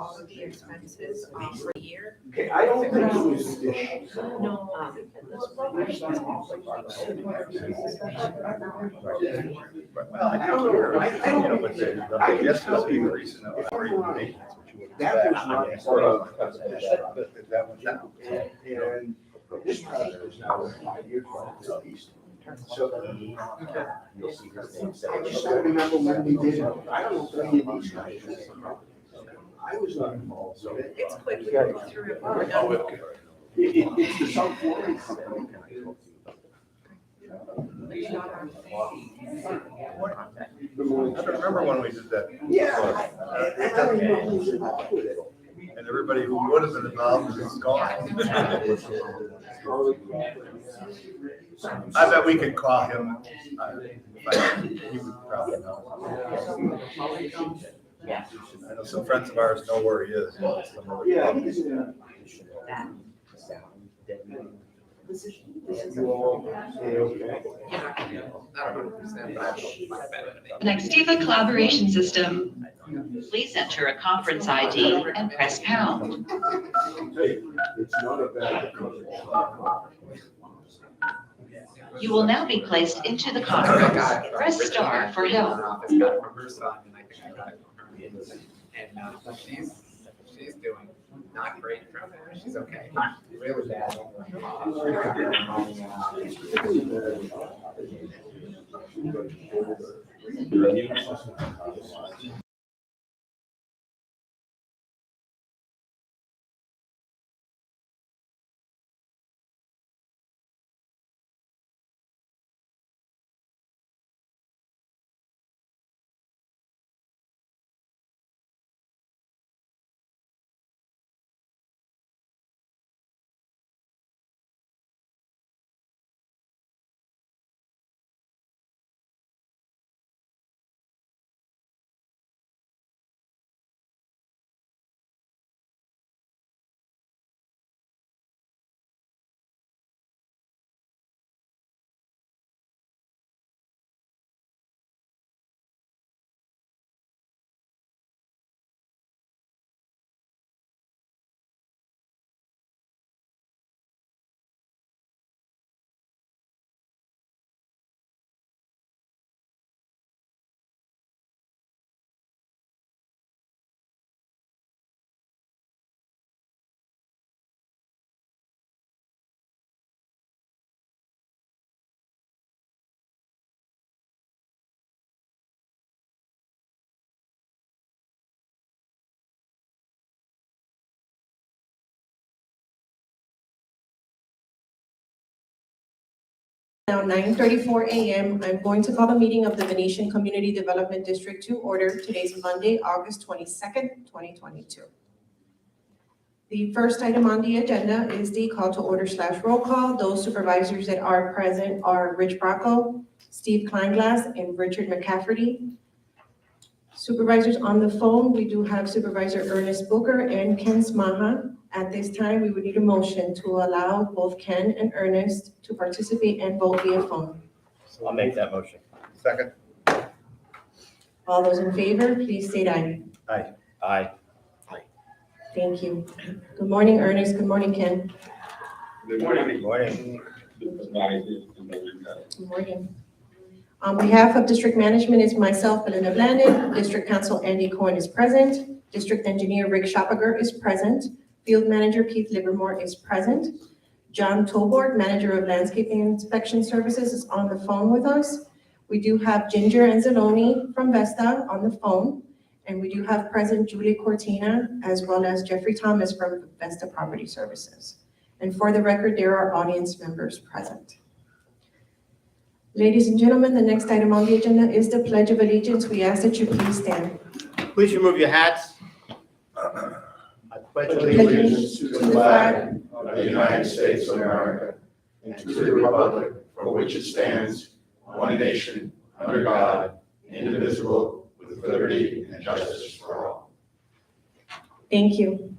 all of the expenses for the year. Okay, I don't think it was this. No. Well, I don't know. I don't know what the guess is increase in operating maintenance, which you would That expect. was not part of. But that went down. And this project is now 5 years old. So I just don't remember when we did it. I don't know if any of these guys. I was not involved, so. It's quick, we can go through it. We're done. It's the South Florida company. I don't remember when we did that. Yeah. I don't even know who's involved with it. And everybody who would have been involved is gone. I bet we could call him. He would probably know. I know some friends of ours know where he is. Yeah. He's in. You all say okay? Nextiva collaboration system. Please enter a conference ID and press pound. Hey, it's not a bad. You will now be placed into the conference. Press star for help. Got it from her son, and I think I got it from her. And she's doing not great from it. She's okay. Really bad. Now 9:34 a.m. I'm going to call the meeting of the Venetian Community Development District to order. Today's Monday, August 22nd, 2022. The first item on the agenda is the call to order / roll call. Those supervisors that are present are Rich Bracco, Steve Kleinglass, and Richard McCafferty. Supervisors on the phone, we do have Supervisor Ernest Booker and Ken Smaha. At this time, we would need a motion to allow both Ken and Ernest to participate and vote via phone. I'll make that motion. Second. All those in favor, please state aye. Aye. Aye. Thank you. Good morning, Ernest. Good morning, Ken. Good morning. Good morning. Good morning. On behalf of District Management, it's myself, Belinda Blandon. District Council Andy Cohen is present. District Engineer Rick Schoppager is present. Field Manager Keith Livermore is present. John Tolbord, Manager of Landscaping Inspection Services, is on the phone with us. We do have Ginger Anzalone from Vesta on the phone. And we do have present Julie Cortina as well as Jeffrey Thomas from Vesta Property Services. And for the record, there are audience members present. Ladies and gentlemen, the next item on the agenda is the Pledge of Allegiance. We ask that you please stand. Please remove your hats. I pledge Allegiance to the flag of the United States of America and to the republic for which it stands, one nation, under God, indivisible, with liberty and justice for all. Thank you.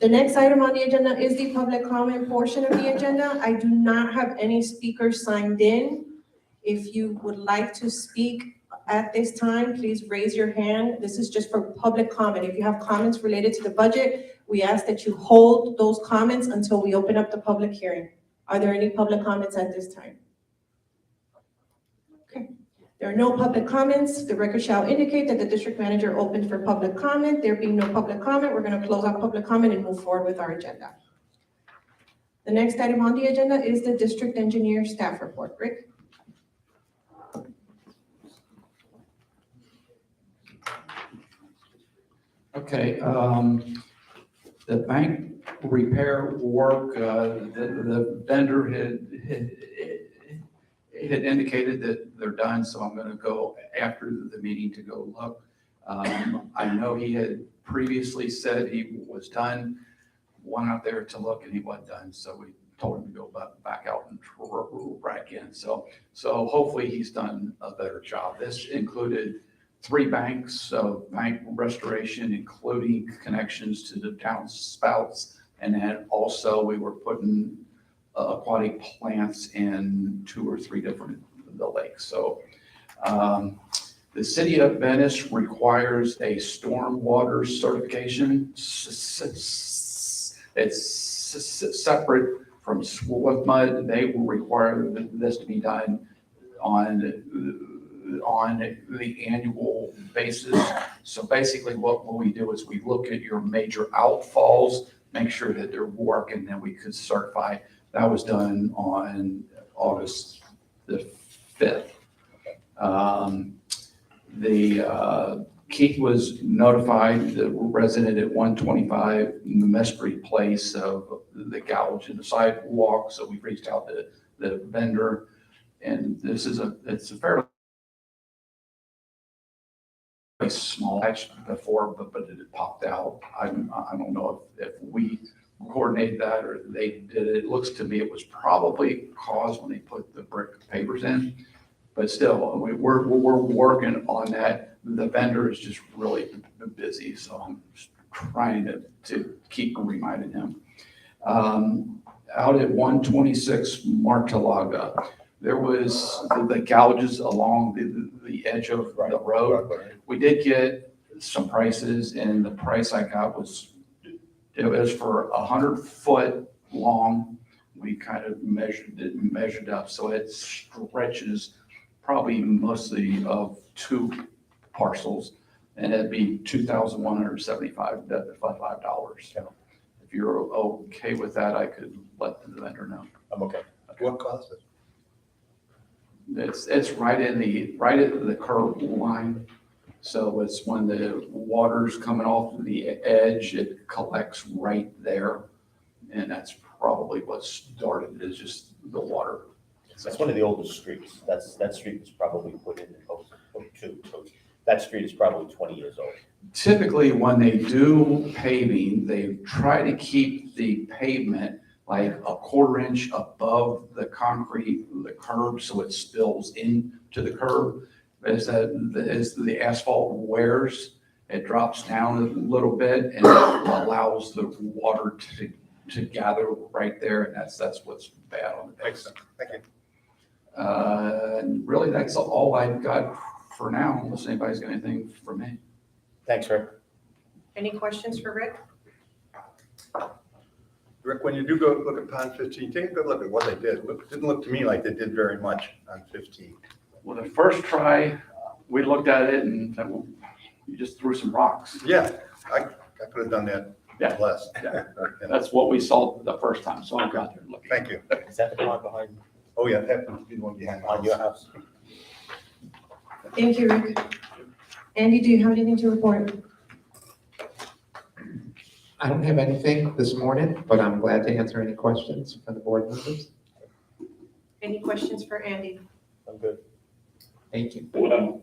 The next item on the agenda is the public comment portion of the agenda. I do not have any speakers signed in. If you would like to speak At this time, please raise your hand. This is just for public comment. If you have comments related to the budget, we ask that you hold those comments until we open up the public hearing. Are there any public comments at this time? Okay. There are no public comments. The record shall indicate that the district manager opened for public comment. There being no public comment, we're going to close out public comment and move forward with our agenda. The next item on the agenda is the district engineer staff report. Rick? Okay, the bank repair work, the vendor had indicated that they're done, so I'm gonna go after the meeting to go look. I know he had previously said he was done, went out there to look and he wasn't done, so we told him to go back out and try again. So hopefully he's done a better job. This included 3 banks, so bank restoration, including connections to the downspouts. And then also we were putting aquatic plants in 2 or 3 different the lakes. So the city of Venice requires a stormwater certification. It's separate from swift mud. They will require this to be done on the annual basis. So basically what we do is we look at your major outfalls, make sure that they're working, then we could certify. That was done on August the 5th. Keith was notified, the resident at 125 Mestry Place, of the gouge in the sidewalk. So we reached out to the vendor, and it's a fairly small patch before, but it popped out. I don't know if we coordinated that or they did it. It looks to me it was probably caused when they put the brick pavers in, but still, we're working on that. The vendor is just really busy, so I'm just trying to keep reminding him. Out at 126 Martalaga, there was the gouges along the edge of the road. We did get some prices, and the price I got was, it was for 100-foot long. We kind of measured up, so it stretches probably mostly of 2 parcels, and it'd be $2,175. If you're okay with that, I could let the vendor know. I'm okay. What cost it? It's right at the curb line. So it's when the water's coming off the edge, it collects right there. And that's probably what started, is just the water. That's one of the oldest streets. That street was probably put in 2002. So that street is probably 20 years old. Typically, when they do paving, they try to keep the pavement like a 1/4 inch above the concrete, the curb, so it spills into the curb. As the asphalt wears, it drops down a little bit and it allows the water to gather right there, and that's what's bad on the Makes base. sense. Thank you. And really, that's all I've got for now, unless anybody's got anything for me. Thanks, Rick. Any questions for Rick? Rick, when you do go look at Pond 15, take a good look at what they did. It didn't look to me like they did very much on 15. Well, the first try, we looked at it and said, well, you just threw some rocks. Yeah, I could have done that Yeah. less. Yeah. That's what we saw the first time, so I got there looking. Thank you. Is that the pond behind Oh, yeah, that happens to be the one behind on your house? Thank you, Rick. Andy, do you have anything to report? I don't have anything this morning, but I'm glad to answer any questions from the board members. Any questions for Andy? I'm good. Thank you. Well,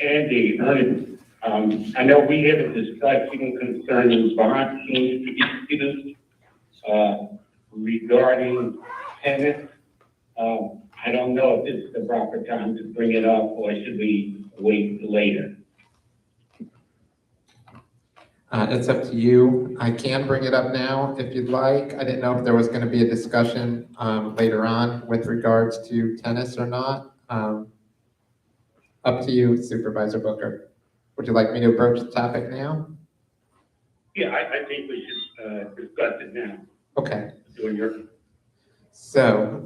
Andy, I know we had a discussion concerning bond issues, regarding tennis. I don't know if this is the proper time to bring it up, or should we wait later? It's up to you. I can bring it up now if you'd like. I didn't know if there was going to be a discussion later on with regards to tennis or not. Up to you, Supervisor Booker. Would you like me to approach the topic now? Yeah, I think we should, discuss it now, Okay. during your. So,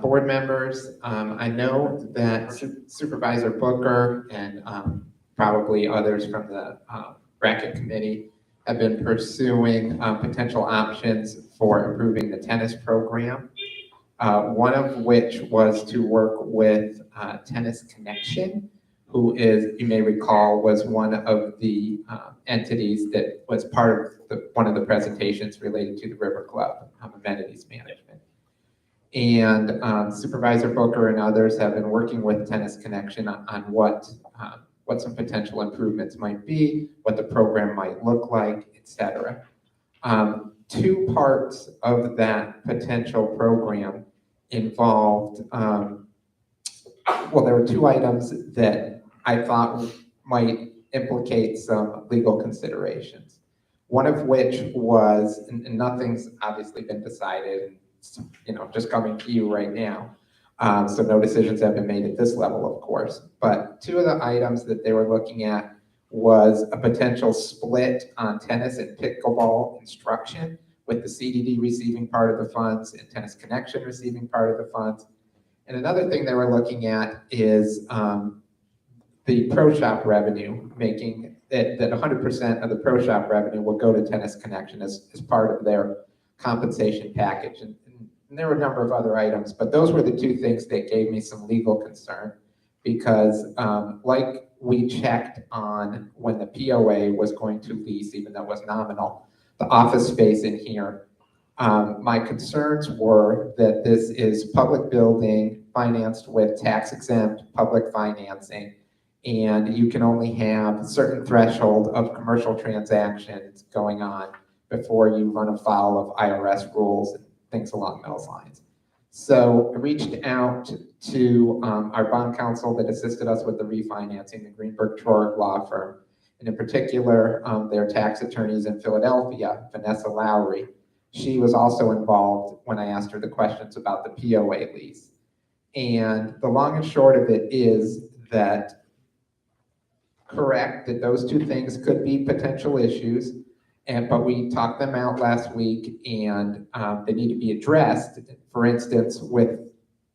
board members, I know that Supervisor Booker and probably others from the bracket committee have been pursuing potential options for improving the tennis program. One of which was to work with Tennis Connection, who is, you may recall, was one of the entities that was part of one of the presentations related to the River Club amenities management. And Supervisor Booker and others have been working with Tennis Connection on what some potential improvements might be, what the program might look like, et cetera. Two parts of that potential program involved, well, there were two items that I thought might implicate some legal considerations. One of which was, and nothing's obviously been decided, just coming to you right now. So no decisions have been made at this level, of course. But two of the items that they were looking at was a potential split on tennis and pickleball instruction, with the CDD receiving part of the funds and Tennis Connection receiving part of the funds. And another thing they were looking at is the pro shop revenue, making that 100% of the pro shop revenue will go to Tennis Connection as part of their compensation package. And there were a number of other items, but those were the two things that gave me some legal concern, because like we checked on when the POA was going to lease, even though it was nominal, the office space in here, my concerns were that this is public building financed with tax exempt public financing, and you can only have a certain threshold of commercial transactions going on before you run afoul of IRS rules and things along those lines. So I reached out to our bond counsel that assisted us with the refinancing, the Greenberg Traurig law firm, and in particular, their tax attorneys in Philadelphia, Vanessa Lowry. She was also involved when I asked her the questions about the POA lease. And the long and short of it is that, correct, that those two things could be potential issues, but we talked them out last week, and they need to be addressed. For instance, with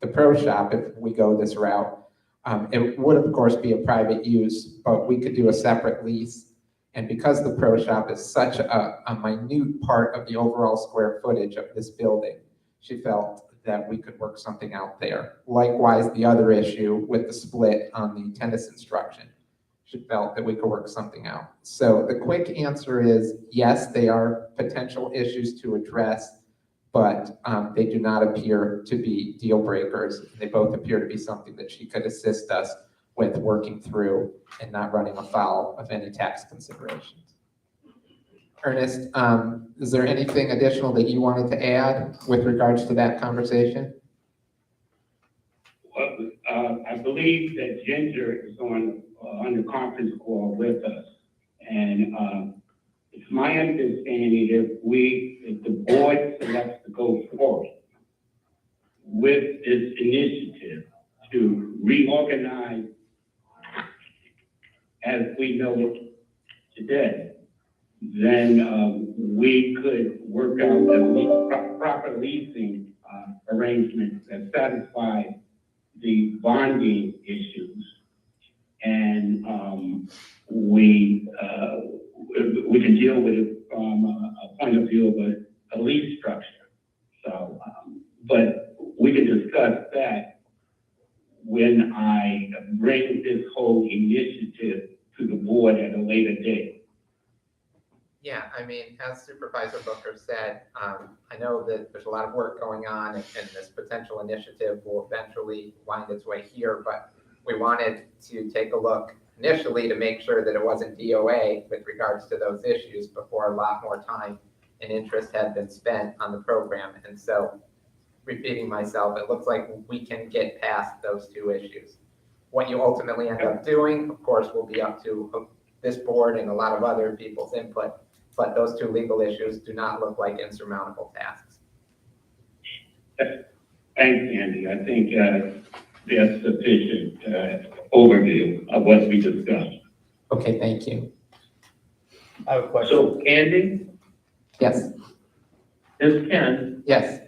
the pro shop, if we go this route, it would of course be a private use, but we could do a separate lease. And because the pro shop is such a minute part of the overall square footage of this building, she felt that we could work something out there. Likewise, the other issue with the split on the tennis instruction, she felt that we could work something out. So the quick answer is yes, they are potential issues to address, but they do not appear to be deal breakers. They both appear to be something that she could assist us with working through and not running afoul of any tax considerations. Ernest, is there anything additional that you wanted to add with regards to that conversation? Well, I believe that Ginger is on the conference call with us. And it's my understanding if the board selects to go forward with this initiative to reorganize as we know it today, then we could work out a proper leasing arrangement that satisfies the bonding issues, and we can deal with it from a point of view of a lease structure. So, but we can discuss that when I bring this whole initiative to the board at a later date. Yeah, I mean, as Supervisor Booker said, I know that there's a lot of work going on, and this potential initiative will eventually wind its way here, but we wanted to take a look initially to make sure that it wasn't DOA with regards to those issues before a lot more time and interest had been spent on the program. And so, repeating myself, it looks like we can get past those two issues. What you ultimately end up doing, of course, will be up to this board and a lot of other people's input, but those two legal issues do not look like insurmountable tasks. Thanks, Andy. I think that's sufficient overview of what we discussed. Okay, thank you. I have a question. So Andy, Yes, this Ken, yes.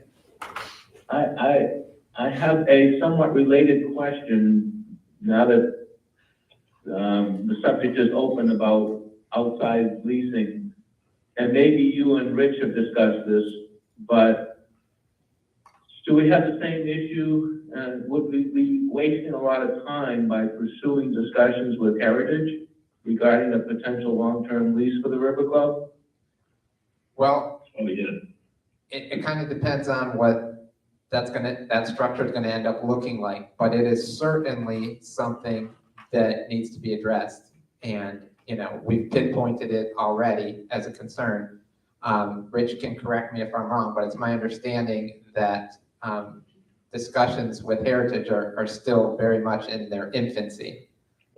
I have a somewhat related question now that the subject is open about outside leasing. And maybe you and Rich have discussed this, but do we have the same issue? Would we be wasting a lot of time by pursuing discussions with Heritage regarding a potential long-term lease for the River Club? Well, Oh, we did. it kind of depends on what that structure is gonna end up looking like, but it is certainly something that needs to be addressed. And, you know, we've pinpointed it already as a concern. Rich can correct me if I'm wrong, but it's my understanding that, discussions with Heritage are still very much in their infancy.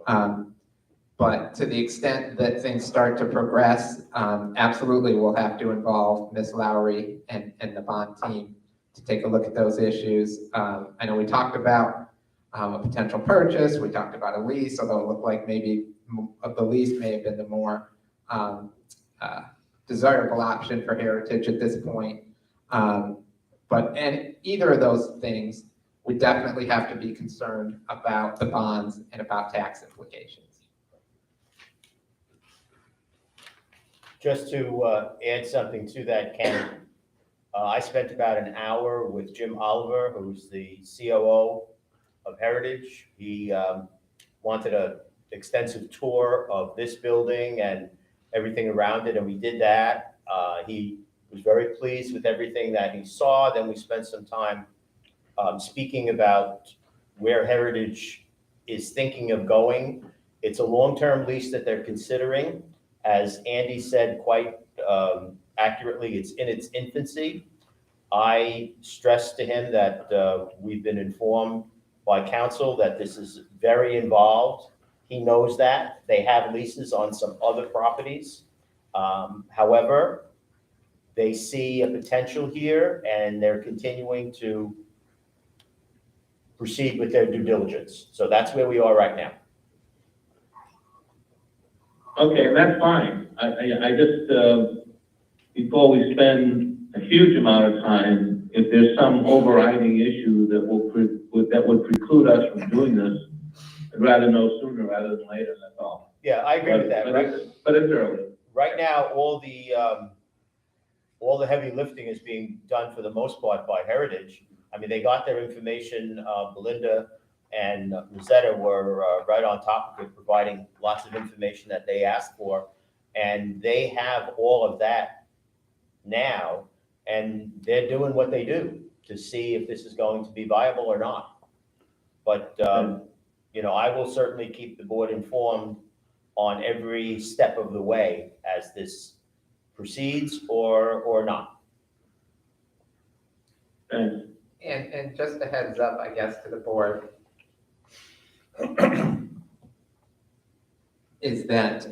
But to the extent that things start to progress, absolutely we'll have to involve Ms. Lowry and the bond team to take a look at those issues. I know we talked about a potential purchase, we talked about a lease, although it looked like maybe the lease may have been the more desirable option for Heritage at this point. And either of those things, we definitely have to be concerned about the bonds and about tax implications. Just to add something to that, Ken, I spent about an hour with Jim Oliver, who's the COO of Heritage. He wanted an extensive tour of this building and everything around it, and we did that. He was very pleased with everything that he saw. Then we spent some time speaking about where Heritage is thinking of going. It's a long-term lease that they're considering. As Andy said quite accurately, it's in its infancy. I stressed to him that we've been informed by counsel that this is very involved. He knows that. They have leases on some other properties. However, they see a potential here and they're continuing to proceed with their due diligence. So that's where we are right now. Okay, that's fine. I just, before we spend a huge amount of time, if there's some overriding issue that would preclude us from doing this, I'd rather know sooner rather than later, that's all. Yeah, I agree with that. But it's early. Right now, all the heavy lifting is being done for the most part by Heritage. I mean, they got their information, Belinda and Rosetta were right on top of it, providing lots of information that they asked for. And they have all of that now, and they're doing what they do to see if this is going to be viable or not. But, you know, I will certainly keep the board informed on every step of the way as this proceeds or not. Thanks. And just a heads up, I guess, to the board, is that,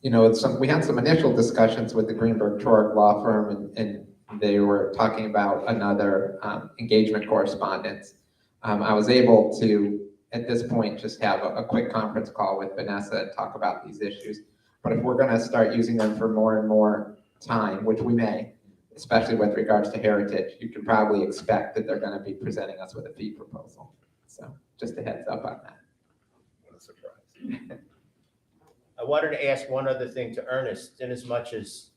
you know, we had some initial discussions with the Greenberg Trorick law firm, and they were talking about another engagement correspondence. I was able to, at this point, just have a quick conference call with Vanessa and talk about these issues. But if we're gonna start using them for more and more time, which we may, especially with regards to Heritage, you can probably expect that they're gonna be presenting us with a fee proposal. So just a heads up on that. What a surprise. I wanted to ask one other thing to Ernest, in as much as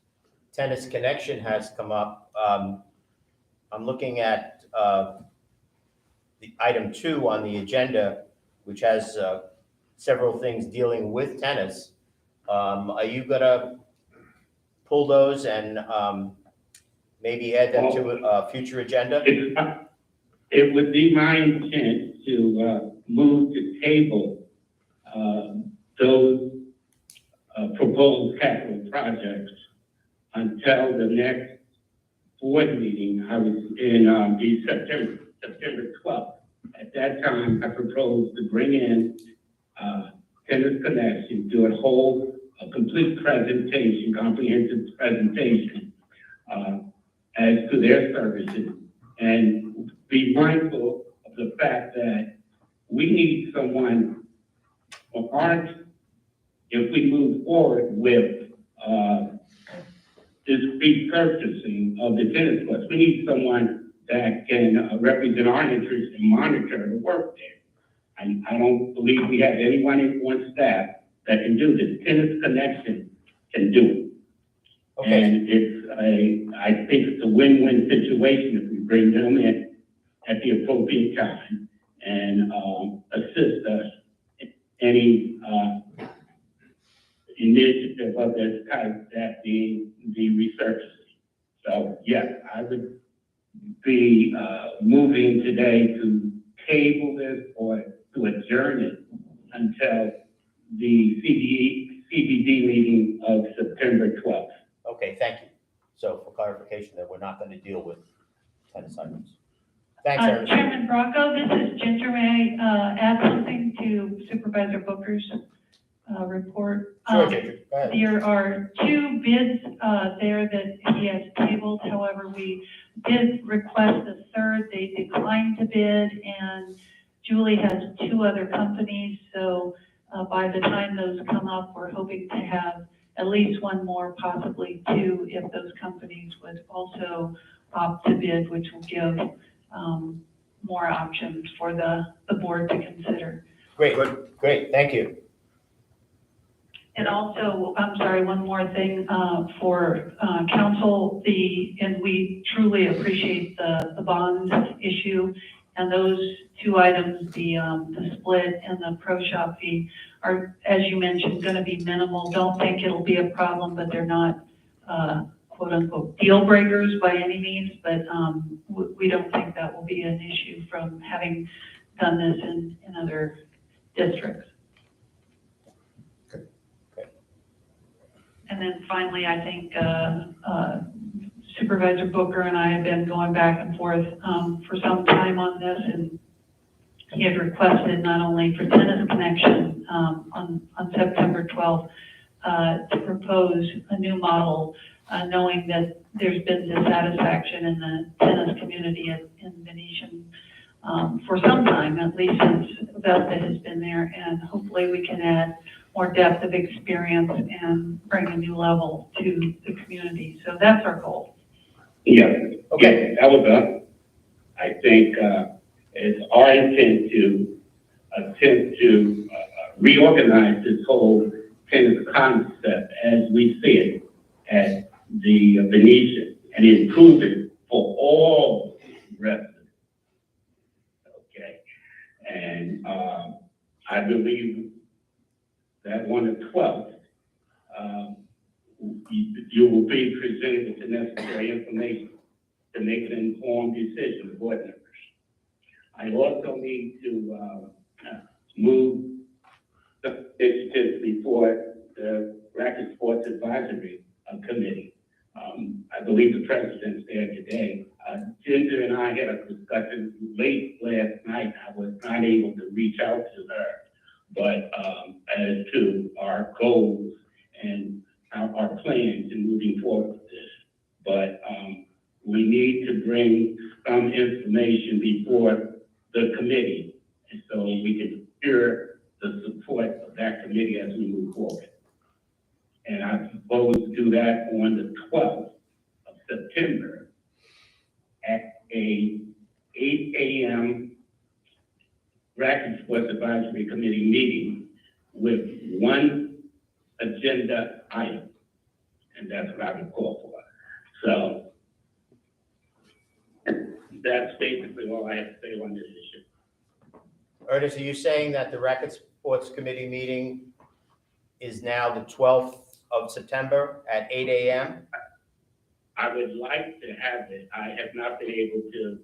Tennis Connection has come up. I'm looking at the item 2 on the agenda, which has several things dealing with tennis. Are you gonna pull those and maybe add them to a future agenda? It would be my intent to move to table those proposed capital projects until the next board meeting, be September 12th. At that time, I propose to bring in Tennis Connection, do a complete presentation, comprehensive presentation as to their services, and be mindful of the fact that we need someone on our, if we move forward with, this repurchasing of the tennis courts, we need someone that can represent our interests and monitor the work there. I don't believe we have anyone on staff that can do this. Tennis Connection can do it. Okay, And I think it's a win-win situation if we bring them in at the appropriate time and assist us in any initiative of this type, that being the researchers. So, yes, I would be moving today to table this or to adjourn it until the CDD meeting of September 12th. okay, thank you. So for clarification that we're not going to deal with tennis items. Thanks, Ernest. Chairman Bracco, this is Ginger. May I add something to Supervisor Booker's report? Sure, Ginger, go ahead. There are 2 bids there that he has tabled. However, we did request a third. They declined to bid, and Julie has 2 other companies. So by the time those come up, we're hoping to have at least 1 more, possibly 2, if those companies would also opt to bid, which will give more options for the board to consider. Great, great, thank you. And also, I'm sorry, one more thing for council, and we truly appreciate the bond issue, and those 2 items, the split and the pro shop fee, are, as you mentioned, going to be minimal. Don't think it'll be a problem, but they're not quote unquote deal breakers by any means, but we don't think that will be an issue from having done this in other districts. And then finally, I think Supervisor Booker and I have been going back and forth for some time on this, and he had requested not only for Tennis Connection on September 12th to propose a new model, knowing that there's been dissatisfaction in the tennis community in Venetian for some time, at least since Vesta has been there, and hopefully we can add more depth of experience and bring a new level to the community. So that's our goal. Yeah, Okay. yeah, that was up. I think it's our intent to attempt to reorganize this whole tennis concept as we see it at the Venetian and improve it for all residents. Okay, and I believe that on the 12th, you will be presented with the necessary information to make an informed decision, board members. I also need to move the initiative before the Racket Sports Advisory Committee. I believe the president's there today. Ginger and I had a discussion late last night. I was not able to reach out to her, but as to our goals and our plans in moving forward with this. But we need to bring some information before the committee, and so we can secure the support of that committee as we move forward. And I propose to do that on the 12th of September at a 8 a.m. Racket Sports Advisory Committee meeting with 1 agenda item. And that's what I would call for. So that's basically all I have to say on this issue. Ernest, are you saying that the Racket Sports Committee meeting is now the 12th of September at 8 a.m.? I would like to have it. I have not been able to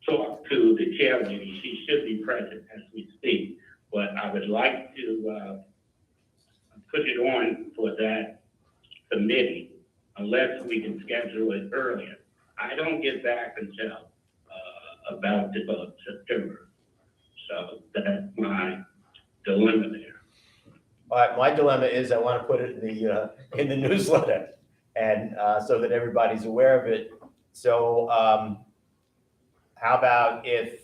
talk to the chairlady. She should be present as we speak, but I would like to put it on for that committee unless we can schedule it earlier. I don't get back until about September. So that's my dilemma there. All right, my dilemma is I want to put it in the newsletter, and so that everybody's aware of it. So how about if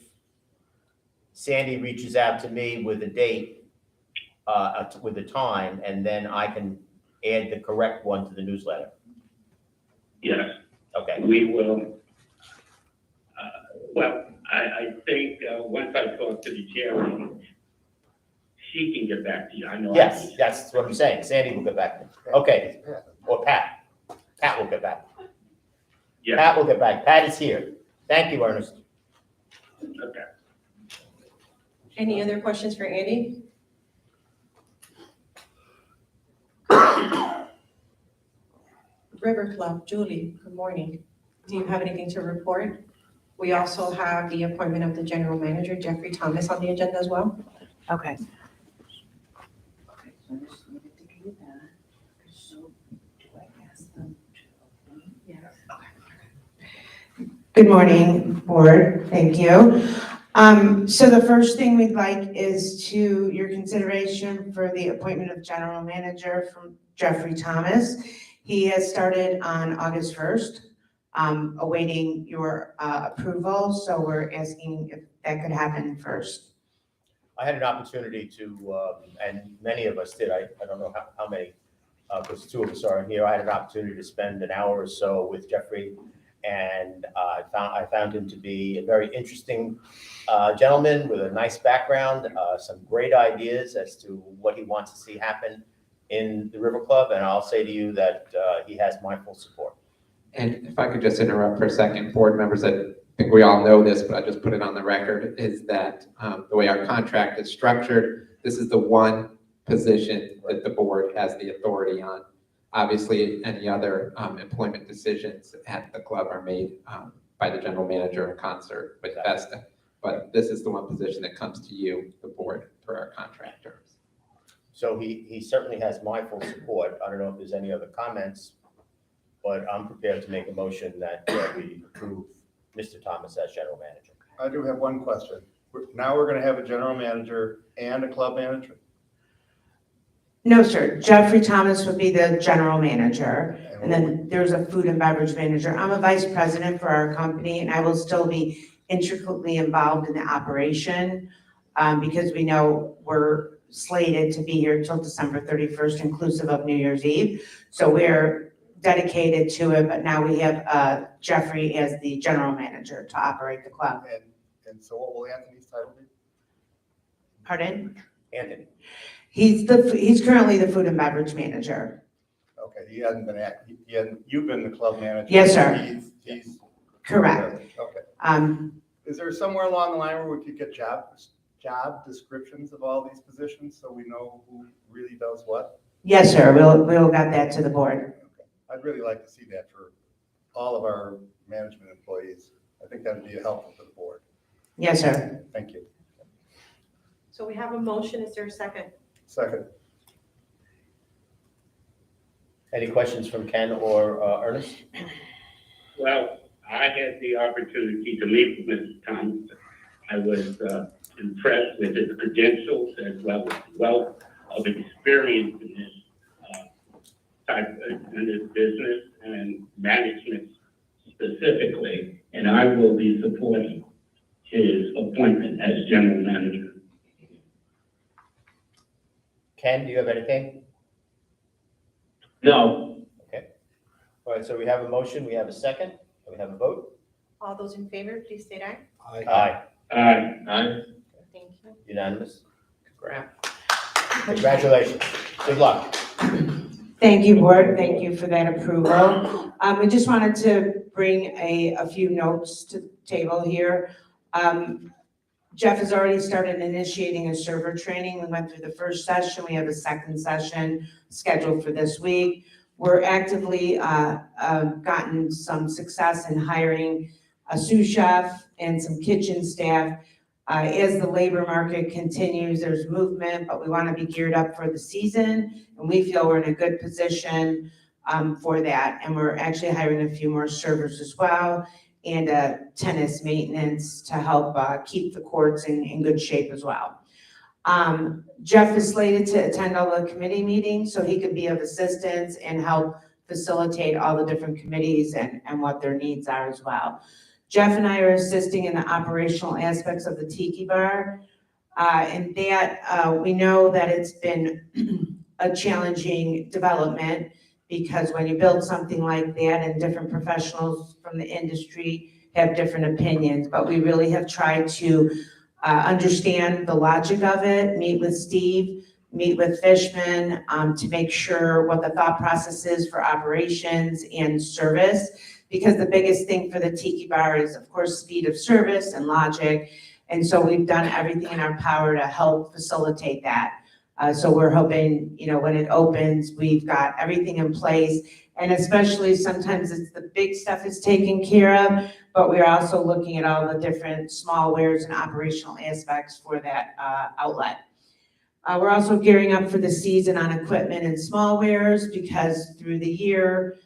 Sandy reaches out to me with a date, with a time, and then I can add the correct one to the newsletter. Yes, Okay. we will. Well, I think, once I talk to the chairman, she can get back to you. I know. Yes, that's what I'm saying. Sandy will get back to me. Okay, or Pat. Pat will get back. Yeah, Pat will get back. Pat is here. Thank you, Ernest. okay. Any other questions for Andy? River Club, Julie, good morning. Do you have anything to report? We also have the appointment of the general manager, Jeffrey Thomas, on the agenda as well. Okay. Okay, so I just needed to do that. So do I ask them to appoint? Yes. Okay. Good morning, board. Thank you. So the first thing we'd like is to your consideration for the appointment of general manager from Jeffrey Thomas. He has started on August 1st, awaiting your approval. So we're asking if that could happen first. I had an opportunity to, and many of us did, I don't know how many, because two of us are in here. I had an opportunity to spend an hour or so with Jeffrey, and I found him to be a very interesting gentleman with a nice background, some great ideas as to what he wants to see happen in the River Club, and I'll say to you that he has my full support. And if I could just interrupt for a second, board members, I think we all know this, but I just put it on the record, is that the way our contract is structured, this is the one position that the board has the authority on. Obviously, any other employment decisions at the club are made by the general manager in concert with Vesta. But this is the one position that comes to you, the board, for our contractor. So he certainly has my full support. I don't know if there's any other comments, but I'm prepared to make a motion that we approve Mr. Thomas as general manager. I do have one question. Now we're gonna have a general manager and a club manager? No, sir. Jeffrey Thomas would be the general manager. And then there's a food and beverage manager. I'm a vice president for our company, and I will still be intricately involved in the operation because we know we're slated to be here till December 31st, inclusive of New Year's Eve. So we're dedicated to it, but now we have Jeffrey as the general manager to operate the club. And so what will Anthony's title be? Pardon? Anthony. He's currently the food and beverage manager. Okay, he hasn't been you've been the club manager. Yes, sir. He's. Correct. Okay. Is there somewhere along the line where we could get job descriptions of all these positions so we know who really does what? Yes, sir. We'll get that to the board. Okay. I'd really like to see that for all of our management employees. I think that would be helpful for the board. Yes, sir. Thank you. So we have a motion. Is there a second? Second. Any questions from Ken or Ernest? Well, I had the opportunity to meet with Mr. Thomas. I was impressed with his credentials as well as wealth of experience in this type in this business and management specifically, and I will be supporting his appointment as general manager. Ken, do you have anything? No. Okay. All right, so we have a motion, we have a second, and we have a vote. All those in favor, please state aye. Aye. Aye. Thank you. Unanimous. Congratulations. Good luck. Thank you, board. Thank you for that approval. We just wanted to bring a few notes to the table here. Jeff has already started initiating a server training. We went through the first session. We have a second session scheduled for this week. We're actively gotten some success in hiring a sous chef and some kitchen staff. As the labor market continues, there's movement, but we want to be geared up for the season, and we feel we're in a good position for that. And we're actually hiring a few more servers as well, and tennis maintenance to help keep the courts in good shape as well. Jeff is slated to attend all the committee meetings so he could be of assistance and help facilitate all the different committees and what their needs are as well. Jeff and I are assisting in the operational aspects of the Tiki Bar. And that, we know that it's been a challenging development because when you build something like that and different professionals from the industry have different opinions, but we really have tried to understand the logic of it, meet with Steve, meet with Fishman, to make sure what the thought process is for operations and service. Because the biggest thing for the Tiki Bar is, of course, speed of service and logic. And so we've done everything in our power to help facilitate that. So we're hoping, when it opens, we've got everything in place. And especially sometimes it's the big stuff is taken care of, but we're also looking at all the different small wares and operational aspects for that outlet. We're also gearing up for the season on equipment and small wares because through the year,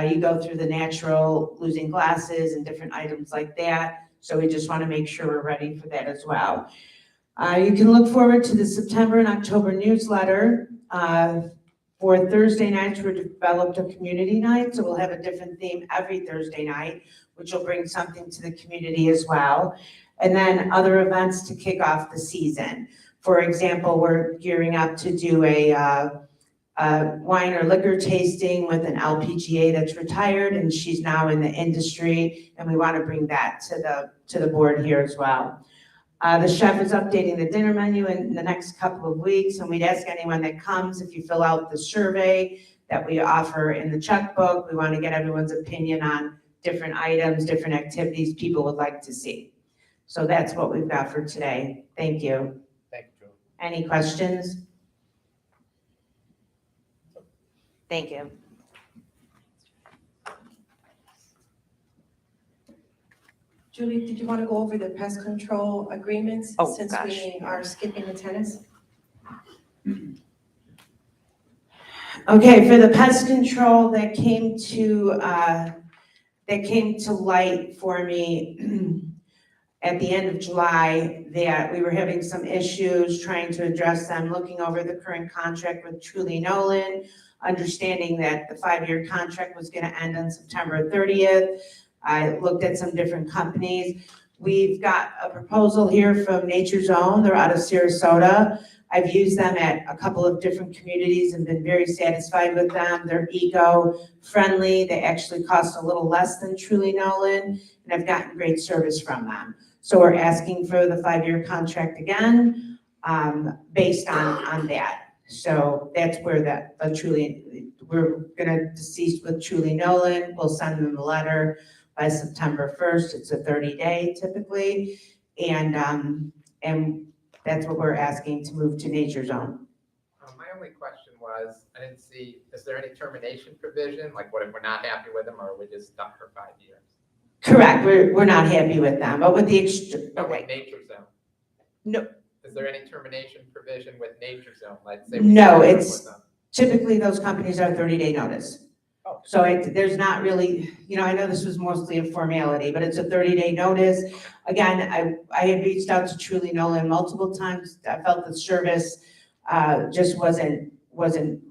you go through the natural losing glasses and different items like that. So we just want to make sure we're ready for that as well. You can look forward to the September and October newsletter. For Thursday nights, we developed a community night, so we'll have a different theme every Thursday night, which will bring something to the community as well. And then other events to kick off the season. For example, we're gearing up to do a wine or liquor tasting with an LPGA that's retired, and she's now in the industry, and we want to bring that to the board here as well. The chef is updating the dinner menu in the next couple of weeks, and we'd ask anyone that comes, if you fill out the survey that we offer in the checkbook, we want to get everyone's opinion on different items, different activities people would like to see. So that's what we've got for today. Thank you. Thank you, Julie. Any questions? Thank you. Julie, did you want to go over the pest control agreements? Oh, Since gosh, we are skipping the tennis? Okay, for the pest control that came to light for me at the end of July, that we were having some issues trying to address them, looking over the current contract with Truly Nolan, understanding that the 5-year contract was going to end on September 30th. I looked at some different companies. We've got a proposal here from Nature's Own. They're out of Sarasota. I've used them at a couple of different communities and been very satisfied with them. They're eco-friendly. They actually cost a little less than Truly Nolan, and I've gotten great service from them. So we're asking for the 5-year contract again, based on that. So that's where we're gonna cease with Truly Nolan. We'll send them a letter by September 1st. It's a 30-day typically. And that's what we're asking to move to Nature's Own. My only question was, I didn't see, is there any termination provision? Like what if we're not happy with them or are we just stuck for 5 years? Correct, we're not happy with them, but with the With Nature Zone? No. Is there any termination provision with Nature Zone? Let's say No, sign up it's- with them. Typically, those companies are 30-day notice. Oh. So there's not really, I know this was mostly a formality, but it's a 30-day notice. Again, I had reached out to Truly Nolan multiple times. I felt the service just wasn't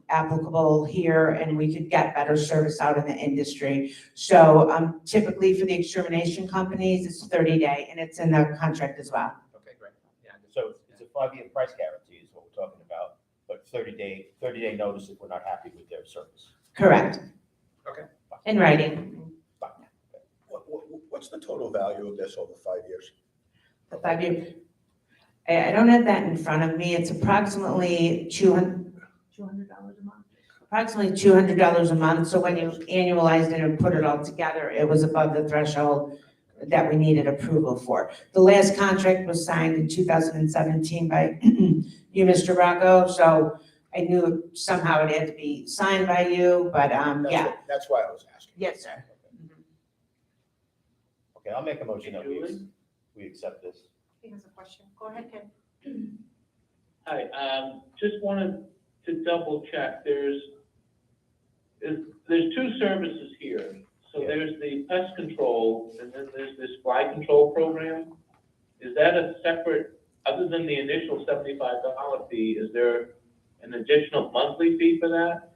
applicable here, and we could get better service out in the industry. So typically for the extermination companies, it's 30-day, and it's in the contract as well. Okay, great. Yeah. So it's a 5-year price guarantee is what we're talking about, but 30-day notice if we're not happy with their service. Correct. Okay. In writing. What's the total value of this over 5 years? The 5-year. I don't have that in front of me. It's approximately $200 a month. Approximately $200 a month. So when you annualized it and put it all together, it was above the threshold that we needed approval for. The last contract was signed in 2017 by you, Mr. Rocco. So I knew somehow it had to be signed by you, but yeah. That's why I was asking. Yes, sir. Okay, I'll make a motion that we accept this. He has a question. Go ahead, Ken. Hi, just wanted to double check. There's 2 services here. So there's the pest control and then there's this fly control program. Is that a separate, other than the initial $75 fee, is there an additional monthly fee for that?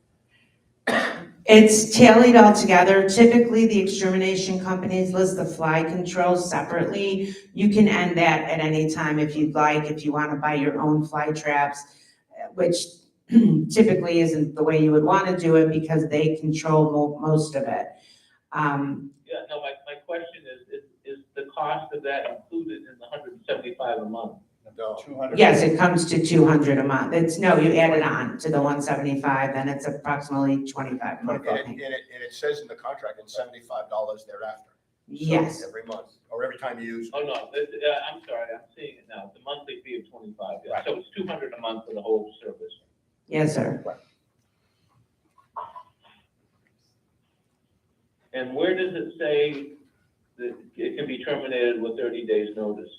It's tallied all together. Typically, the extermination companies list the fly control separately. You can end that at any time if you'd like, if you want to buy your own fly traps, which typically isn't the way you would want to do it because they control most of it. Yeah, no, my question is the cost of that included in the $175 a month? No. 200. Yes, it comes to 200 a month. You add it on to the 175, then it's approximately 25 a month, I And think. it says in the contract, it's $75 thereafter. So Yes. every month, or every time you use. Oh, no, I'm sorry, I'm seeing it now, the monthly fee of 25, yeah, Right. so it's 200 a month for the whole service. Yes, sir. And where does it say that it can be terminated with 30 days notice?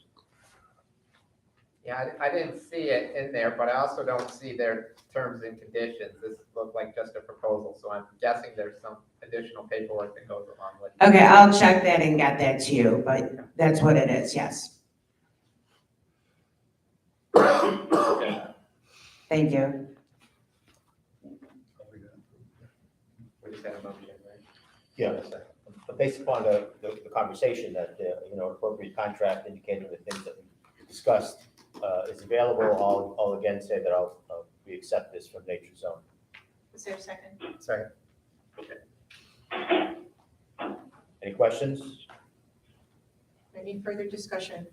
Yeah, I didn't see it in there, but I also don't see their terms and conditions. This looked like just a proposal, so I'm guessing there's some additional paperwork that goes along with it. Okay, I'll check that and get that to you, but that's what it is, yes. Okay. Thank you. We just had a motion, right? Yeah, but based upon the conversation that, appropriate contract indicating the things that we discussed is available, I'll again say that we accept this from Nature Zone. Is there a second? Second. Any questions? Any further discussion?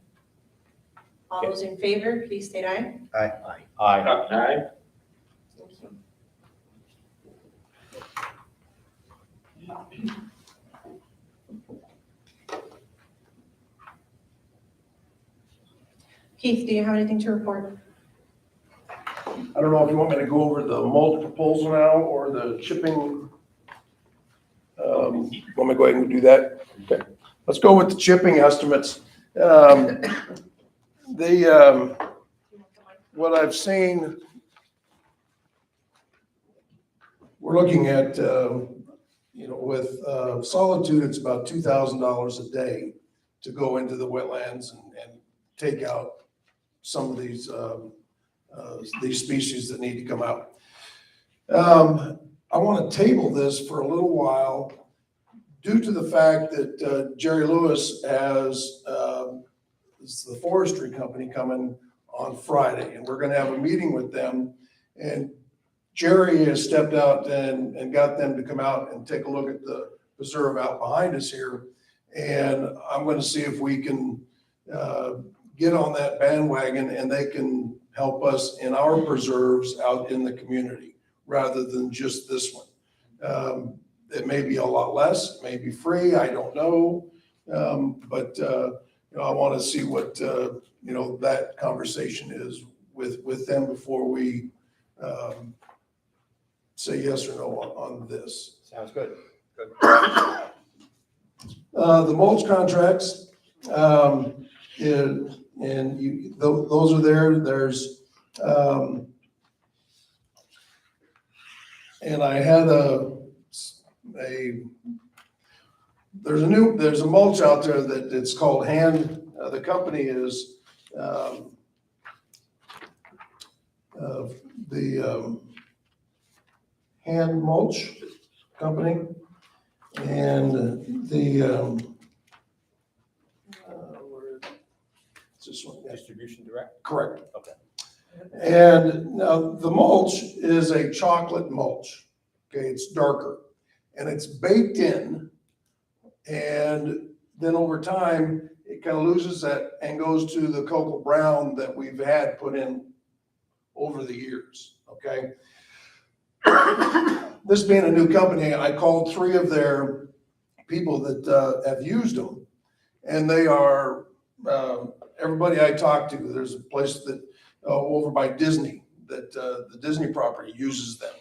All those in favor, please state aye. Aye. Aye. Aye. Thank you. Keith, do you have anything to report? I don't know if you want me to go over the mulch proposal now or the chipping. Want me to go ahead and do that? Okay. Let's go with the chipping estimates. What I've seen, we're looking at, with Solitude, it's about $2,000 a day to go into the wetlands and take out some of these species that need to come out. I want to table this for a little while due to the fact that Jerry Lewis has the forestry company coming on Friday, and we're going to have a meeting with them. And Jerry has stepped out and got them to come out and take a look at the preserve out behind us here. And I'm going to see if we can get on that bandwagon and they can help us in our preserves out in the community rather than just this one. It may be a lot less, it may be free, I don't know. But I want to see what, that conversation is with them before we say yes or no on this. Sounds good. Good. The mulch contracts, those are there. There's, and I had there's a mulch out there that it's called the company is, the Hand Mulch Company. And this one? Distribution direct? Correct. Okay. And now the mulch is a chocolate mulch. Okay, it's darker and it's baked in. And then over time, it kind of loses that and goes to the cocoa brown that we've had put in over the years. Okay. This being a new company, I called 3 of their people that have used them, and they are everybody I talked to. There's a place that over by Disney that the Disney property uses them.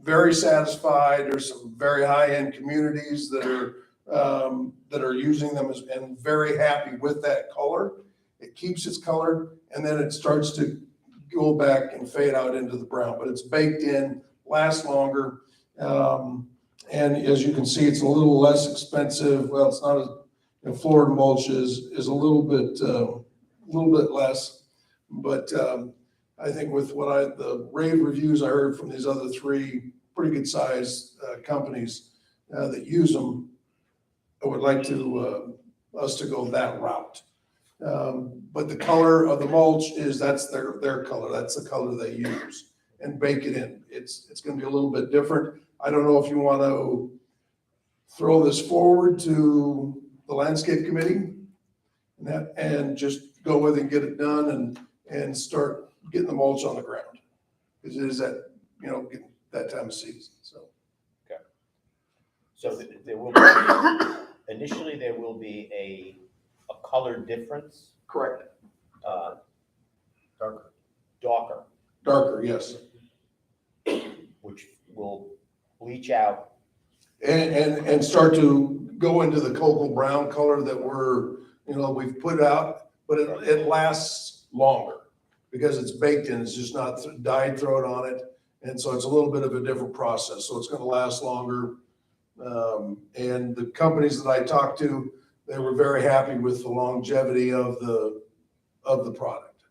Very satisfied. There's some very high-end communities that are using them and very happy with that color. It keeps its color, and then it starts to go back and fade out into the brown. But it's baked in, lasts longer. And as you can see, it's a little less expensive. Well, it's not as, Florida mulch is a little bit less, but I think with the rave reviews I heard from these other 3 pretty good size companies that use them. I would like us to go that route. But the color of the mulch that's their color. That's the color they use, and bake it in. It's gonna be a little bit different. I don't know if you want to throw this forward to the landscape committee and just go with it and get it done and start getting the mulch on the ground. Because it is that, that time of season, so. So there will be, initially there will be a color difference, Correct. Darker. Darker, yes. which will bleach out. And start to go into the cocoa brown color that we've put out, but it lasts longer because it's baked in, it's just not dyed thrown on it. And so it's a little bit of a different process. So it's gonna last longer. And the companies that I talked to, they were very happy with the longevity of the product.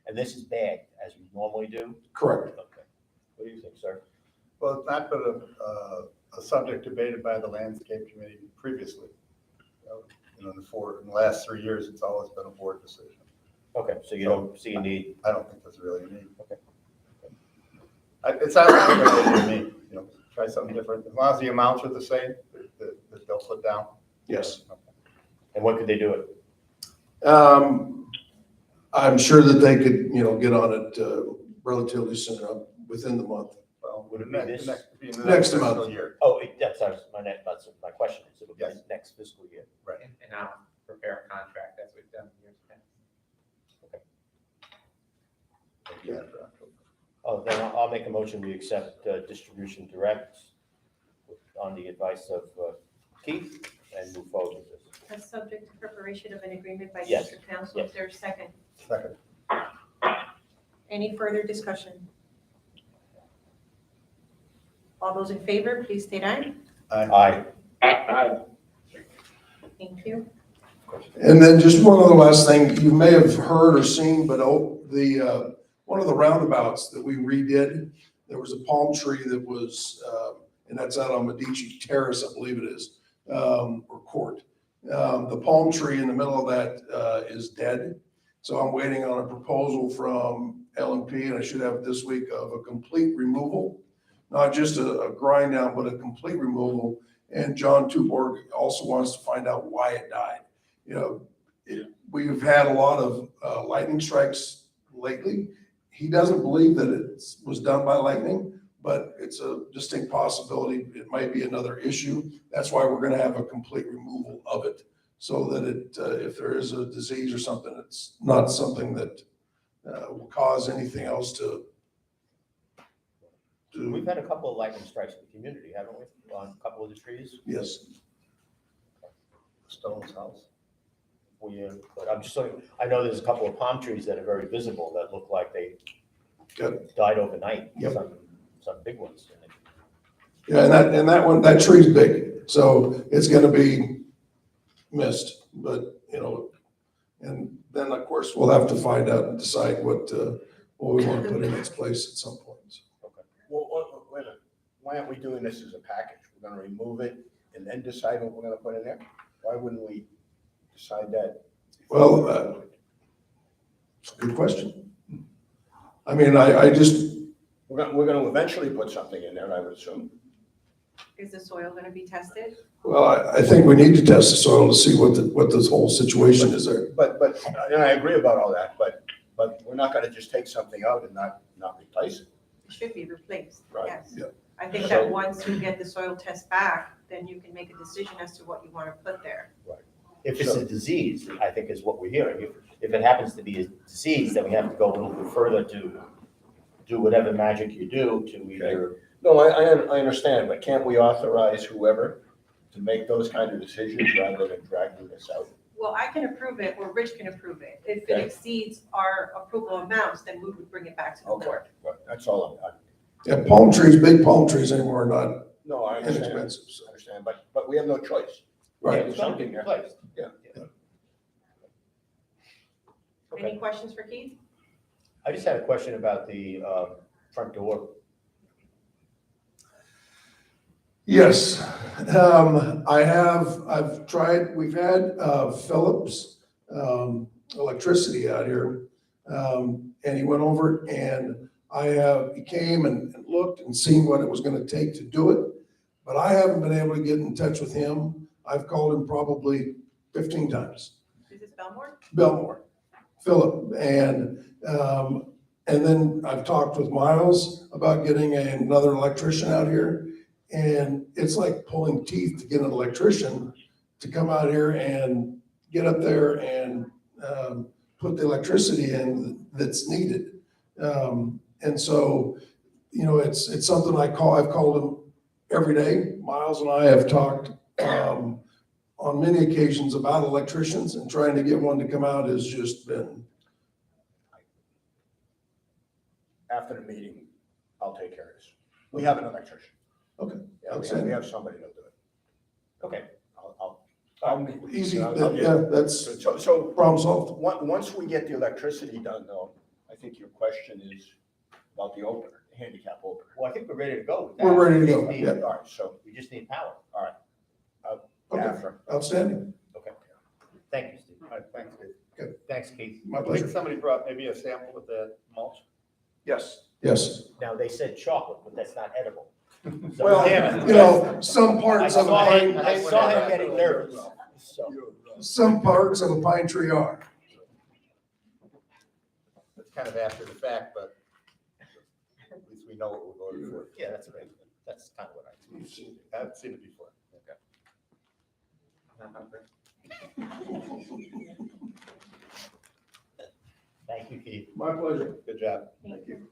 And this is bagged, as we normally do? Correct. Okay. What do you think, sir? Well, it's not been a subject debated by the landscape committee previously. In the last 3 years, it's always been a board decision. Okay, so you don't see a need? I don't think there's really a need. Okay. It sounds like a good idea to me, try something different. As long as the amounts are the same, that they'll put down. Yes. And when could they do it? I'm sure that they could, get on it relatively soon, within the month. Well, Would it be this? Next month. fiscal year. Oh, that's my question is, it would be Yes. next fiscal year. Right. And I'll prepare a contract as we've done in years past. Yeah. Oh, then I'll make a motion, we accept distribution direct on the advice of Keith and move forward with this. That's subject to preparation of an agreement by Yes. district council. Is there a second? Second. Any further discussion? All those in favor, please state aye. Aye. Thank you. And then just one other last thing, you may have heard or seen, but one of the roundabouts that we redid, there was a palm tree that was, and that's out on Medici Terrace, I believe it is, or Court. The palm tree in the middle of that is dead. So I'm waiting on a proposal from L&P, and I should have it this week, of a complete removal, not just a grind down, but a complete removal. And John Tuborg also wants to find out why it died. We've had a lot of lightning strikes lately. He doesn't believe that it was done by lightning, but it's a distinct possibility. It might be another issue. That's why we're gonna have a complete removal of it, so that if there is a disease or something, it's not something that will cause anything else to. We've had a couple of lightning strikes in the community, haven't we, on a couple of the trees? Yes. Stone's house. But I'm just saying, I know there's a couple of palm trees that are very visible that look like they Yep. died overnight. Yep. Some big ones. Yeah, and that tree's big, so it's gonna be missed, but, and then, of course, we'll have to find out and decide what we want to put in its place at some point. Well, wait a minute. Why aren't we doing this as a package? We're gonna remove it and then decide what we're gonna put in there? Why wouldn't we decide that? Well, it's a good question. I mean, I just, We're gonna eventually put something in there, I would assume. Is the soil gonna be tested? well, I think we need to test the soil to see what this whole situation is there. But, and I agree about all that, but we're not gonna just take something out and not replace it. It should be replaced, Right. yes. Yeah. I think that once you get the soil test back, then you can make a decision as to what you want to put there. If it's a disease, I think is what we're hearing. If it happens to be a disease, then we have to go a little bit further to do whatever magic you do to either. No, I understand, but can't we authorize whoever to make those kind of decisions rather than dragging this out? Well, I can approve it, or Rich can approve it. If it Okay. exceeds our approval amounts, then we would bring it back to the Okay. board. But that's all I'm. Yeah, big palm trees anymore are not No, I understand. inexpensive, so. I understand, but we have no choice. Right. It's going to be replaced. Yeah. Any questions for Keith? I just had a question about the front door. Yes, I've tried, we've had, Phillips, electricity out here. And he went over and he came and looked and seen what it was gonna take to do it. But I haven't been able to get in touch with him. I've called him probably 15 times. Is this Belmore? Belmore, Philip, and then I've talked with Miles about getting another electrician out here. And it's like pulling teeth to get an electrician to come out here and get up there and, put the electricity in that's needed. And so, you know, it's something I've called him every day. Miles and I have talked, on many occasions about electricians, and trying to get one to come out has just been. After the meeting, I'll take care of this. We have an electrician. Okay. Yeah, we have somebody to do it. Okay, I'll meet. Easy, I'll get- yeah, that's So, problem solved. once we get the electricity done though, I think your question is about the opener, the handicap opener. well, I think we're ready to go with that. We're ready to We go, just need- yeah. All right, so We just need power. Okay, after. outstanding. Okay. Thank you, Steve. All right, thanks, Dave. Good. Thanks, Keith. My I think pleasure. somebody brought maybe a sample of the mulch. Yes. Yes. Now, they said chocolate, but that's not edible. So, Well, damn it. You know, some I parts of a saw him, pine, I saw him getting nervous, so. some parts of a pine tree are. It's kind of after the fact, but at least we know what we're voting for. Yeah, that's right. That's kind of what I see. I haven't seen it before. Thank you, Keith. My pleasure. Good job. Thank you.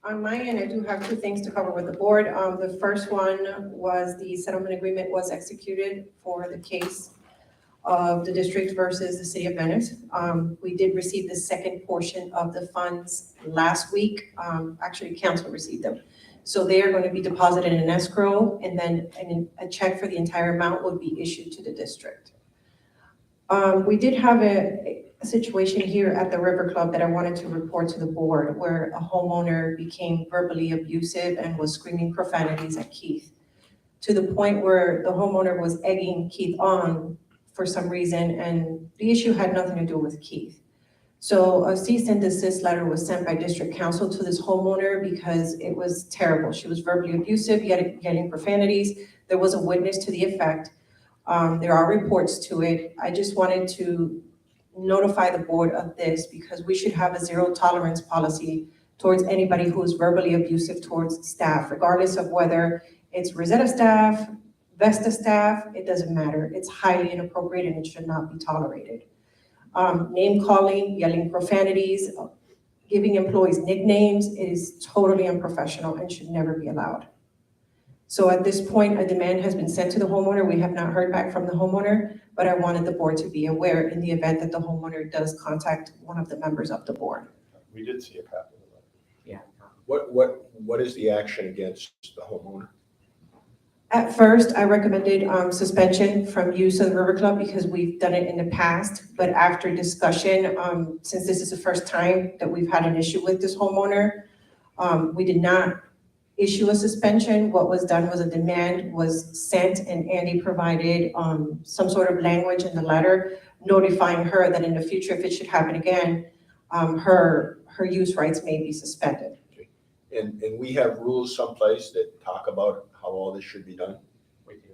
On my end, I do have two things to cover with the board. The first one was the settlement agreement was executed for the case of the district versus the city of Venice. We did receive the second portion of the funds last week. Actually, council received them. So they are going to be deposited in an escrow, and then a check for the entire amount would be issued to the district. We did have a situation here at the River Club that I wanted to report to the board, where a homeowner became verbally abusive and was screaming profanities at Keith, to the point where the homeowner was egging Keith on for some reason, and the issue had nothing to do with Keith. So a cease and desist letter was sent by district council to this homeowner because it was terrible. She was verbally abusive, yelling profanities. There was a witness to the effect. There are reports to it. I just wanted to notify the board of this because we should have a zero tolerance policy towards anybody who is verbally abusive towards staff, regardless of whether it's Rosetta staff, Vesta staff, it doesn't matter. It's highly inappropriate and it should not be tolerated. Name calling, yelling profanities, giving employees nicknames is totally unprofessional and should never be allowed. So at this point, a demand has been sent to the homeowner. We have not heard back from the homeowner, but I wanted the board to be aware in the event that the homeowner does contact one of the members of the board. We did see a copy of that. Yeah. What is the action against the homeowner? At first, I recommended suspension from use of the River Club because we've done it in the past. But after discussion, since this is the first time that we've had an issue with this homeowner, we did not issue a suspension. What was done was a demand was sent, and Andy provided some sort of language in the letter notifying her that in the future, if it should happen again, her use rights may be suspended. And we have rules someplace that talk about how all this should be done? We do.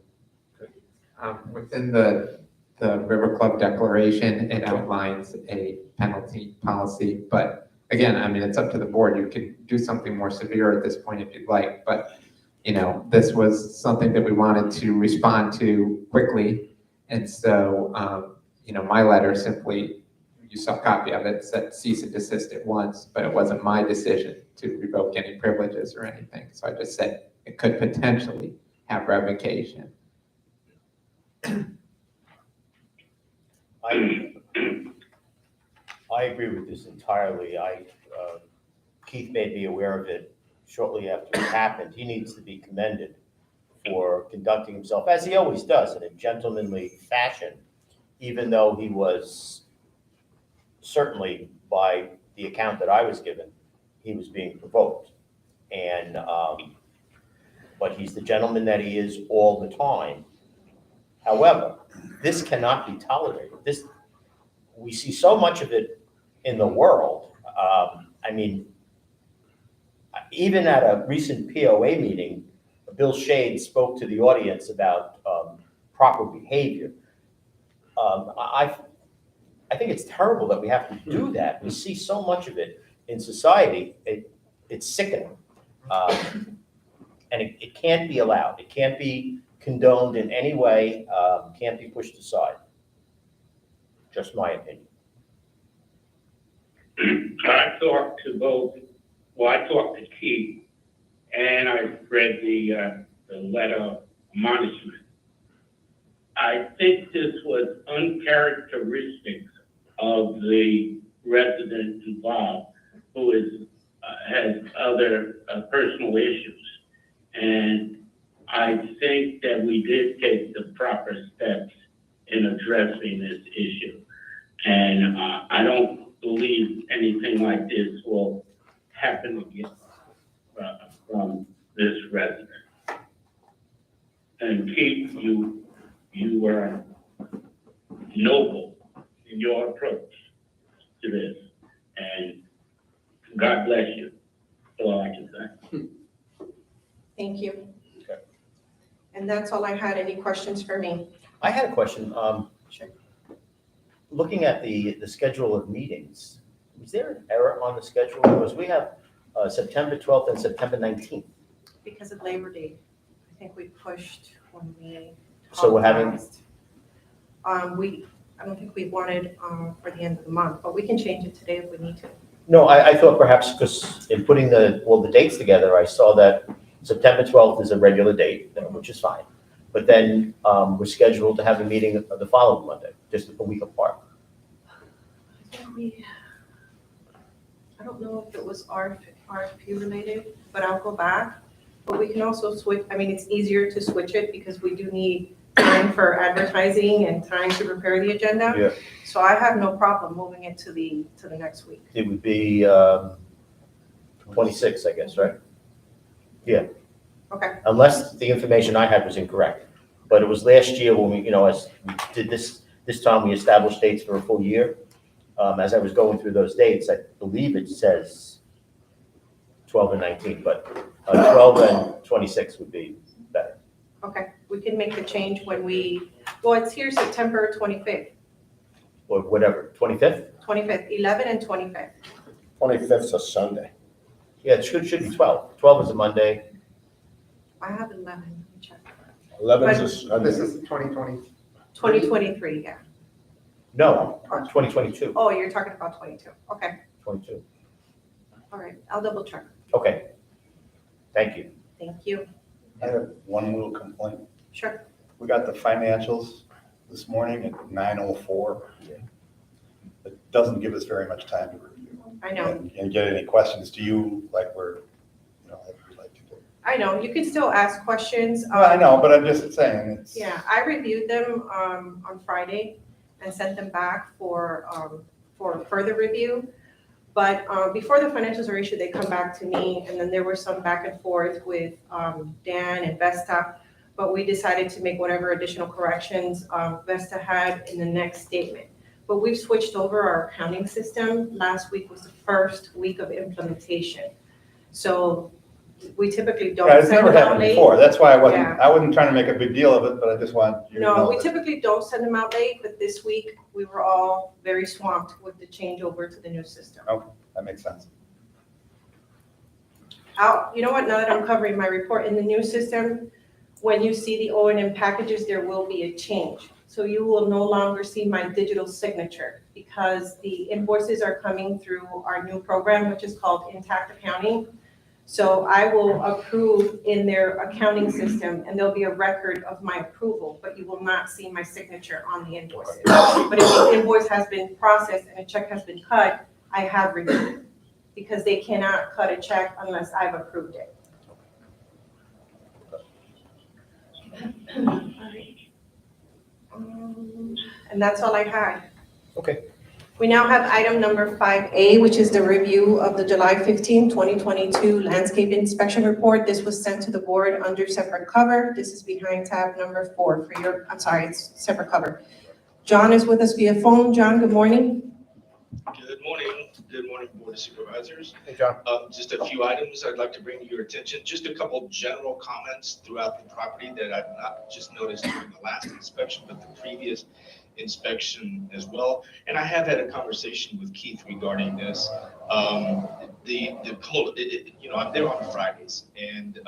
Within the River Club Declaration, it outlines a penalty policy, but again, I mean, it's up to the board. You could do something more severe at this point if you'd like, but you know, this was something that we wanted to respond to quickly. And so, you know, my letter simply, you saw a copy of it, said cease and desist at once, but it wasn't my decision to revoke any privileges or anything. So I just said it could potentially have revocation. I agree with this entirely. Keith made me aware of it shortly after it happened. He needs to be commended for conducting himself, as he always does, in a gentlemanly fashion, even though he was certainly, by the account that I was given, he was being provoked. And, but he's the gentleman that he is all the time. However, this cannot be tolerated. We see so much of it in the world. I mean, even at a recent POA meeting, Bill Shade spoke to the audience about proper behavior. I think it's terrible that we have to do that. We see so much of it in society. It's sickening. And it can't be allowed. It can't be condoned in any way, can't be pushed aside. Just my opinion. I talked to Keith, and I read the letter of admonishment. I think this was uncharacteristic of the resident involved, who has other personal issues. And I think that we did take the proper steps in addressing this issue. And I don't believe anything like this will happen again from this resident. And Keith, you were noble in your approach to this. And God bless you. That's all I can say. Thank you. Okay. And that's all I had. Any questions for me? I had a question. Looking at the schedule of meetings, is there an error on the schedule? Because we have September 12th and September 19th. Because of Labor Day, I think we pushed when we. So we're having. I don't think we wanted for the end of the month, but we can change it today if we need to. No, I thought perhaps because in putting the dates together, I saw that September 12th is a regular date, which is fine. But then we're scheduled to have a meeting the following Monday, just a week apart. I don't know if it was RFP related, but I'll go back. But we can also switch, I mean, it's easier to switch it because we do need time for advertising and time to prepare the agenda. Yeah. So I have no problem moving it to the next week. It would be 26, I guess, right? Yeah. Okay. Unless the information I had was incorrect. But it was last year when we, as we did this time, we established dates for a full year. As I was going through those dates, I believe it says 12 and 19, but 12 and 26 would be better. Okay, we can make the change when it's here September 25th. Or whatever, 25th? 25th, 11 and 25th. 25th's a Sunday. Yeah, it should be 12. 12 is a Monday. I have 11, let me check. 11's a Sunday. This is 2020. 2023, yeah. No, 2022. Oh, you're talking about 22, okay. 22. All right, I'll double check. Okay. Thank you. Thank you. I have one little complaint. Sure. We got the financials this morning at 9:04. It doesn't give us very much time to review. I know. And get any questions to you like we'd like to do. I know, you can still ask questions. Well, I know, but I'm just saying it's. Yeah, I reviewed them on Friday and sent them back for further review. But before the financials are issued, they come back to me, and then there were some back and forth with Dan and Vesta, but we decided to make whatever additional corrections Vesta had in the next statement. But we've switched over our accounting system. Last week was the first week of implementation. So we typically don't It's send never them out happened late. before. That's why Yeah. I wasn't trying to make a big deal of it, but I just want you to know. No, we that- typically don't send them out late, but this week we were all very swamped with the changeover to the new system. Okay, that makes sense. You know what, now that I'm covering my report, in the new system, when you see the O&M packages, there will be a change. So you will no longer see my digital signature because the invoices are coming through our new program, which is called Intact Accounting. So I will approve in their accounting system and there'll be a record of my approval, but you will not see my signature on the invoices. But if the invoice has been processed and a check has been cut, I have reviewed it because they cannot cut a check unless I've approved it. And that's all I had. Okay. We now have item number 5A, which is the review of the July 15, 2022 landscape inspection report. This was sent to the board under separate cover. This is behind tab number 4 for your, I'm sorry, it's separate cover. John is with us via phone. John, good morning. Good morning. Good morning, Board of Supervisors. Hey, John. Just a few items I'd like to bring to your attention. Just a couple general comments throughout the property that I've not just noticed during the last inspection, but the previous inspection as well. And I have had a conversation with Keith regarding this. The cold, I'm there on Fridays, and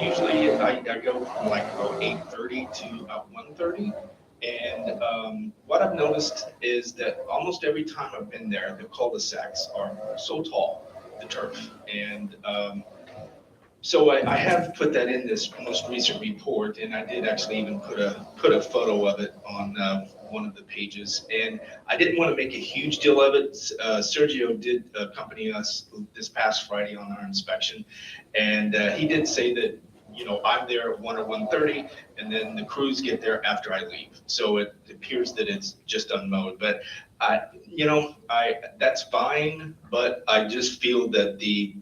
usually I go from like about 8:30 to about 1:30. And what I've noticed is that almost every time I've been there, the cul-de-sacs are so tall, the turf. And so I have put that in this most recent report, and I did actually even put a photo of it on one of the pages. And I didn't want to make a huge deal of it. Sergio did accompany us this past Friday on our inspection, and he did say that, I'm there at 1 or 1:30, and then the crews get there after I leave. So it appears that it's just unmowed. But that's fine. But I just feel that the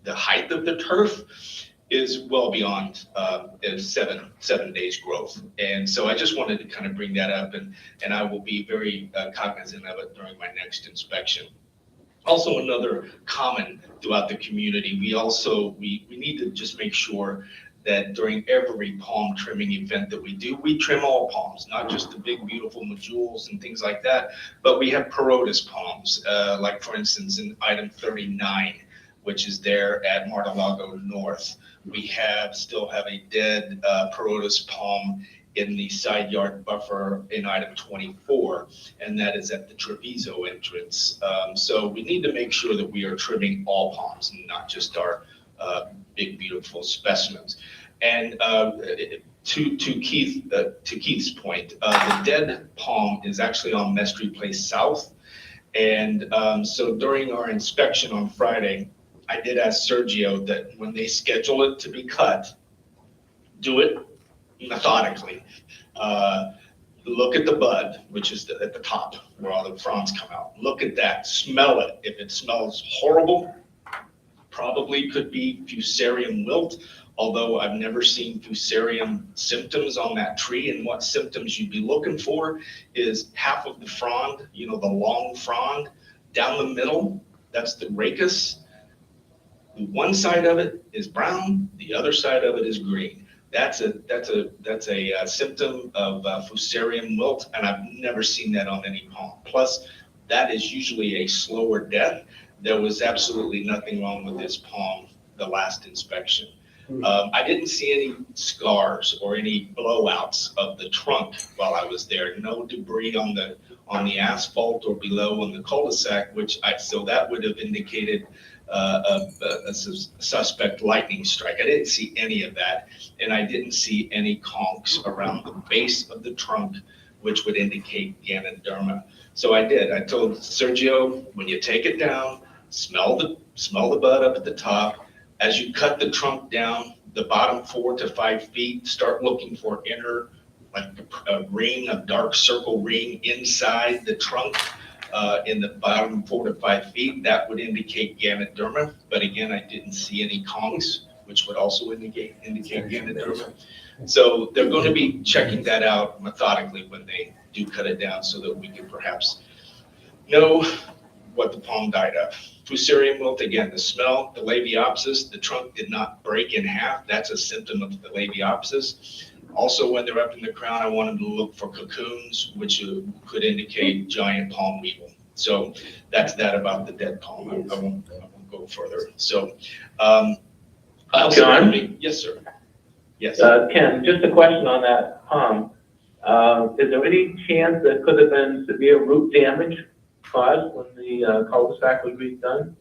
height of the turf is well beyond 7 days growth. And so I just wanted to kind of bring that up, and I will be very cognizant of it during my next inspection. Also, another common throughout the community, we need to just make sure that during every palm trimming event that we do, we trim all palms, not just the big, beautiful medules and things like that, but we have Perotis palms, like for instance, in item 39, which is there at Mar-a-Lago North. We still have a dead Perotis palm in the side yard buffer in item 24, and that is at the Treviso entrance. So we need to make sure that we are trimming all palms and not just our big, beautiful specimens. And to Keith's point, the dead palm is actually on Mestry Place South. And so during our inspection on Friday, I did ask Sergio that when they schedule it to be cut, do it methodically. Look at the bud, which is at the top where all the fronds come out. Look at that, smell it. If it smells horrible, probably could be fusarium wilt, although I've never seen fusarium symptoms on that tree. And what symptoms you'd be looking for is half of the frond, the long frond down the middle, that's the rachis. One side of it is brown, the other side of it is green. That's a symptom of fusarium wilt, and I've never seen that on any palm. Plus, that is usually a slower death. There was absolutely nothing wrong with this palm the last inspection. I didn't see any scars or any blowouts of the trunk while I was there. No debris on the asphalt or below on the cul-de-sac, so that would have indicated a suspect lightning strike. I didn't see any of that, and I didn't see any conchs around the base of the trunk, which would indicate Ganoderma. So I told Sergio, when you take it down, smell the bud up at the top. As you cut the trunk down, the bottom 4 to 5 feet, start looking for inner, like a ring, a dark circle ring inside the trunk. In the bottom 4 to 5 feet, that would indicate Ganoderma. But again, I didn't see any conchs, which would also indicate Ganoderma. So they're going to be checking that out methodically when they do cut it down, so that we can perhaps know what the palm died of. Fusarium wilt, again, the smell, the labiopsis, the trunk did not break in half. That's a symptom of the labiopsis. Also, when they're up in the crown, I wanted to look for cocoons, which could indicate giant palm weevil. So that's that about the dead palm. I won't go further. So, John? Yes, sir. Yes. Ken, just a question on that palm. Is there any chance there could have been severe root damage caused when the cul-de-sac was redone?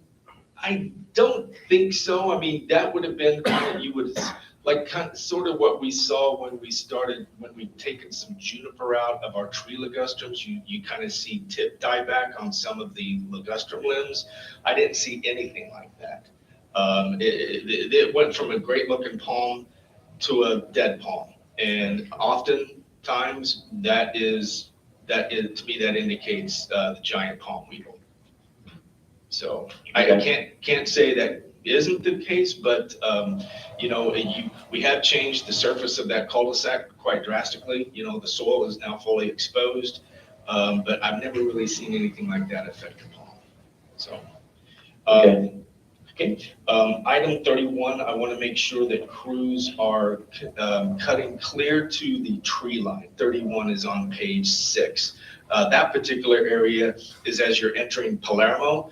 I don't think so. I mean, that would have been kind of, you would, like sort of what we saw when we'd taken some juniper out of our tree ligustrums. You kind of see tip dieback on some of the ligustrum limbs. I didn't see anything like that. It went from a great looking palm to a dead palm. And oftentimes that's to me, that indicates the giant palm weevil. So I can't say that isn't the case, but we have changed the surface of that cul-de-sac quite drastically. The soil is now fully exposed, but I've never really seen anything like that affect the palm. So. Item 31, I want to make sure that crews are cutting clear to the tree line. 31 is on page 6. That particular area is as you're entering Palermo.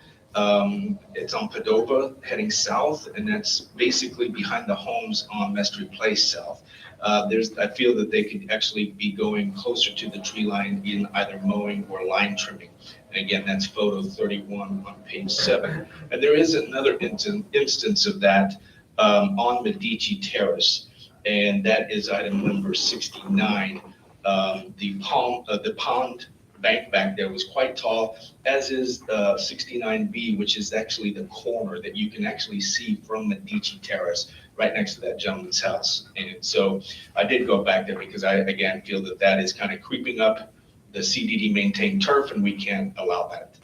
It's on Padova heading south, and that's basically behind the homes on Mestri Place South. I feel that they could actually be going closer to the tree line in either mowing or line trimming. And again, that's photo 31 on page 7. And there is another instance of that on Medici Terrace, and that is item number 69. The pond bank back there was quite tall, as is 69B, which is actually the corner that you can actually see from Medici Terrace, right next to that gentleman's house. And so I did go back there because I, again, feel that that is kind of creeping up the CDD maintained turf, and we can't allow that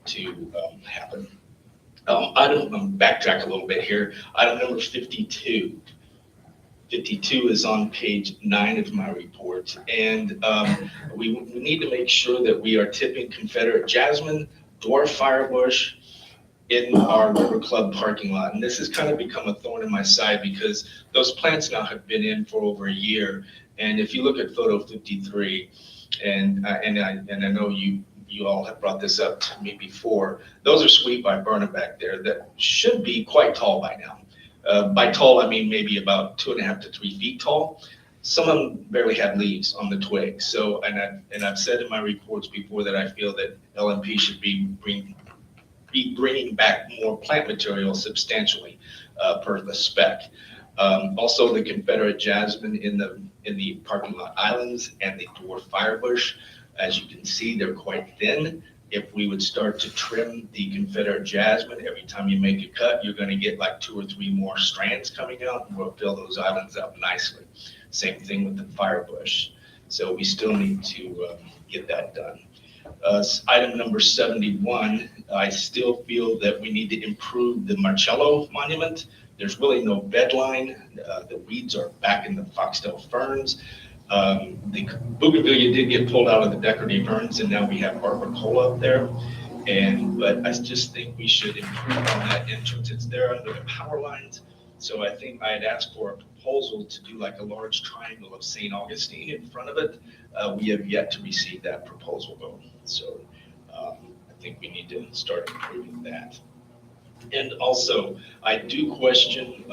to happen. Backtrack a little bit here. Item number 52. 52 is on page 9 of my report, and we need to make sure that we are tipping Confederate jasmine, dwarf firebush in our River Club parking lot. And this has kind of become a thorn in my side because those plants now have been in for over a year. And if you look at photo 53, and I know you all have brought this up to me before, those are sweet viburnum back there that should be quite tall by now. By tall, I mean maybe about 2.5 to 3 feet tall. Some of them barely have leaves on the twigs. So, and I've said in my reports before that I feel that LMP should be bringing back more plant material substantially per the spec. Also, the Confederate jasmine in the parking lot islands and the dwarf firebush, as you can see, they're quite thin. If we would start to trim the Confederate jasmine, every time you make a cut, you're going to get like 2 or 3 more strands coming out, and we'll fill those islands up nicely. Same thing with the firebush. So we still need to get that done. Item number 71, I still feel that we need to improve the Marcello monument. There's really no bed line. The weeds are back in the foxtail ferns. The bougainvillea did get pulled out of the decorative ferns, and now we have arboricola up there. But I just think we should improve on that entrance. It's there under the power lines. So I think I had asked for a proposal to do like a large triangle of St. Augustine in front of it. We have yet to receive that proposal though. So I think we need to start improving that. And also, I do question,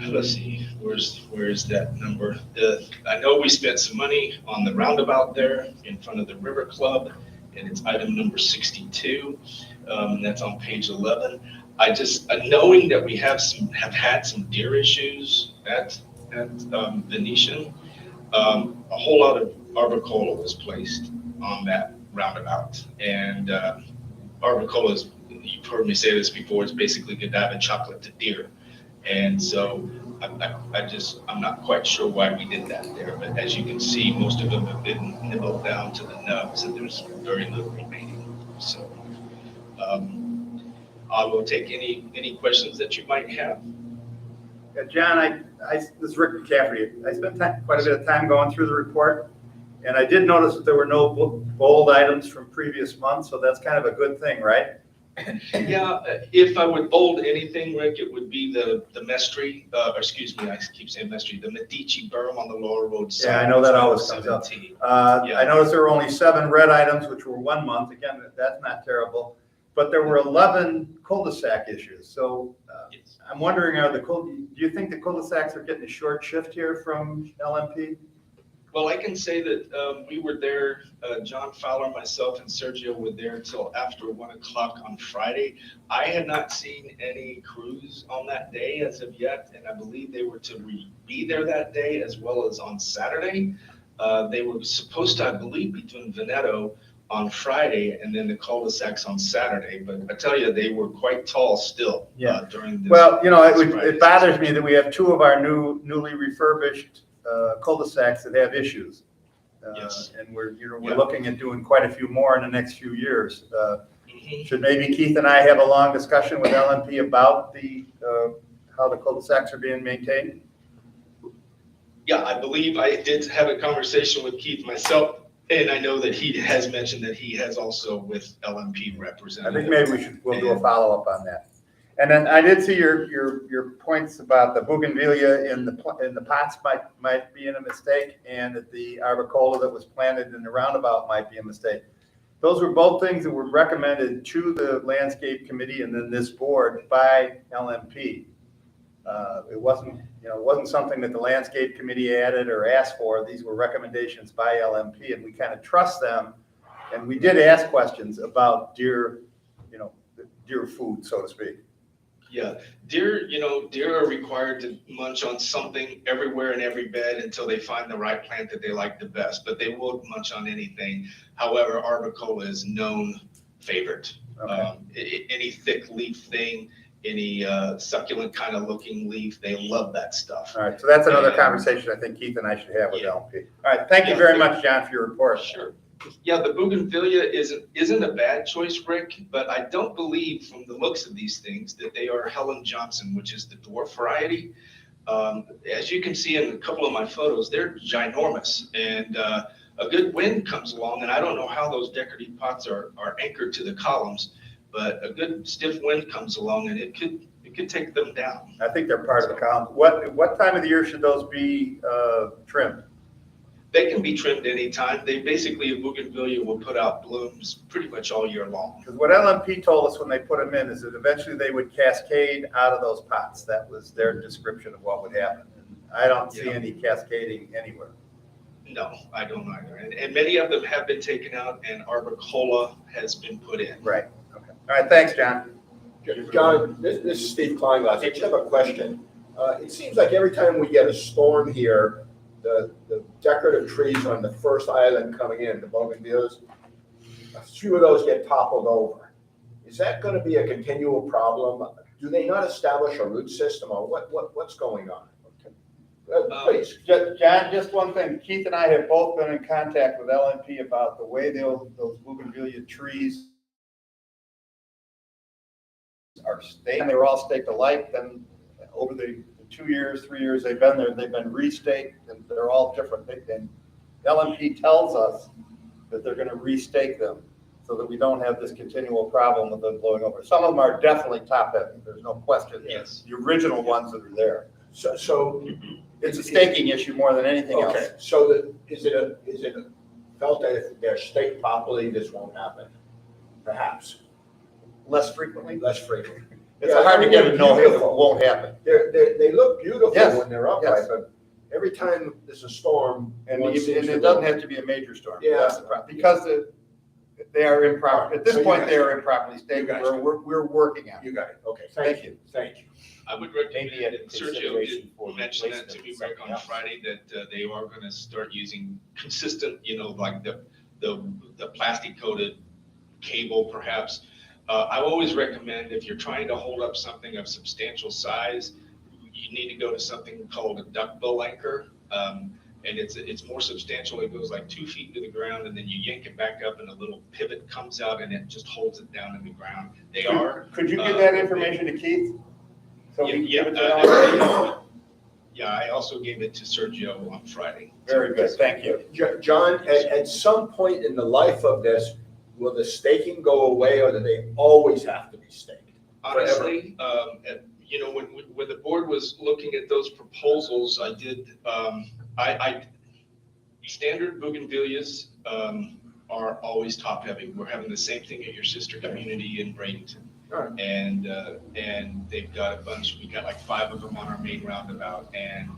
let's see, where's that number? I know we spent some money on the roundabout there in front of the River Club, and it's item number 62. That's on page 11. Knowing that we have had some deer issues at Venetian, a whole lot of arboricola was placed on that roundabout, and arboricola is, you've heard me say this before, it's basically Godiva chocolate to deer. And so I'm not quite sure why we did that there, but as you can see, most of them have been nibbled down to the nubs, and there's very little remaining. So I will take any questions that you might have. Yeah, John, this is Rick McCaffrey. I spent quite a bit of time going through the report, and I did notice that there were no bold items from previous months, so that's kind of a good thing, right? Yeah, if I would bold anything, Rick, it would be the Mestri, excuse me, I keep saying Mestri, the Medici berm on the lower road side. Yeah, I know that always comes up. I noticed there were only 7 red items, which were 1 month. Again, that's not terrible. But there were 11 cul-de-sac issues. So yes. I'm wondering, do you think the cul-de-sacs are getting a short shift here from LMP? Well, I can say that we were there, John Fowler, myself, and Sergio were there until after 1 o'clock on Friday. I had not seen any crews on that day as of yet, and I believe they were to be there that day as well as on Saturday. They were supposed to, I believe, be doing Veneto on Friday and then the cul-de-sacs on Saturday. But I tell you, they were quite tall still during this. Well, it bothers me that we have 2 of our newly refurbished cul-de-sacs that have issues. Yes. And we're looking at doing quite a few more in the next few years. Should maybe Keith and I have a long discussion with LMP about how the cul-de-sacs are being maintained? Yeah, I believe I did have a conversation with Keith myself, and I know that he has mentioned that he has also with LMP I representative. think maybe we'll do a follow-up on that. And then I did see your points about the bougainvillea in the pots might be a mistake, and that the arbicola that was planted in the roundabout might be a mistake. Those were both things that were recommended to the landscape committee and then this board by LMP. It wasn't something that the landscape committee added or asked for. These were recommendations by LMP, and we kind of trust them. And we did ask questions about deer food, so to speak. Yeah, deer are required to munch on something everywhere in every bed until they find the right plant that they like the best, but they will munch on anything. However, arbicola is known favorite. Okay. Any thick leaf thing, any succulent kind of looking leaf, they love that stuff. All right, so that's another conversation I think Keith and I should have with LMP. All right, thank you very much, John, for your report. Sure. Yeah, the bougainvillea isn't a bad choice, Rick, but I don't believe from the looks of these things that they are Helen Johnson, which is the dwarf variety. As you can see in a couple of my photos, they're ginormous, and a good wind comes along, and I don't know how those decorative pots are anchored to the columns, but a good stiff wind comes along and it could take them down. I think they're part of the column. What time of the year should those be trimmed? They can be trimmed anytime. They basically, a bougainvillea will put out blooms pretty much all year long. Because what LMP told us when they put them in is that eventually they would cascade out of those pots. That was their description of what would happen. I don't see any cascading anywhere. No, I don't either. And many of them have been taken out, and arbicola has been put in. Right. Okay. All right. Thanks, John. John, this is Steve Kleinglass. I just have a question. It seems like every time we get a storm here, the decorative trees on the first island coming in, the bougainvilleas, a few of those get toppled over. Is that going to be a continual problem? Do they not establish a root system, or what's going on? Please. John, just one thing. Keith and I have both been in contact with LMP about the way those bougainvillea trees are staked. And they were all staked alike. Then over the 2 years, 3 years they've been there, they've been restaked, and they're all different. And LMP tells us that they're going to restake them so that we don't have this continual problem of them blowing over. Some of them are definitely top heavy. There's no question. Yes. The original ones that are there. So It's a staking issue more than anything else. Okay, so is it felt that if they're staked properly, this won't happen? Perhaps. Less frequently? Less frequently. It's hard to get to know if it won't happen. They look beautiful Yes, when they're upright, but every time there's a storm. And one seems it to doesn't go- have to be a major storm. Yeah. That's the problem. Because they are improper, at this So you point, guys- they are improperly staked. guys- We're working on it. You got it, okay, Thank thank you. you, thank you. I would recommend, Maybe a and Sergio consideration did for mention that to me, replacement Rick, of on something Friday, that they are going to start using consistent, like the plastic coated cable perhaps. I always recommend, if you're trying to hold up something of substantial size, you need to go to something called a duckbill anchor. And it's more substantial. It goes like 2 feet to the ground, and then you yank it back up and a little pivot comes out and it just holds it down in the ground. Could you give that information to Keith? So we can give it to LMP? Yeah, I also gave it to Sergio on Friday. Very good, thank you. John, at some point in the life of this, will the staking go away, or do they always have to be staked? Honestly, when the board was looking at those proposals, I did, standard bougainvilleas are always top heavy. We're having the same thing at your sister community in Bradenton. Right. And they've got a bunch, we got like 5 of them on our main roundabout, and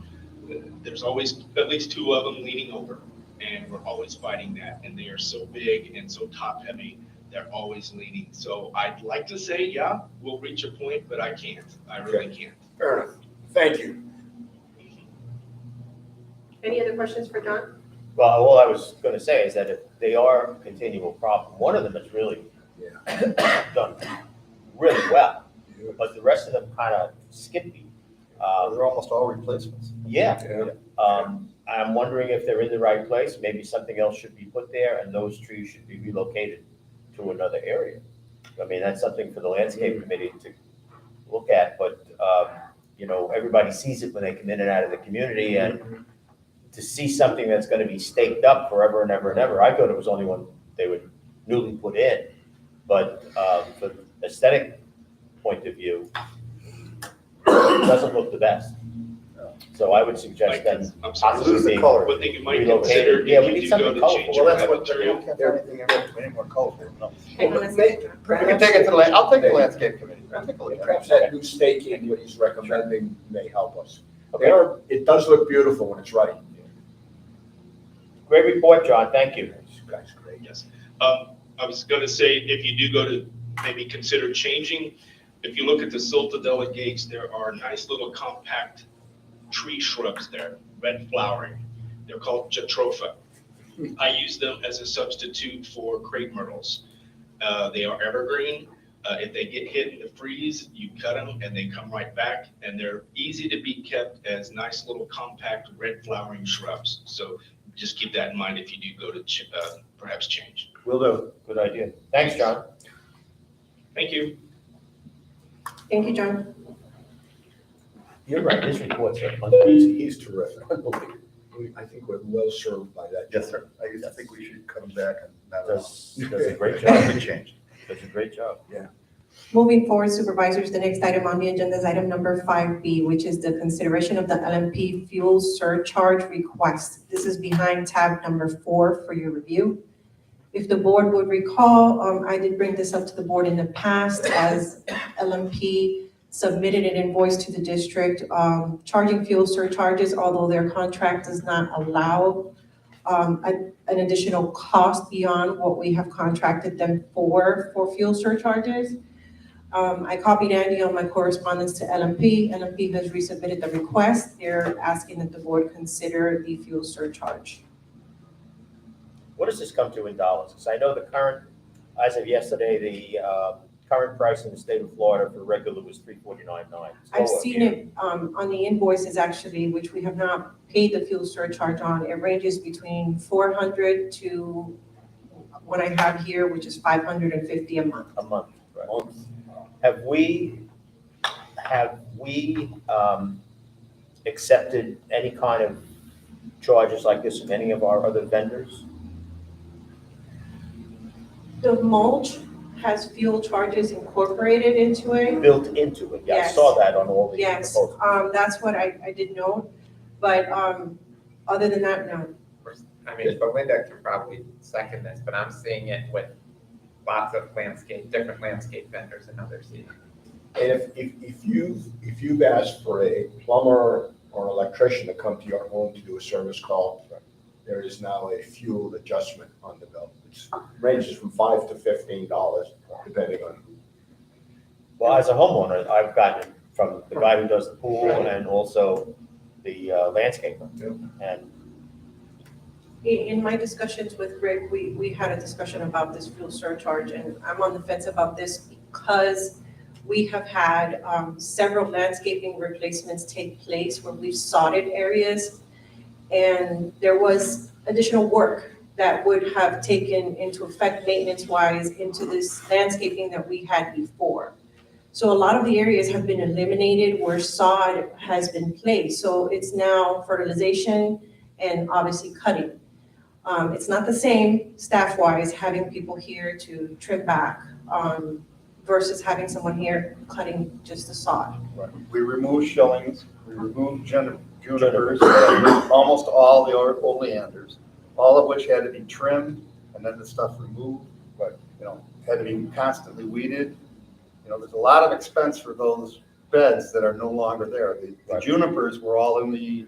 there's always at least 2 of them leaning over, and we're always fighting that. And they are so big and so top heavy, they're always leaning. So I'd like to say, yeah, we'll reach a point, but I can't. I really can't. Fair enough, thank you. Any other questions for John? Well, all I was going to say is that if they are a continual problem, one of them is really done really well, but the rest of them kind of skippy. They're almost all replacements. Yeah. I'm wondering if they're in the right place, maybe something else should be put there, and those trees should be relocated to another area. I mean, that's something for the landscape committee to look at, but, you know, everybody sees it when they come in and out of the community, and to see something that's gonna be staked up forever and ever and ever, I thought it was only when they were newly put in. But, for aesthetic point of view, it doesn't look the best. So I would suggest that I'm sorry. Lose possibly the being color. One thing you might relocated. consider, Yeah, we if need you do go something to colorful. change Well, your that's what, material, we need more colorful. No. Hang on a May- second. We can take it to the, I'll take the landscape committee. I'll take a look at it. Perhaps that new staking, what he's recommending, may help us. It does look beautiful when it's right. Great report, John, thank you. This guy's great. yes. I was gonna say, if you do go to maybe consider changing, if you look at the Siltadella gates, there are nice little compact tree shrubs there, red flowering. They're called jatropha. I use them as a substitute for crepe myrtles. They are evergreen. If they get hit in the freeze, you cut them and they come right back, and they're easy to be kept as nice little compact red flowering shrubs. So just keep that in mind if you do go to perhaps change. Will do, good idea. Thanks, John. Thank you. Thank you, John. You're right, his reports are He's terrific. I think we're well served by that. Yes, sir. I think we should come back and not. Does a great job. Nothing changed. Does a great job. Moving forward, supervisors, the next item on the agenda is item number 5B, which is the consideration of the LMP fuel surcharge request. This is behind tab number 4 for your review. If the board would recall, I did bring this up to the board in the past as LMP submitted an invoice to the district charging fuel surcharges, although their contract does not allow an additional cost beyond what we have contracted them for fuel surcharges. I copied Andy on my correspondence to LMP. LMP has resubmitted the request. They're asking that the board consider the fuel surcharge. What does this come to in dollars? Because I know the current, as of yesterday, the current price in the state of Florida for regular was $349.9. I've seen it on the invoices actually, which we have not paid the fuel surcharge on. It ranges between 400 to what I have here, which is 550 a month. A month, right. Have we accepted any kind of charges like this from any of our other vendors? The mulch has fuel charges incorporated into it. Built into it, yeah, I Yes. saw that on all the Yes, proposals. that's what I did note, but other than that, no. I mean, Belinda can probably second this, but I'm seeing it with lots of different landscape vendors and others. And if you've asked for a plumber or an electrician to come to your home to do a service call, there is now a fuel adjustment on the bill. It ranges from $5 to $15, depending on. Well, as a homeowner, I've gotten it from the guy who does the pool and also the landscaper. And In my discussions with Rick, we had a discussion about this fuel surcharge, and I'm on the fence about this because we have had several landscaping replacements take place where we've sodded areas, and there was additional work that would have taken into effect maintenance-wise into this landscaping that we had before. So a lot of the areas have been eliminated where sod has been placed, so it's now fertilization and obviously cutting. It's not the same staff-wise, having people here to trim back versus having someone here cutting just the sod. We removed shillings, we removed junipers, almost all the oleanders, all of which had to be trimmed and then the stuff removed, but, had to be constantly weeded. There's a lot of expense for those beds that are no longer there. The junipers were all in the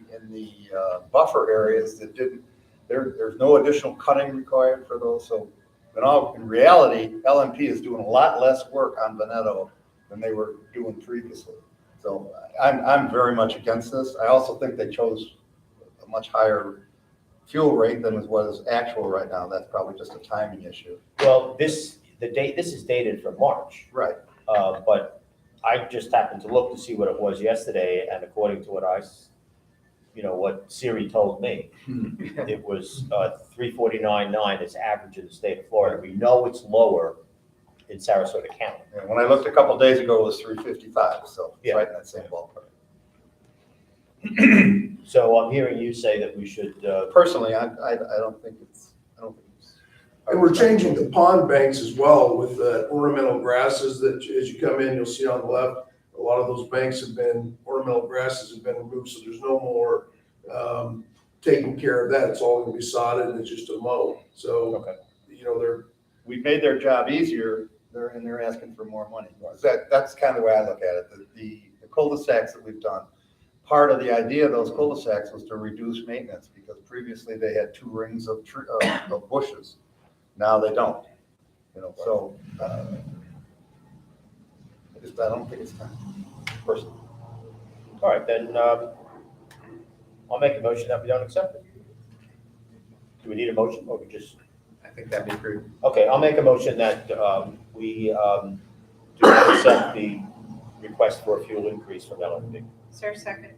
buffer areas that didn't, there's no additional cutting required for those. So in reality, LMP is doing a lot less work on Veneto than they were doing previously. So I'm very much against this. I also think they chose a much higher fuel rate than what is actual right now. That's probably just a timing issue. well, this is dated from March. Right. But I just happened to look to see what it was yesterday, and according to what I you know, what Siri told me. It was 349.9 is average in the state of Florida. We know it's lower in Sarasota County. And when I looked a couple days ago, it was 355, so it's Yeah. right in that same ballpark. So I'm hearing you say that we should, Personally, I don't think it's. And we're changing the pond banks as well with the ornamental grasses that as you come in, you'll see on the left, a lot of those banks have been, ornamental grasses have been removed, so there's no more taking care of that. It's all gonna be sodded and it's just a mow. So, Okay. you know, We've made their job easier, they're asking for more money. That's kind of the way I look at it. The cul-de-sacs that we've done, part of the idea of those cul-de-sacs was to reduce maintenance, because previously they had 2 rings of bushes. Now they don't, you know, so, I don't think it's time, personally. all right, then, I'll make a motion that we don't accept it. Do we need a motion or we just? I think that'd be great. Okay, I'll make a motion that we do not accept the request for a fuel increase from LFD. Is there a second?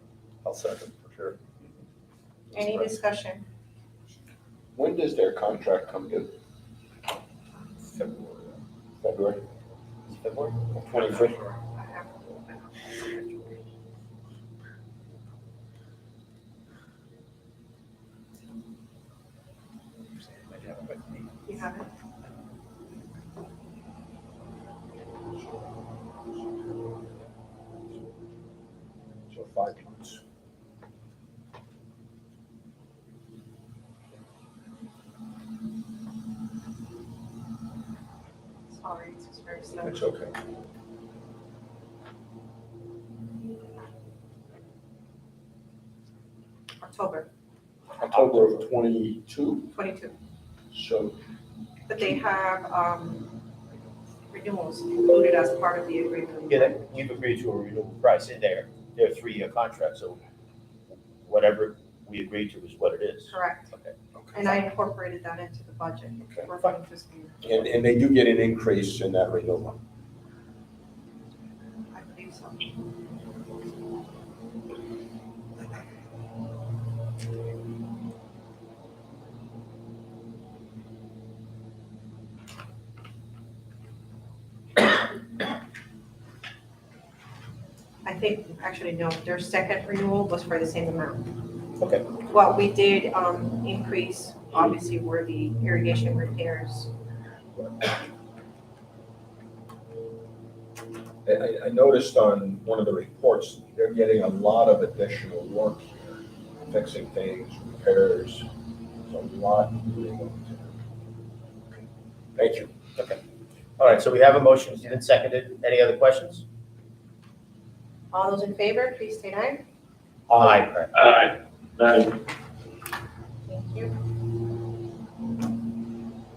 I'll second for sure. Any discussion? When does their contract come due? February? February? 25th? You have it? So 5 months. Sorry, it's just very slow. It's okay. October October of 22, 22. so But they have renewals included as part of the agreement. Yeah, we've agreed to a renewal price in there. They're 3-year contracts, so whatever we agreed to is what it is. Correct. Okay. And I incorporated that into the budget Okay. for coming fiscal year. and they do get an increase in that renewal. I believe so. I think, actually, no, their second renewal was for the same amount. Okay. What we did increase, obviously, were the irrigation repairs. I noticed on one of the reports, they're getting a lot of additional work here, fixing things, repairs, there's a lot going on. Thank you. Okay. All right, so we have a motion, it's been seconded. Any other questions? All those in favor, please state aye. Aye. Aye. Aye. Thank you.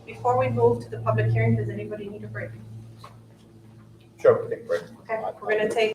Before we move to the public hearing, does anybody need a break? Sure, we take a break. Okay, we're gonna take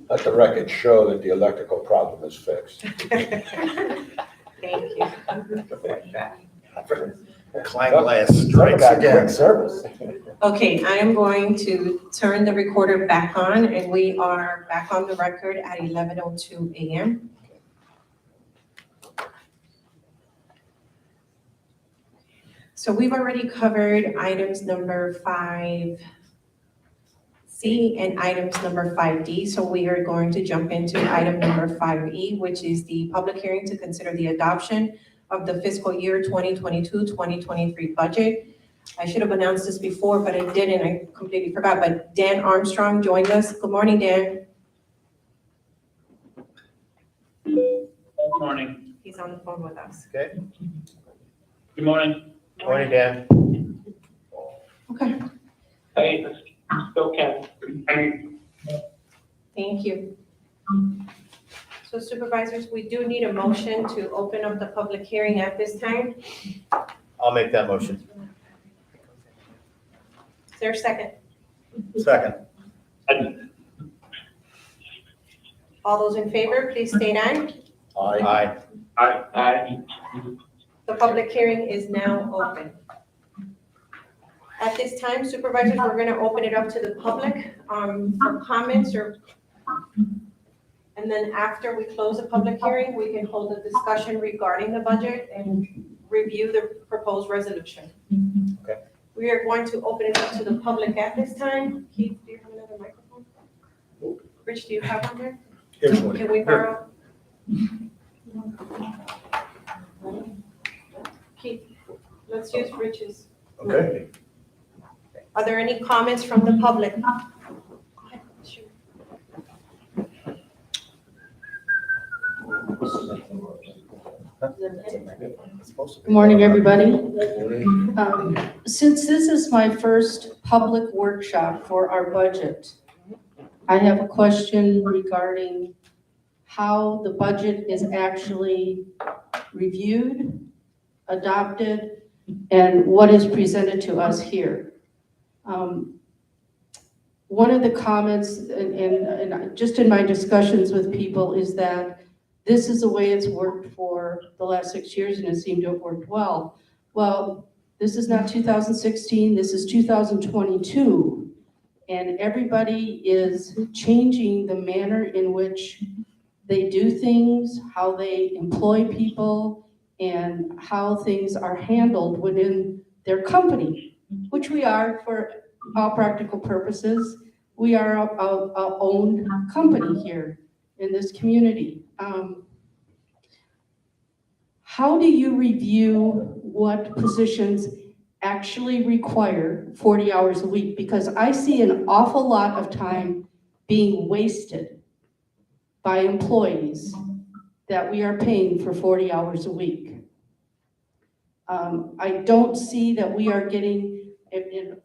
Let the record show that the electrical problem is fixed. Thank you. Klein glass strikes again. Service. Okay, I am going to turn the recorder back on, and we are back on the record at 11:02 a.m. So we've already covered items number 5C and items number 5D. So we are going to jump into item number 5E, which is the public hearing to consider the adoption of the fiscal year 2022-2023 budget. I should have announced this before, but I didn't. I completely forgot. But Dan Armstrong joined us. Good morning, Dan. Good morning. He's on the phone with us. Okay, Good morning. morning, Dan. Okay, Hey, still can. thank you. So supervisors, we do need a motion to open up the public hearing at this time. I'll make that motion. Is there a second? Second. All those in favor, please state aye. Aye. Aye. The public hearing is now open. At this time, supervisors, we're going to open it up to the public for comments and then after we close the public hearing, we can hold a discussion regarding the budget and review the proposed resolution. Okay. We are going to open it up to the public at this time. Keith, do you have another microphone? Rich, do you have one there? Here's one. Can we borrow? Keith, let's use Rich's. Okay. Are there any comments from the public? Go ahead, shoot. Good morning, everybody. Since this is my first public workshop for our budget, I have a question regarding how the budget is actually reviewed, adopted, and what is presented to us here. One of the comments, and just in my discussions with people, is that this is the way it's worked for the last 6 years and it seemed to have worked well. Well, this is not 2016, this is 2022. And everybody is changing the manner in which they do things, how they employ people, and how things are handled within their company, which we are for all practical purposes. We are a owned company here in this community. How do you review what positions actually require 40 hours a week? Because I see an awful lot of time being wasted by employees that we are paying for 40 hours a week. I don't see that we are getting,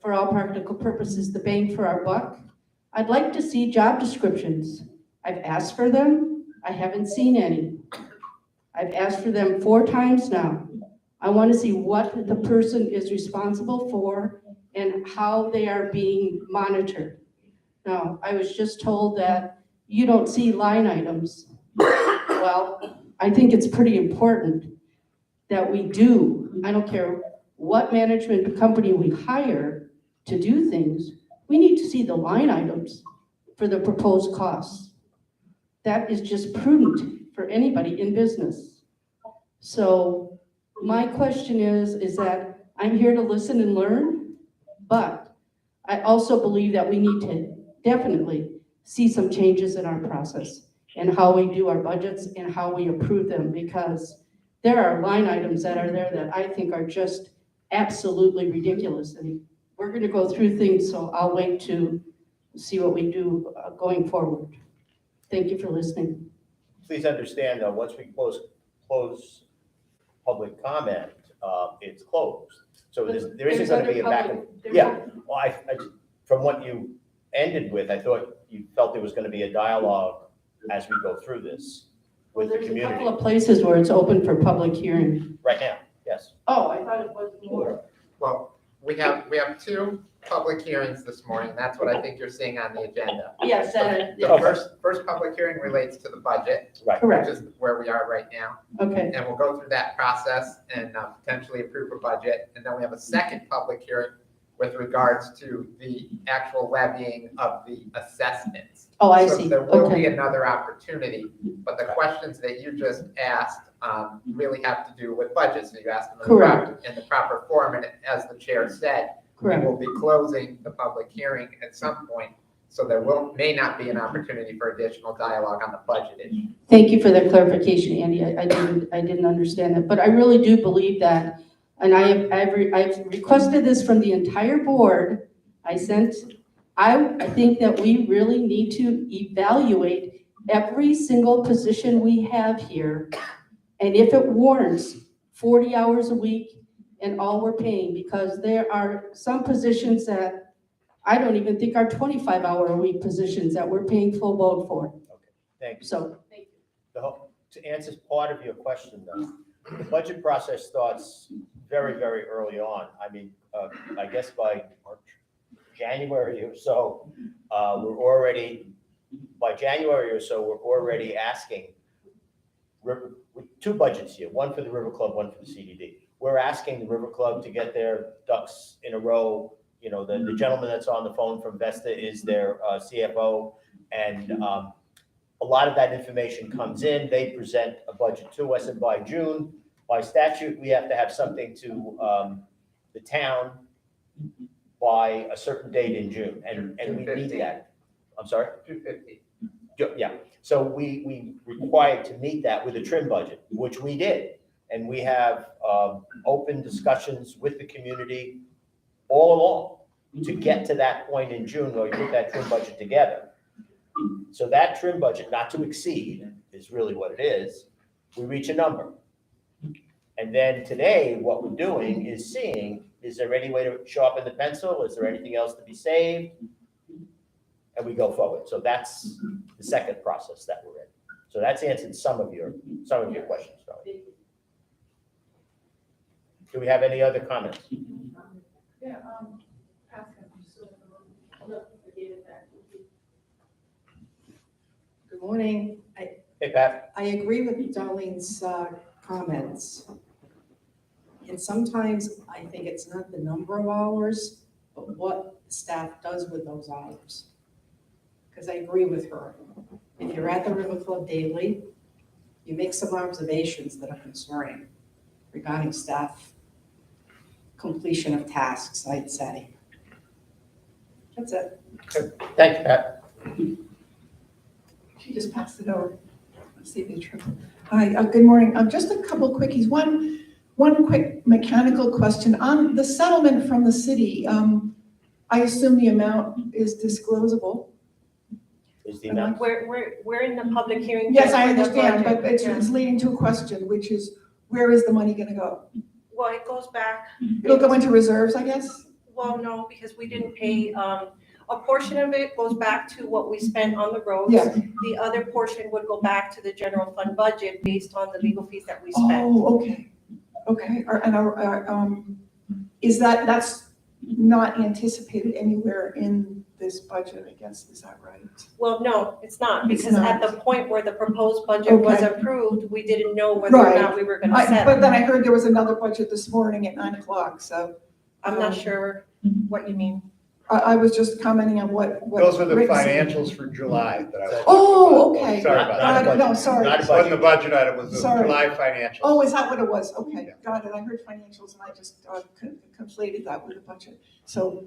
for all practical purposes, the bang for our buck. I'd like to see job descriptions. I've asked for them. I haven't seen any. I've asked for them 4 times now. I want to see what the person is responsible for and how they are being monitored. Now, I was just told that you don't see line items. Well, I think it's pretty important that we do. I don't care what management company we hire to do things, we need to see the line items for the proposed costs. That is just prudent for anybody in business. So my question is that I'm here to listen and learn, but I also believe that we need to definitely see some changes in our process and how we do our budgets and how we approve them, because there are line items that are there that I think are just absolutely ridiculous. And we're going to go through things, so I'll wait to see what we do going forward. Thank you for listening. Please understand, though, once we close public comment, it's closed. So there isn't going to be a back and, yeah. Well, I, from what you ended with, I thought you felt there was going to be a dialogue as we go through this with the There's a community. couple of places where it's open for public hearing. Right now, yes. Oh, I thought it was more. Well, we have 2, public hearings this morning. That's what I think you're seeing on the agenda. Yes, The first public hearing relates to the budget, Right. correct, which is where we are right now. okay, And we'll go through that process and potentially approve a budget. And then we have a second public hearing with regards to the actual levying of the assessments. oh, I So see, there will be okay, another opportunity, but the questions that you just asked really have to do with budgets. So you asked them in the proper form, and as the chair said, we correct. will be closing the public hearing at some point. So there may not be an opportunity for additional dialogue on the budget issue. Thank you for that clarification, Andy. I didn't understand that, but I really do believe that. And I've requested this from the entire board. I think that we really need to evaluate every single position we have here. And if it warrants 40 hours a week and all we're paying, because there are some positions that I don't even think are 25-hour-a-week positions that we're paying full boat for. Thank you. So, To answer part of your question though, the budget process starts very, very early on. I mean, I guess by January or so, by January or so, we're already asking, two budgets here, one for the River Club, one for the CDD. We're asking the River Club to get their ducks in a row. You know, the gentleman that's on the phone from Vesta is their CFO, and a lot of that information comes in. They present a budget to us, and by June, by statute, we have to have something to the town by a certain date in June, and we need that. I'm sorry? 250. Yeah, so we required to meet that with a trim budget, which we did. And we have open discussions with the community all along to get to that point in June where we put that trim budget together. So that trim budget, not to exceed, is really what it is. We reach a number. And then today, what we're doing is seeing, is there any way to sharpen the pencil? Is there anything else to be saved? And we go forward. So that's the second process that we're in. So that's answered some of your questions, Charlie. Do we have any other comments? Yeah, Good morning. Hey, Pat. I agree with Darlene's comments. And sometimes I think it's not the number of hours, but what the staff does with those hours. Because I agree with her. If you're at the River Club daily, you make some observations that are concerning regarding staff completion of tasks, I'd say. That's it. Thank you, Pat. She just passed it over. Let's see if it's true. Hi, good morning. Just a couple quickies. One quick mechanical question. On the settlement from the city, I assume the amount is disclosable. Is the amount? We're in the public hearing. Yes, I just for the understand, budget. but it's leading to a question, which is, where is the money gonna go? Well, it goes back. It'll go into reserves, I guess? Well, no, because we didn't pay, a portion of it goes back to what we spent on the roads. Yeah. The other portion would go back to the general fund budget based on the legal fees that we spent. Oh, okay. Okay, is that's not anticipated anywhere in this budget, I guess, is that right? Well, no, it's not, It's because at not. the point where the proposed budget was Okay. approved, we didn't know whether or Right. not we were gonna But settle. then I heard there was another budget this morning at 9:00, so. I'm not sure what you mean. I was just commenting on what. Those are the Rick said. financials for July that I was. Oh, okay. Sorry about that. No, sorry. It wasn't the budget item, it was the Sorry. July financials. Oh, is that what it was? Okay, got it. I heard financials and I just conflated that with the budget. So,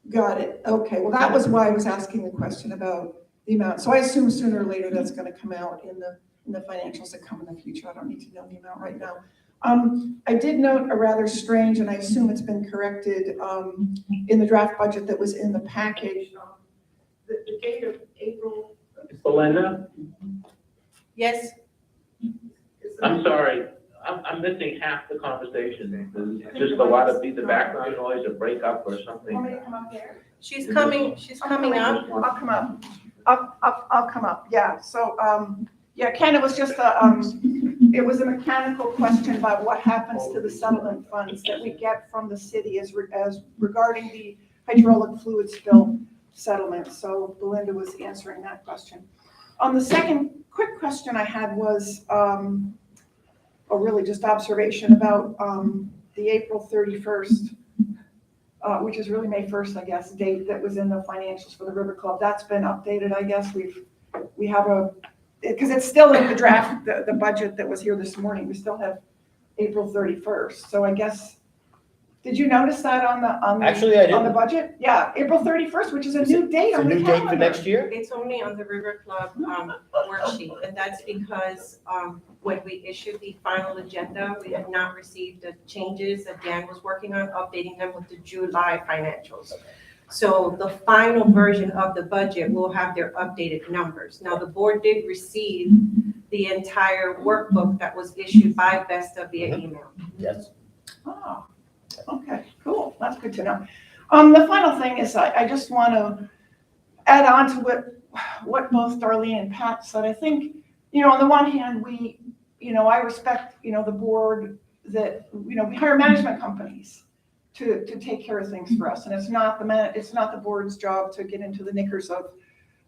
got it. Okay, well, that was why I was asking the question about the amount. So I assume sooner or later that's gonna come out in the financials that come in the future. I don't need to know the amount right now. I did note a rather strange, and I assume it's been corrected, in the draft budget that was in the package. The date of April. Belinda, Yes? I'm sorry, I'm missing half the conversation. There's just a lot of either background noise or breakup or something. Want me to come up there? She's coming up. I'll come up. I'll come up, yeah. So, yeah, Ken, it was just it was a mechanical question about what happens to the settlement funds that we get from the city as regarding the hydraulic fluid spill settlement. So Belinda was answering that question. The second quick question I had was, or really just observation about the April 31st, which is really May 1st, I guess, date that was in the financials for the River Club. That's been updated, I guess. We have because it's still in the draft, the budget that was here this morning. We still have April 31st. So I guess, did you notice that on the Actually, I on the didn't. budget? Yeah, April 31st, which is a new date on the It's a new date for calendar. next year? It's only on the River Club worksheet, and that's because when we issued the final agenda, we had not received the changes that Dan was working on, updating them with the July financials. So the final version of the budget will have their updated numbers. Now, the board did receive the entire workbook that was issued by Vesta via email. Yes. Oh, okay, cool. That's good to know. The final thing is I just want to add on to what both Darlene and Pat said. I think, on the one hand, I respect, the board that, we hire management companies to take care of things for us. And it's not the board's job to get into the knickers of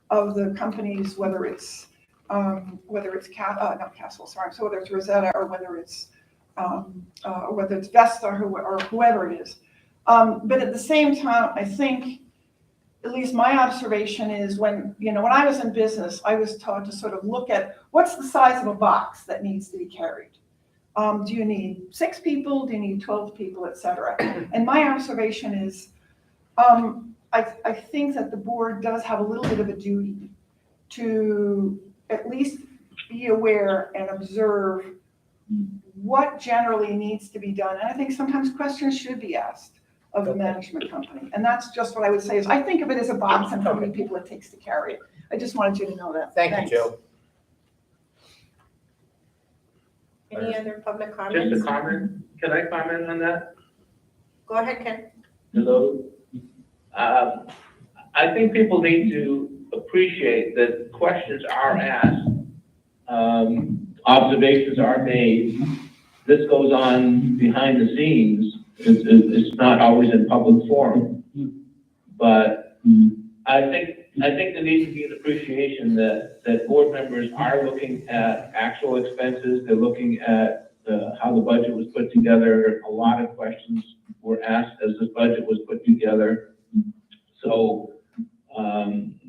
the companies, whether it's not Castle, sorry. So whether it's Rosetta or whether it's Vesta or whoever it is. But at the same time, I think, at least my observation is when I was in business, I was taught to sort of look at what's the size of a box that needs to be carried. Do you need 6 people? Do you need 12 people, et cetera? And my observation is, I think that the board does have a little bit of a duty to at least be aware and observe what generally needs to be done. And I think sometimes questions should be asked of the management company. And that's just what I would say is I think of it as a box and how many people it takes to carry it. I just wanted you to know that. Thank you, Joe. Any other public comments? Just a comment, can I comment on that? Go ahead, Ken. Hello? I think people need to appreciate that questions are asked, observations are made. This goes on behind the scenes. It's not always in public forum. But I think there needs to be an appreciation that board members are looking at actual expenses. They're looking at how the budget was put together. A lot of questions were asked as this budget was put together. So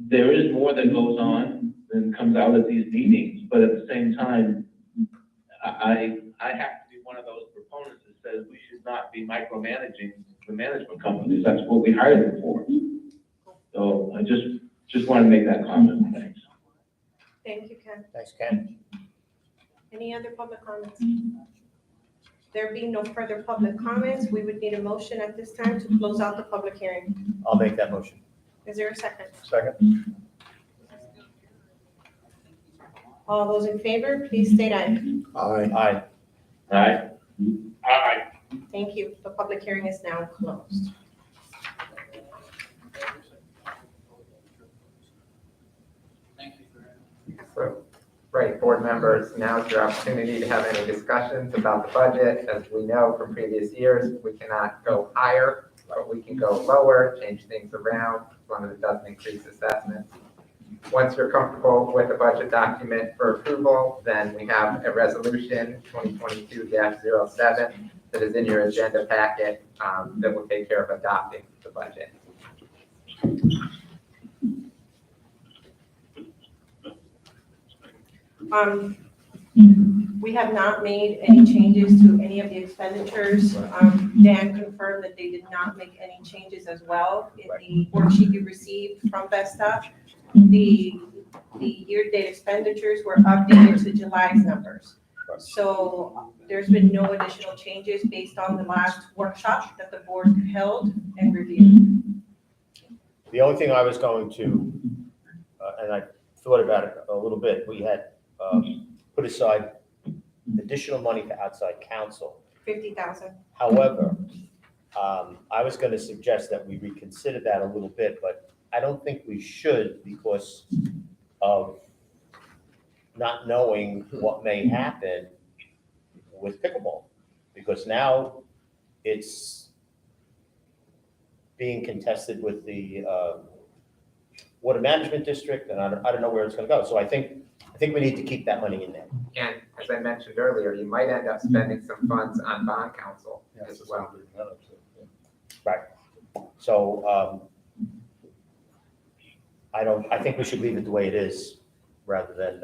there is more that goes on than comes out at these meetings. But at the same time, I have to be one of those proponents that says we should not be micromanaging the management companies. That's what we hired them for. So I just want to make that comment. Thanks. Thank you, Ken. Thanks, Ken. Any other public comments? There being no further public comments, we would need a motion at this time to close out the public hearing. I'll make that motion. Is there a second? Second. All those in favor, please state aye. Aye. Aye. Aye. Thank you. The public hearing is now closed. So, right, board members, now's your opportunity to have any discussions about the budget. As we know from previous years, we cannot go higher, but we can go lower, change things around, as long as it doesn't increase assessments. Once you're comfortable with the budget document for approval, then we have a resolution 2022-07 that is in your agenda packet that will take care of adopting the budget. We have not made any changes to any of the expenditures. Dan confirmed that they did not make any changes as well. In the worksheet you received from Vesta, the year-to-date expenditures were updated to July's numbers. So there's been no additional changes based on the last workshop that the board held and reviewed. The only thing I was going to, and I thought about it a little bit, we had put aside additional money for outside counsel. 50,000. However, I was going to suggest that we reconsider that a little bit, but I don't think we should because of not knowing what may happen with pickleball. Because now it's being contested with the water management district, and I don't know where it's gonna go. So I think we need to keep that money in there. And as I mentioned earlier, you might end up spending some funds on bond counsel as well. Right. So, I think we should leave it the way it is rather than,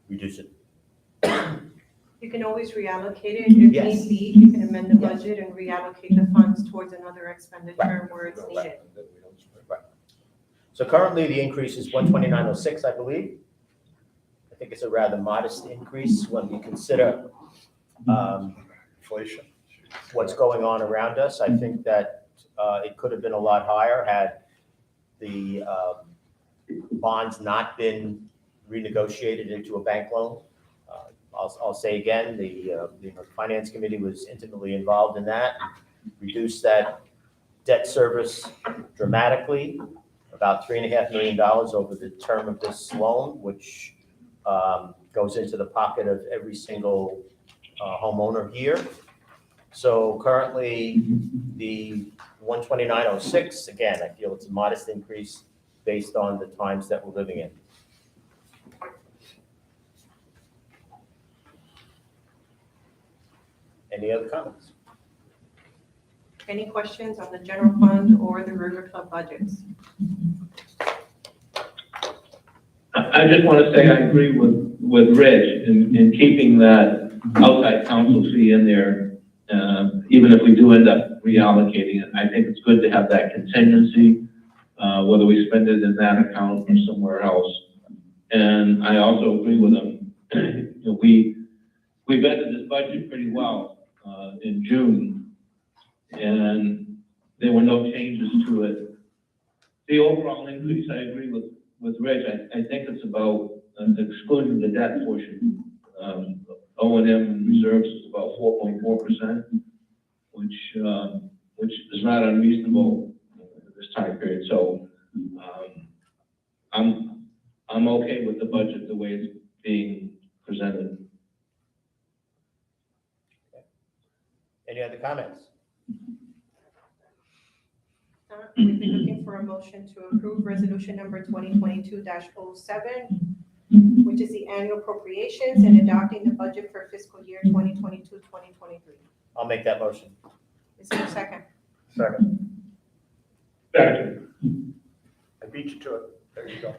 reduce it. You can always reallocate it if Yes. need be. You can amend the Yes. budget and reallocate the funds towards another expenditure where it's needed. So currently, the increase is 129.06, I believe. I think it's a rather modest increase when we consider Inflation. what's going on around us. I think that it could have been a lot higher had the bonds not been renegotiated into a bank loan. I'll say again, the Finance Committee was intimately involved in that, reduced that debt service dramatically, about $3.5 million over the term of this loan, which goes into the pocket of every single homeowner here. So currently, the 129.06, again, I feel it's a modest increase based on the times that we're living in. Any other comments? Any questions on the general fund or the River Club budgets? I just want to say I agree with Rich in keeping that outside counsel fee in there, even if we do end up reallocating it. I think it's good to have that contingency, whether we spend it in that account or somewhere else. And I also agree with him. You know, we vetted this budget pretty well in June, and there were no changes to it. The overall increase, I agree with Rich. I think it's about excluding the debt portion. O&M and reserves is about 4.4%, which is not unreasonable in this time period. So I'm okay with the budget the way it's being presented. Any other comments? We'd be looking for a motion to approve resolution number 2022-07, which is the annual appropriations and adopting the budget for fiscal year 2022-2023. I'll make that motion. Is there a second? Second. I beat you to it. There you go.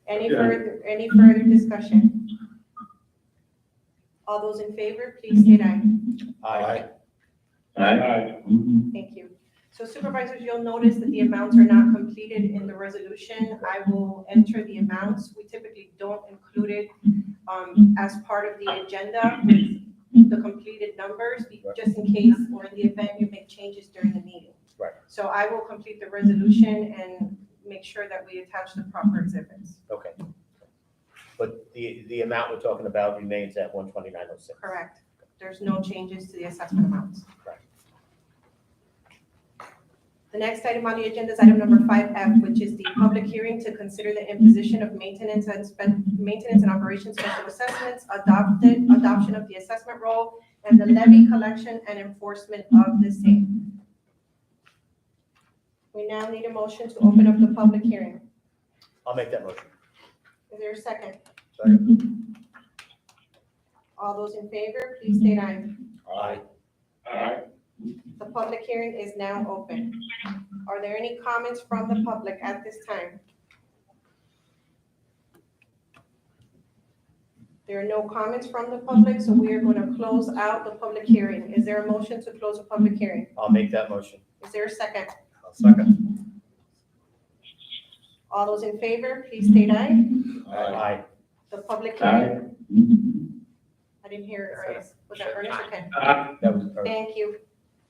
Any further discussion? All those in favor, please state aye. Aye. Aye. Thank you. So supervisors, you'll notice that the amounts are not completed in the resolution. I will enter the amounts. We typically don't include it as part of the agenda, the completed numbers, just in case or in the event you make changes during the meeting. Right. So I will complete the resolution and make sure that we attach the proper exhibits. Okay. But the amount we're talking about remains at 129.06. Correct. There's no changes to the assessment amounts. Right. The next item on the agenda is item number 5F, which is the public hearing to consider the imposition of maintenance and operations special assessments, adoption of the assessment roll, and the levy collection and enforcement of the same. We now need a motion to open up the public hearing. I'll make that motion. Is there a second? Second. All those in favor, please state aye. Aye. Aye. The public hearing is now open. Are there any comments from the public at this time? There are no comments from the public, so we are going to close out the public hearing. Is there a motion to close the public hearing? I'll make that motion. Is there a second? I'll second. All those in favor, please state aye. Aye. The public Aye. hearing. I didn't hear Ernest. Was that Ernest? Okay. That was. Thank you.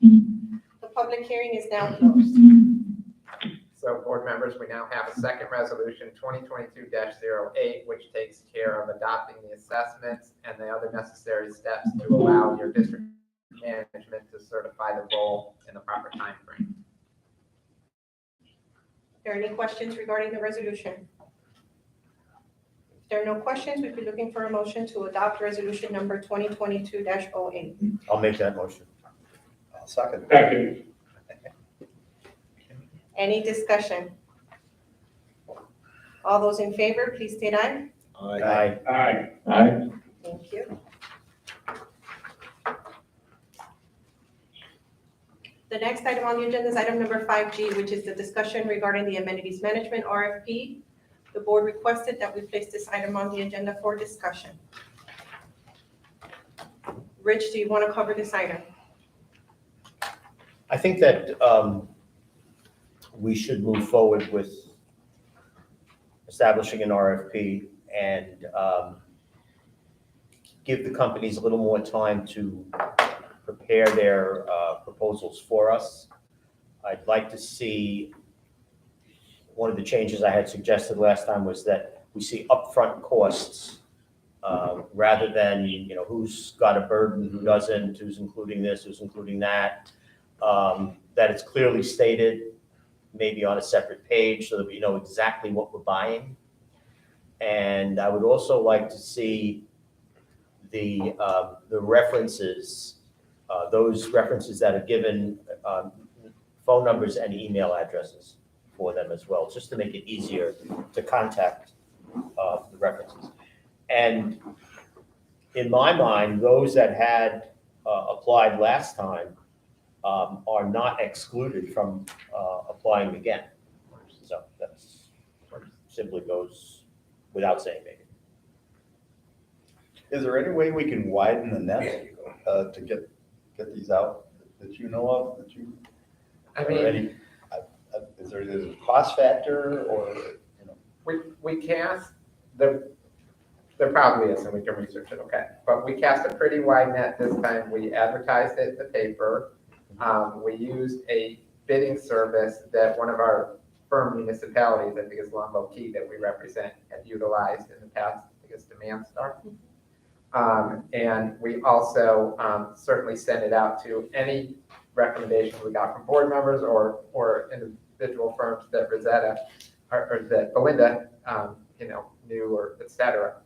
The public hearing is now closed. So board members, we now have a second resolution, 2022-08, which takes care of adopting the assessments and the other necessary steps to allow your district management to certify the roll in the proper time frame. Are there any questions regarding the resolution? If there are no questions, we'd be looking for a motion to adopt resolution number 2022-08. I'll make that motion. I'll second. Second. Any discussion? All those in favor, please state aye. Aye. Aye. Aye. Thank you. The next item on the agenda is item number 5G, which is the discussion regarding the amenities management RFP. The board requested that we place this item on the agenda for discussion. Rich, do you want to cover this item? I think that we should move forward with establishing an RFP and give the companies a little more time to prepare their proposals for us. I'd like to see, one of the changes I had suggested last time was that we see upfront costs rather than, who's got a burden, who doesn't, who's including this, who's including that. That it's clearly stated, maybe on a separate page, so that we know exactly what we're buying. And I would also like to see the references, those references that are given, phone numbers and email addresses for them as well, just to make it easier to contact the references. And in my mind, those that had applied last time are not excluded from applying again. So that's simply goes without saying maybe. Is there any way we can widen the net to get these out that you know of, that you? I or mean, any- is there a cost factor or, we cast, there probably is, and we can research it, okay? But we cast a pretty wide net this time. We advertised it in the paper. We used a bidding service that one of our firm municipalities, I think is Longboat Key, that we represent, have utilized in the past. I think it's Demand Star. And we also certainly sent it out to any recommendations we got from board members or individual firms that Rosetta or that Belinda, knew or et cetera.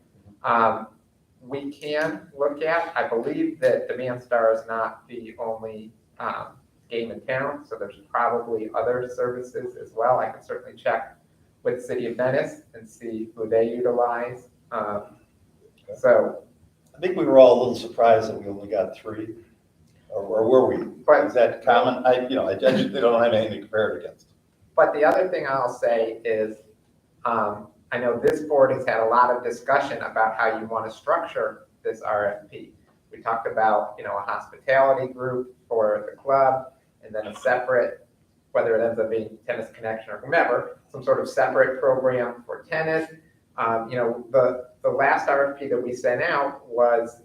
We can look at, I believe that Demand Star is not the only game in town, so there's probably other services as well. I can certainly check with the City of Venice and see who they utilize. So I think we were all a little surprised that we only got 3, or were we? But is that common? I just don't have anything to compare it against. But the other thing I'll say is, I know this board has had a lot of discussion about how you want to structure this RFP. We talked about, a hospitality group for the club, and then a separate, whether it ends up being Tennis Connection or whomever, some sort of separate program for tennis. The last RFP that we sent out was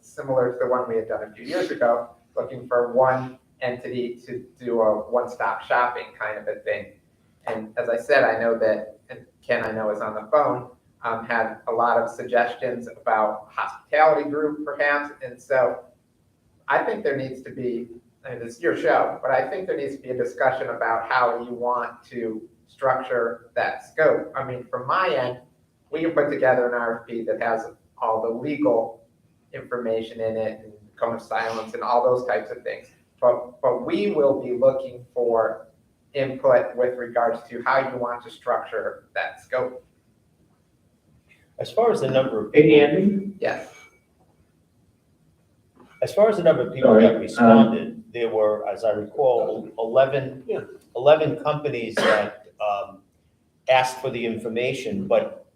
similar to the one we had done a few years ago, looking for one entity to do a one-stop shopping kind of a thing. And as I said, I know that, and Ken I know is on the phone, had a lot of suggestions about hospitality group perhaps. And so I think there needs to be, and it's your show, but I think there needs to be a discussion about how you want to structure that scope. I mean, from my end, we can put together an RFP that has all the legal information in it and cone of silence and all those types of things. But we will be looking for input with regards to how you want to structure that scope. As far as the number of Hey, Andy? Yes. As far as the number of people that responded, there were, as I recall, 11 companies that asked for the information, but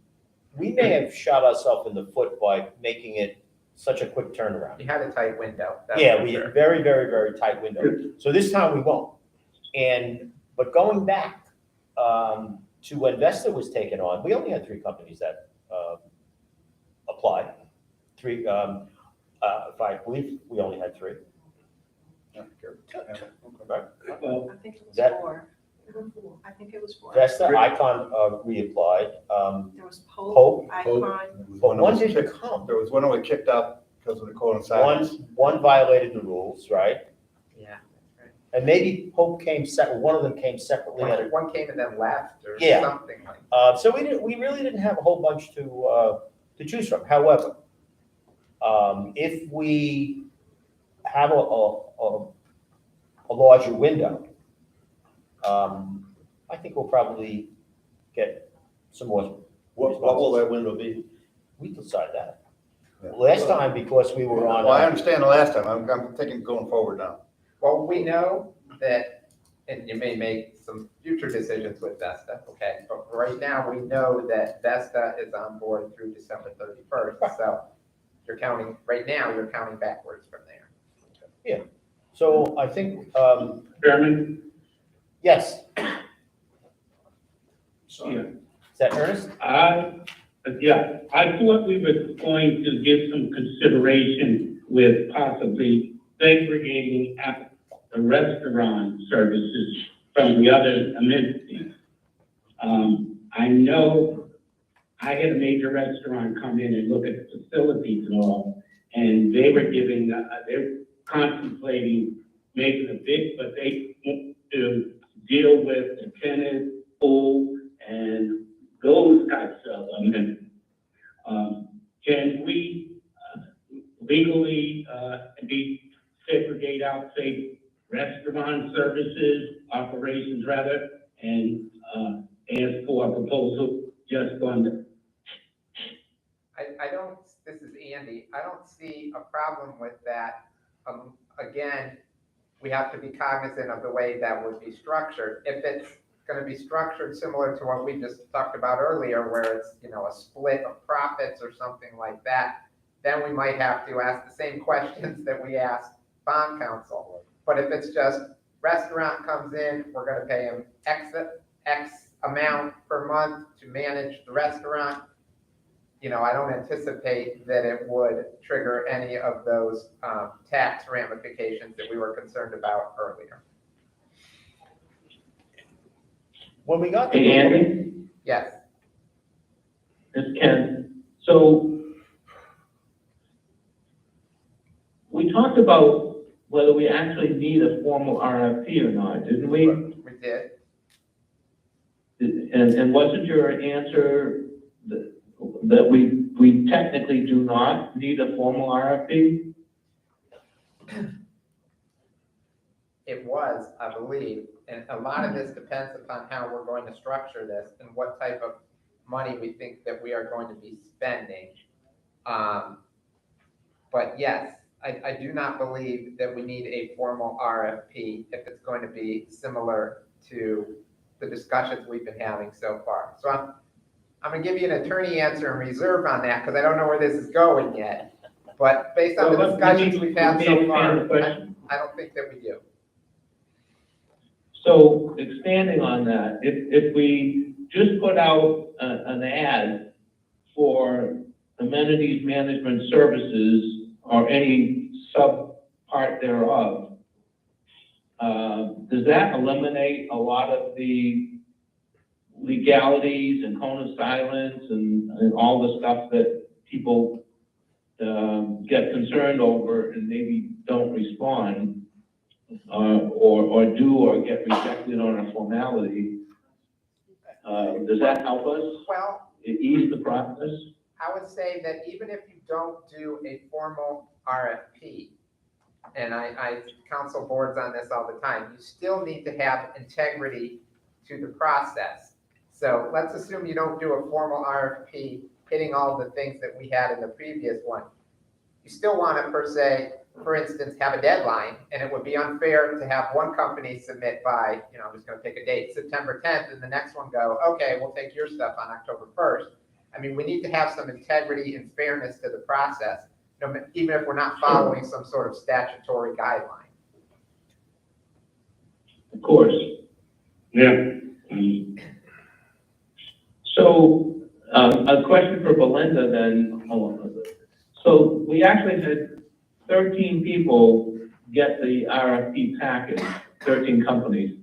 we may have shot ourselves in the foot by making it such a quick turnaround. You had a tight window. Yeah, we had a very, very, very tight window. So this time we won't. But going back to when Vesta was taken on, we only had 3 companies that applied. 3, if I believe we only had 3. Well, I think it was That- 4. I think it was 4. Vesta, Icon reapplied. There was Pope, Icon. But one didn't come. There was one that was kicked out because of the code of silence. One violated the rules, right? Yeah. And maybe Hope came one of them came separately at a. One came and then left or Yeah. something like that. So we really didn't have a whole bunch to choose from. However, if we have a larger window, I think we'll probably get some more. What will that window be? We decide that. Last time, because we were on. Well, I understand the last time, I'm thinking going forward now. Well, we know that, and you may make some future decisions with Vesta, okay? But right now, we know that Vesta is on board through December 31st. So you're counting, right now, you're counting backwards from there. Yeah. So I think, Chairman? yes. Yeah. Is that Ernest? Yeah, I thought we were going to give some consideration with possibly segregating out the restaurant services from the other amenities. I know I had a major restaurant come in and look at the facilities and all, and they were giving, they're contemplating making a big, but they want to deal with the tennis, pool, and those types of amenities. Can we legally segregate out, say, restaurant services, operations rather, and ask for a proposal just on the. I don't, this is Andy, I don't see a problem with that. Again, we have to be cognizant of the way that would be structured. If it's going to be structured similar to what we just talked about earlier, where it's, a split of profits or something like that, then we might have to ask the same questions that we asked bond counsel. But if it's just restaurant comes in, we're going to pay him X amount per month to manage the restaurant, I don't anticipate that it would trigger any of those tax ramifications that we were concerned about earlier. When we got. Hey, Andy? Yes. It's Ken. So we talked about whether we actually need a formal RFP or not, didn't we? We did. And wasn't your answer that we technically do not need a formal RFP? It was, I believe, and a lot of this depends upon how we're going to structure this and what type of money we think that we are going to be spending. But yes, I do not believe that we need a formal RFP if it's going to be similar to the discussions we've been having so far. So I'm going to give you an attorney answer and reserve on that because I don't know where this is going yet. But based on the discussions we've had so far, I don't think that we do. So expanding on that, if we just put out an ad for amenities management services or any sub-part thereof, does that eliminate a lot of the legalities and cone of silence and all the stuff that people get concerned over and maybe don't respond or do or get rejected on a formality? Does that help us? Well, ease the process? I would say that even if you don't do a formal RFP, and I counsel boards on this all the time, you still need to have integrity to the process. So let's assume you don't do a formal RFP hitting all the things that we had in the previous one. You still want to, per se, for instance, have a deadline, and it would be unfair to have one company submit by, I'm just going to pick a date, September 10th, and the next one go, okay, we'll take your stuff on October 1st. I mean, we need to have some integrity and fairness to the process, even if we're not following some sort of statutory guideline. Of course. Yeah. So a question for Belinda then. So we actually had 13 people get the RFP package, 13 companies.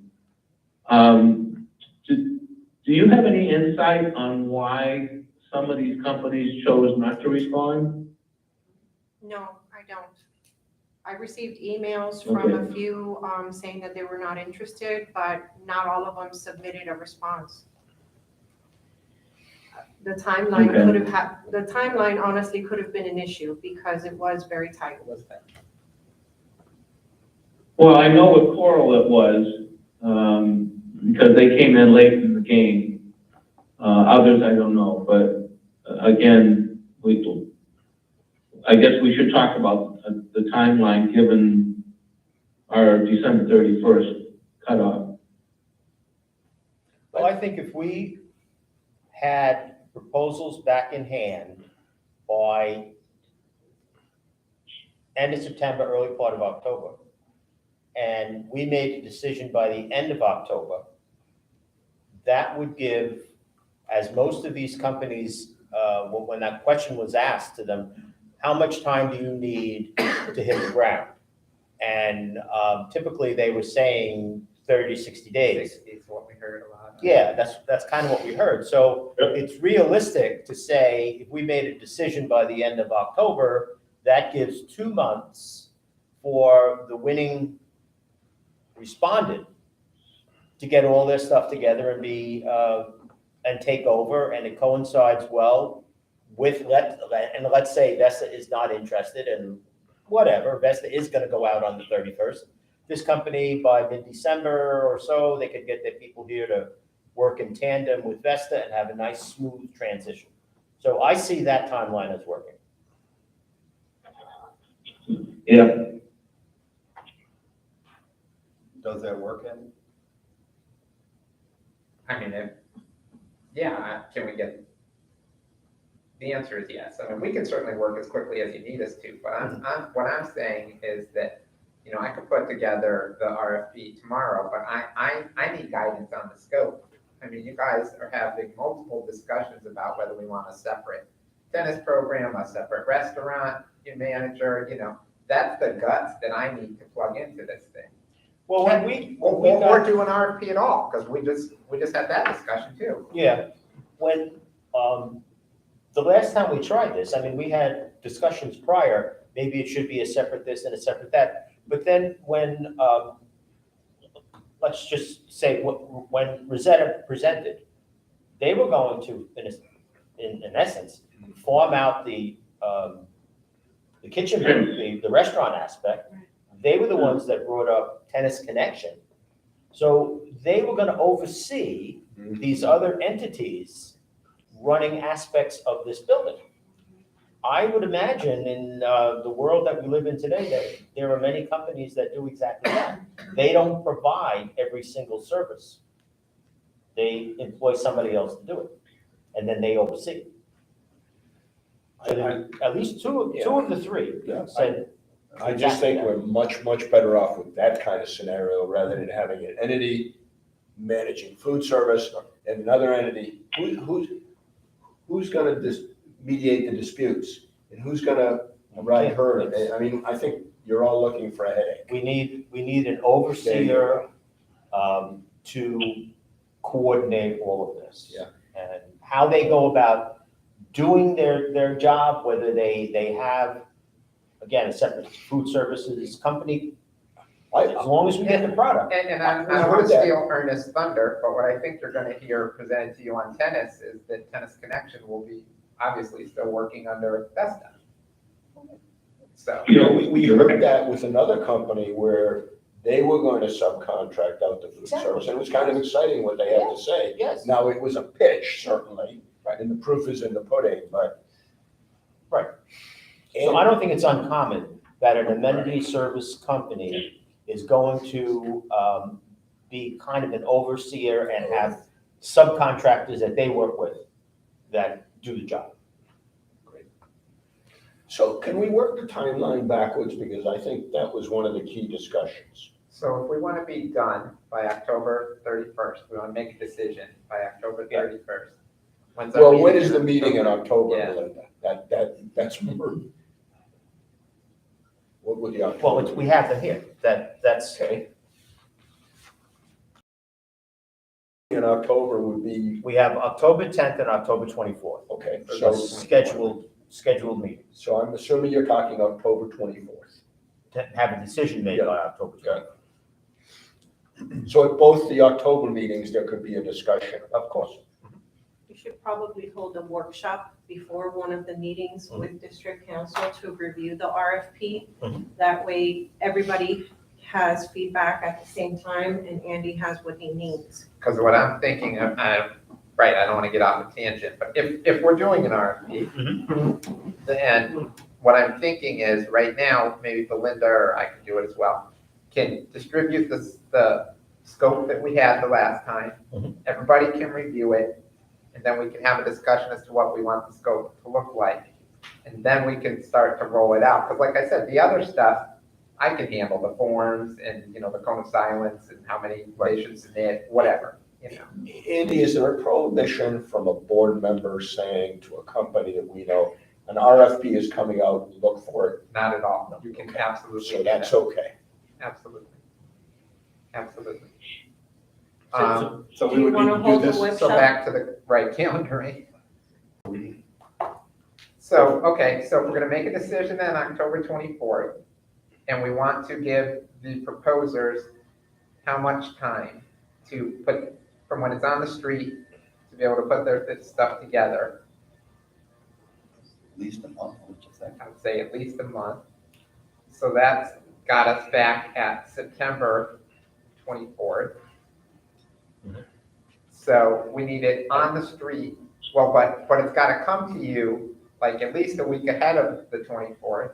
Do you have any insight on why some of these companies chose not to respond? No, I don't. I received emails from a few, saying that they were not interested, but not all of them submitted a response. The timeline could have the timeline honestly could have been an issue because it was very tight. Well, I know with Coral it was, because they came in late in the game. Others, I don't know, but again, I guess we should talk about the timeline given our December 31st cutoff. Well, I think if we had proposals back in hand by end of September, early part of October, and we made a decision by the end of October, that would give, as most of these companies, when that question was asked to them, how much time do you need to hit the ground? And typically they were saying 30 to 60 days. It's what we heard a lot. Yeah, that's kind of what we heard. So it's realistic to say if we made a decision by the end of October, that gives 2 months for the winning respondent to get all their stuff together and be and take over, and it coincides well with let's say Vesta is not interested and whatever, Vesta is going to go out on the 31st. This company by mid-December or so, they could get their people here to work in tandem with Vesta and have a nice smooth transition. So I see that timeline as working. Yeah. Does that work, Andy? I mean, can we get, the answer is yes. I mean, we can certainly work as quickly as you need us to, but what I'm saying is that, I could put together the RFP tomorrow, but I need guidance on the scope. I mean, you guys are having multiple discussions about whether we want a separate tennis program, a separate restaurant manager, that's the guts that I need to plug into this thing. Well, Or do an RFP at all, because we just had that discussion too. Yeah, when, the last time we tried this, I mean, we had discussions prior, maybe it should be a separate this and a separate that. But then when, let's just say, when Rosetta presented, they were going to, in essence, farm out the kitchen, the restaurant aspect. They were the ones that brought up Tennis Connection. So they were gonna oversee these other entities running aspects of this building. I would imagine in the world that we live in today, that there are many companies that do exactly that. They don't provide every single service. They employ somebody else to do it, and then they oversee. So at least two of the three said. I just think we're much, much better off with that kind of scenario rather than having an entity managing food service and another entity. Who's gonna mediate the disputes and who's gonna ride herd? I mean, I think you're all looking for a headache. We need an overseer to coordinate all of this. Yeah. And how they go about doing their job, whether they have, again, a separate food services company, as long as we get the product. And I don't want to steal Ernest's thunder, but what I think you're going to hear presented to you on tennis is that Tennis Connection will be obviously still working under Vesta. So. We heard that with another company where they were going to subcontract out the food service, and it was kind of exciting what they had to say. Yes. Now, it was a pitch, certainly, and the proof is in the pudding, but. Right. So I don't think it's uncommon that an amenity service company is going to be kind of an overseer and have subcontractors that they work with that do the job. Great. So can we work the timeline backwards? Because I think that was one of the key discussions. So if we want to be done by October 31st, we want to make a decision by October 31st. Well, when is the meeting in October, Melinda? That's more. What would the October? Well, we have them here. That's okay. In October would be. We have October 10th and October 24th. Okay. So scheduled meetings. So I'm assuming you're talking October 24th. to have a decision made by October 12th. So at both the October meetings, there could be a discussion. Of course. We should probably hold a workshop before one of the meetings with district council to review the RFP. That way, everybody has feedback at the same time and Andy has what he needs. Because what I'm thinking, right, I don't want to get off a tangent, but if we're doing an RFP, then what I'm thinking is, right now, maybe Belinda, or I can do it as well, can distribute the scope that we had the last time. Everybody can review it, and then we can have a discussion as to what we want the scope to look like. And then we can start to roll it out. Because like I said, the other stuff, I can handle the forms and, the cone of silence and how many they should submit, whatever, Andy, is there a prohibition from a board member saying to a company that we know, an RFP is coming out, look for it? Not at all. You can absolutely. So do that's that. okay. Absolutely. Absolutely. So Do you wanna hold the So workshop? back to the right calendaring. So, okay, so if we're gonna make a decision on October 24th, and we want to give the proposers how much time to put, from when it's on the street, to be able to put their stuff together? At least a month, what you think? I would say at least a month. So that's got us back at September 24th. So we need it on the street, well, but it's gotta come to you, like at least a week ahead of the 24th.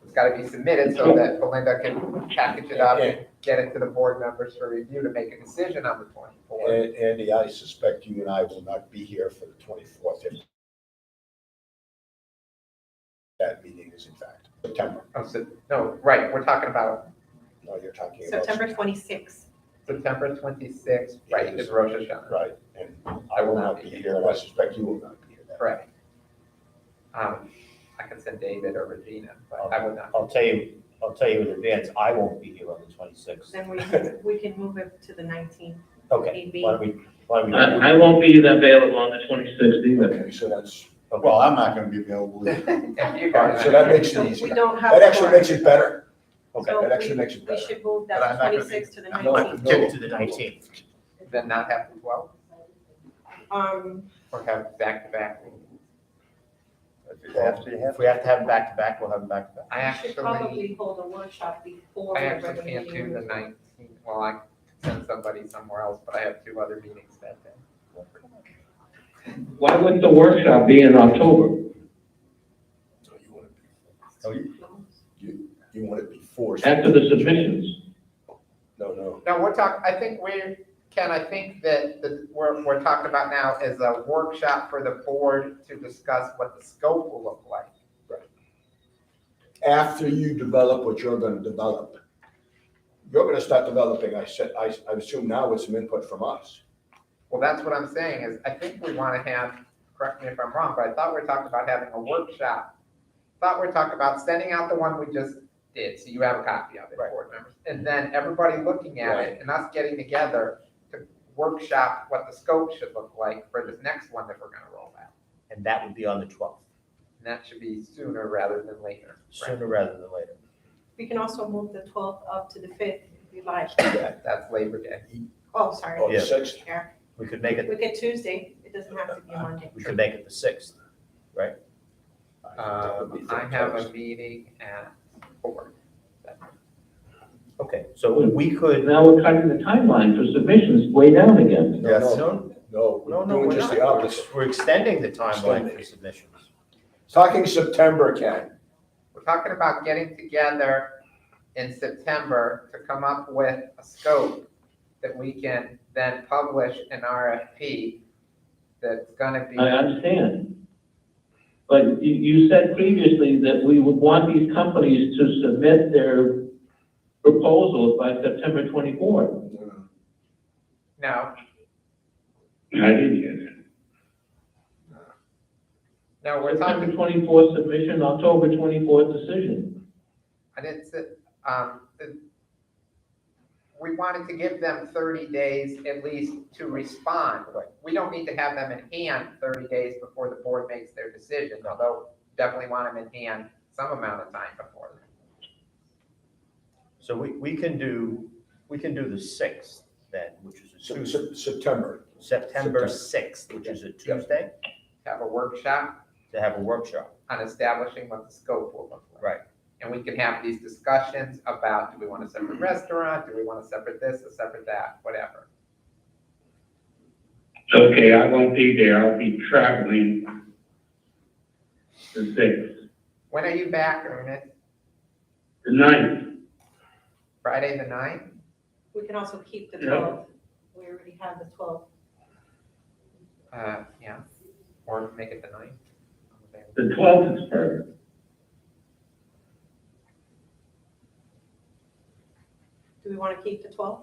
It's gotta be submitted so that Belinda can package it up and get it to the board members for review to make a decision on the 24th. Andy, I suspect you and I will not be here for the 24th. If that meeting is in fact September. Oh, so, no, right, we're talking about No, you're talking about. September 26th. September 26th, right, is Rosh Hashanah. Right, and I will not be here, and I suspect you will not be here. Correct. I can send David or Regina, but I would not. I'll tell you in advance, I won't be here on the 26th. Then we can move it to the 19th. Okay, Maybe. why don't we? I won't be available on the 26th either. Okay, so that's, Well, I'm not gonna be available either. If you all right, guys. so that makes So it easier. we don't have. That actually makes it better. Okay, So that actually makes it we better. should move But I'm that not gonna be- 26th to the I'm not- 19th. get it to the 19th. Then not have the 12th, or have back-to-back. If we have to have them back to back, we'll have them back to back. I We should actually, probably hold a workshop before. I the actually regular can't do meeting. the 19th, well, I can send somebody somewhere else, but I have 2 other meetings that day. Why wouldn't the workshop be in October? So you want it, you want it before. After the submissions? No. No, I think Ken, I think that we're talking about now is a workshop for the board to discuss what the scope will look like. After you develop what you're gonna develop, you're gonna start developing, I assume now with some input from us. Well, that's what I'm saying is, I think we want to have, correct me if I'm wrong, but I thought we were talking about having a workshop. Thought we were talking about sending out the one we just did, so you have a copy of it, board members. And then everybody looking at it and us getting together to workshop what the scope should look like for this next one that we're gonna roll out. And that would be on the 12th, And that should be sooner rather than later. sooner rather than later. We can also move the 12th up to the 5th if you like. That's Labor Day. Oh, sorry. Oh, the Yeah. 6th? Yeah. We could make We it, get Tuesday. It doesn't have to be a Monday. we could make it the 6th, right? I have a meeting at 4. Okay, so we could. Now we're cutting the timeline for submissions way down again. Yes. No, No, we're doing we're just not. the opposite. We're extending the timeline for submissions. Talking September, Ken. We're talking about getting together in September to come up with a scope that we can then publish an RFP that's gonna be. I understand. But you said previously that we would want these companies to submit their proposals by September 24th. No, I didn't hear that. no, we're talking, September 24th submission, October 24th decision. I didn't say, we wanted to give them 30 days at least to respond. We don't need to have them in hand 30 days before the board makes their decision, although definitely want them in hand some amount of time before then. So we can do the 6th then, which is a Tuesday. September. September 6th, which is a Tuesday, Have a workshop to have a workshop. on establishing what the scope will look like. Right. And we can have these discussions about, do we want a separate restaurant? Do we want a separate this, a separate that, whatever? Okay, I won't be there. I'll be traveling the 6th. When are you back, Ernest? The 9th. Friday the 9th? We can also keep the Yeah. 12th. We already have the 12th. Yeah, or make it the 9th. The 12th is perfect. Do we want to keep the 12th?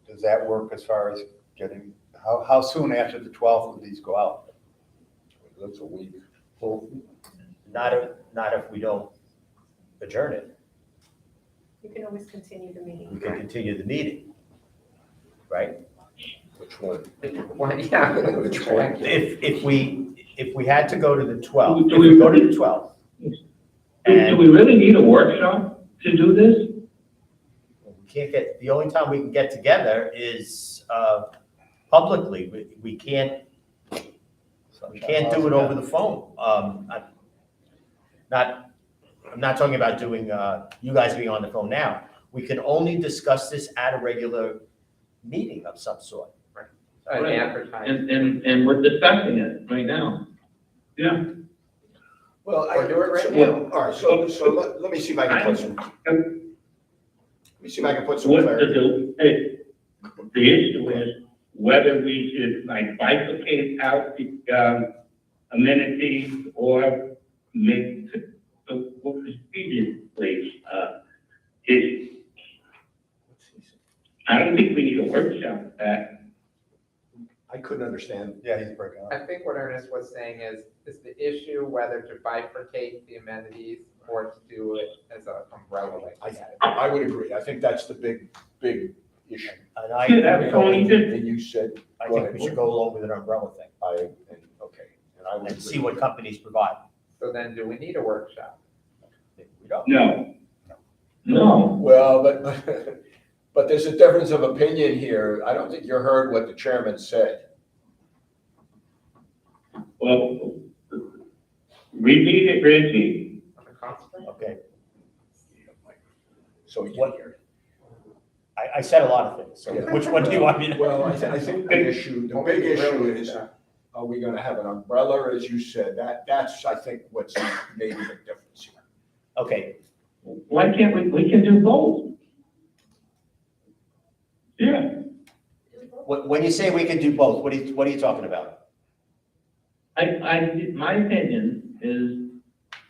Does that work as far as getting, how soon after the 12th would these go out? That's a week. Well, not if we don't adjourn it. You can always continue the meeting. We can continue the meeting, right? Which one? Well, yeah. Which one? If we had to go to the 12th, Do if we go to the 12th. Do we really need a workshop to do this? We can't get, the only time we can get together is publicly. We can't do it over the phone. I'm not talking about doing, you guys being on the phone now. We can only discuss this at a regular meeting of some sort. Right. Advertising. And we're discussing it right now. Yeah. Well, Or do it right well, all right, so let me see if I can put some, let me see if I can put some What clarity. to do, the issue is whether we should like bifurcate out the, amenities or make what was previously, issue. I don't think we need a workshop for that. I couldn't understand. Yeah, he's breaking up. I think what Ernest was saying is the issue whether to bifurcate the amenities or to do it as an umbrella like we had it. I would agree. I think that's the big issue. And Yeah, that's Tony And you said, I go think ahead. we should go along with an umbrella thing Okay, and I would and see agree. what companies provide. So then do we need a workshop? We don't. No. No. Well, but there's a difference of opinion here. I don't think you heard what the chairman said. Well, repeat it, Reggie. On the conference? Okay. So you can hear it. I said a lot of things, so Yeah. which one do you want me to? Well, I think the big issue is, are we gonna have an umbrella, as you said? That's, I think, what's maybe the difference here. Okay, Why can't we can do both. Yeah, when you say we can do both, what are you talking about? my opinion is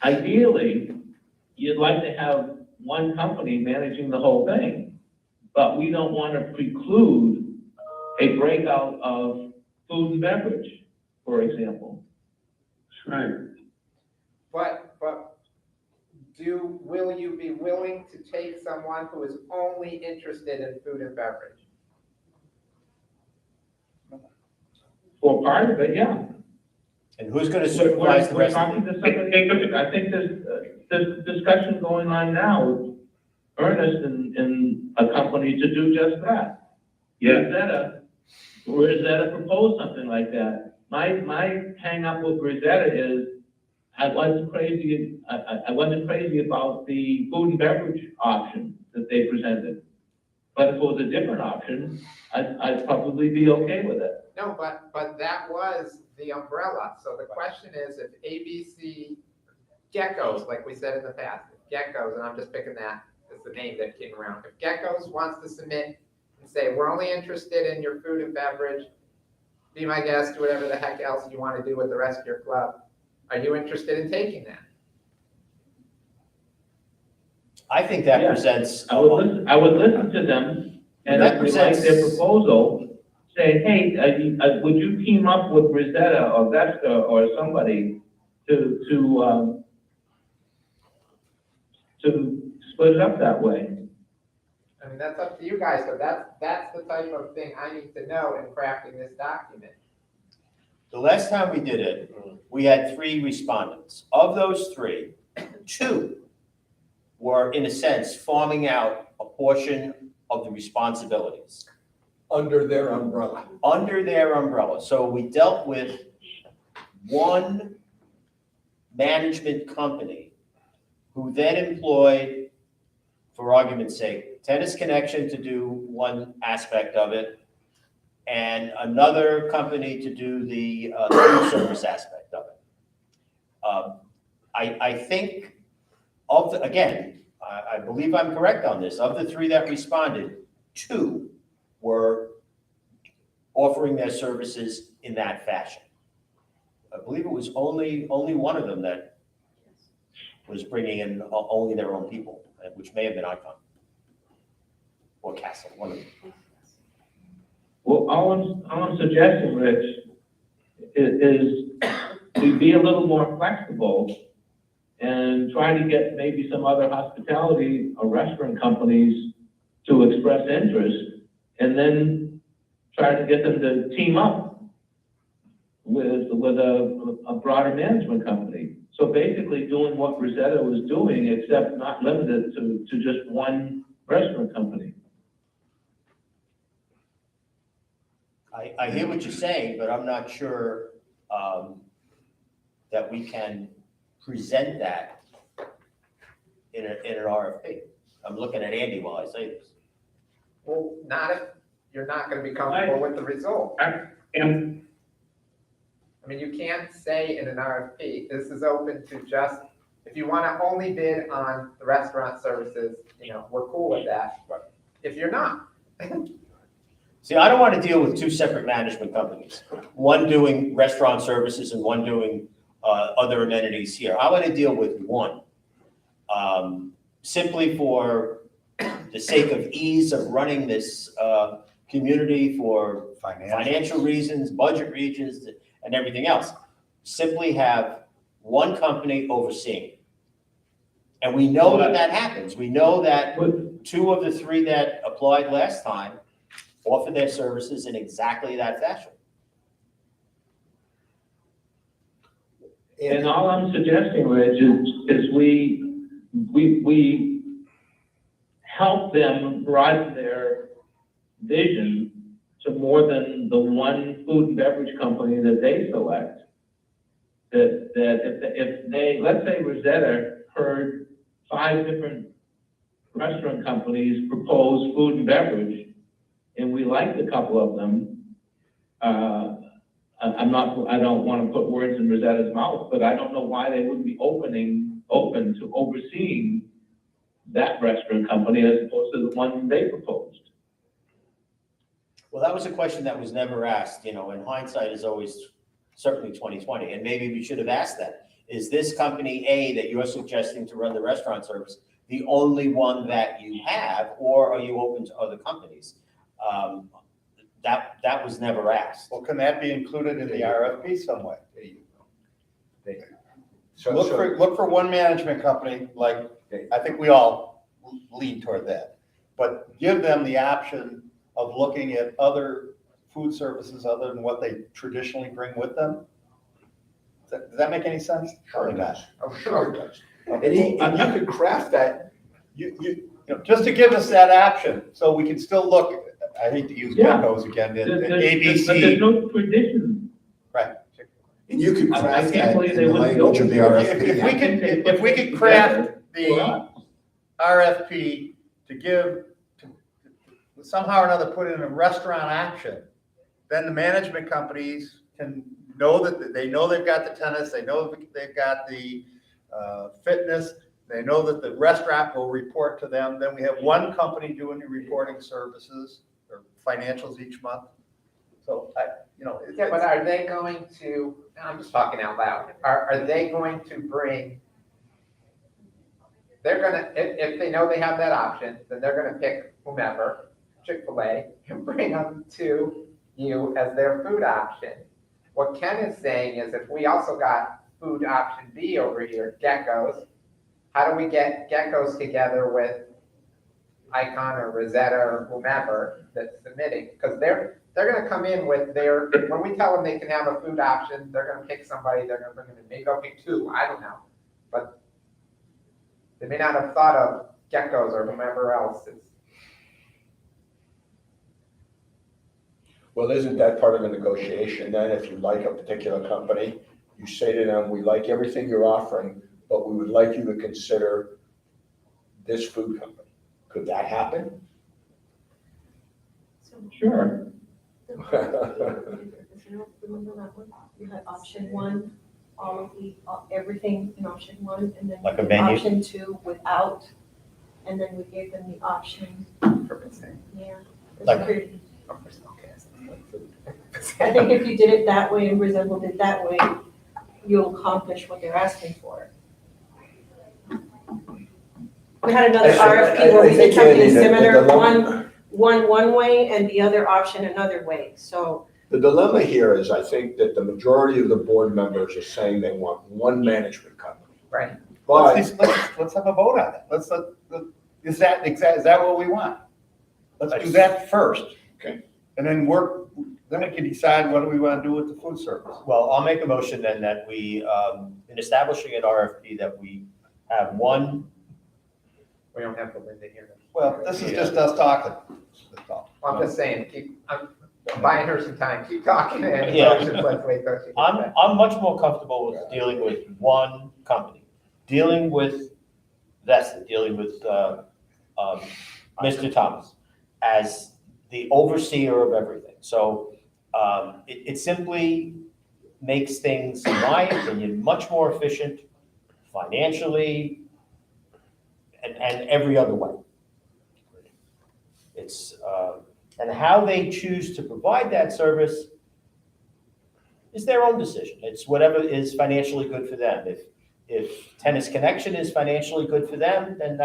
ideally, you'd like to have one company managing the whole thing, but we don't want to preclude a breakout of food and beverage, for example. Right. But will you be willing to take someone who is only interested in food and beverage? For part of it, yeah. And who's gonna supervise the rest of it? We're talking to somebody, I think there's discussion going on now with Ernest and a company to do just that. Rosetta proposed something like that. My hang up with Rosetta is, I wasn't crazy about the food and beverage option that they presented. But if it was a different option, I'd probably be okay with it. No, but that was the umbrella. So the question is, if ABC Geckos, like we said in the past, Geckos, and I'm just picking that as the name that came around. If Geckos wants to submit and say, we're only interested in your food and beverage, be my guest, do whatever the heck else you want to do with the rest of your club, are you interested in taking that? I think that Yeah. presents. I would listen to them, and That if we like their presents- proposal, say, hey, would you team up with Rosetta or Vesta or somebody to split it up that way? I mean, that's up to you guys, but that's the type of thing I need to know in crafting this document. The last time we did it, we had 3 respondents. Of those 3, 2 were, in a sense, farming out a portion of the responsibilities. Under their umbrella. Under their umbrella. So we dealt with one management company who then employed, for argument's sake, Tennis Connection to do one aspect of it, and another company to do the food service aspect of it. I think again, I believe I'm correct on this, of the three that responded, two were offering their services in that fashion. I believe it was only one of them that was bringing in only their own people, which may have been Icon or Castle, one of them. Well, all I'm suggesting, Rich, is to be a little more flexible and try to get maybe some other hospitality or restaurant companies to express interest, and then try to get them to team up with a broader management company. So basically doing what Rosetta was doing, except not limited to just one restaurant company. I hear what you're saying, but I'm not sure that we can present that in an RFP. I'm looking at Andy while I say this. Well, not if you're not gonna be comfortable with the result. And I mean, you can't say in an RFP, this is open to just, if you wanna only bid on the restaurant services, we're cool with that, but if you're not. See, I don't want to deal with two separate management companies, one doing restaurant services and one doing other amenities here. I want to deal with one, simply for the sake of ease of running this community, for financial reasons, budget reasons, and everything else. Simply have one company overseeing. And we know that happens. We know that two of the three that applied last time offer their services in exactly that fashion. And all I'm suggesting, Rich, is we help them broaden their vision to more than the one food and beverage company that they select. That if they, let's say Rosetta heard 5 different restaurant companies propose food and beverage, and we liked a couple of them. I don't want to put words in Rosetta's mouth, but I don't know why they wouldn't be open to overseeing that restaurant company as opposed to the one they proposed. Well, that was a question that was never asked, and hindsight is always certainly 2020, and maybe we should have asked that. Is this company A that you're suggesting to run the restaurant service the only one that you have, or are you open to other companies? That was never asked. Well, can that be included in the RFP some way? So Look for one management company, like, I think we all lean toward that. But give them the option of looking at other food services other than what they traditionally bring with them. Does that make any sense? Sure it does. Oh, sure it does. Okay. And you could craft that, just to give us that option, so we can still look, I hate to use geckos again, at But ABC. there's no tradition. Right. and you could I craft can't that believe in they the wouldn't language of the go- RFP. If we could craft the RFP to give, somehow or another put in a restaurant option, then the management companies can know that they know they've got the tennis, they know they've got the fitness, they know that the restaurant will report to them. Then we have one company doing the reporting services or financials each month. So Yeah, but are they going to, I'm just talking out loud, are they going to bring, they're gonna, if they know they have that option, then they're gonna pick whomever, Chick-fil-A, and bring them to you as their food option. What Ken is saying is if we also got food option B over here, Geckos, how do we get Geckos together with Icon or Rosetta or whomever that's submitting? Because they're gonna come in with their, when we tell them they can have a food option, they're gonna pick somebody, they're gonna bring them in, maybe they'll pick 2, I don't know. But They may not have thought of geckos or whomever else is. Well, isn't that part of the negotiation then? If you like a particular company, you say to them, we like everything you're offering, but we would like you to consider this food company. Could that happen? Sure. Remember that one? You had option one, all of the, everything in option one, and then Like a we did menu? option two without, and then we gave them the option, For percent. yeah. Like- Okay. Okay. I think if you did it that way and resembled it that way, you'll accomplish what they're asking for. We had another RFP where we did something similar, one way and the other option another way, so. The dilemma here is, I think that the majority of the board members are saying they want one management company. Right. But Let's have a vote on it. Is that what we want? Let's do that first. Okay. And then then we can decide what do we want to do with the food service. Well, I'll make a motion then that we, in establishing an RFP, that we have one. We don't have to live it here. Well, this is just us talking. I'm just saying, I'm buying her some time, keep talking, and Yeah. let's wait till she gets back. I'm much more comfortable with dealing with one company, dealing with Vesta, dealing with, Mr. Thomas as the overseer of everything. So, it simply makes things, in my opinion, much more efficient financially and every other way. It's, and how they choose to provide that service is their own decision. It's whatever is financially good for them. If Tennis Connection is financially good for them, then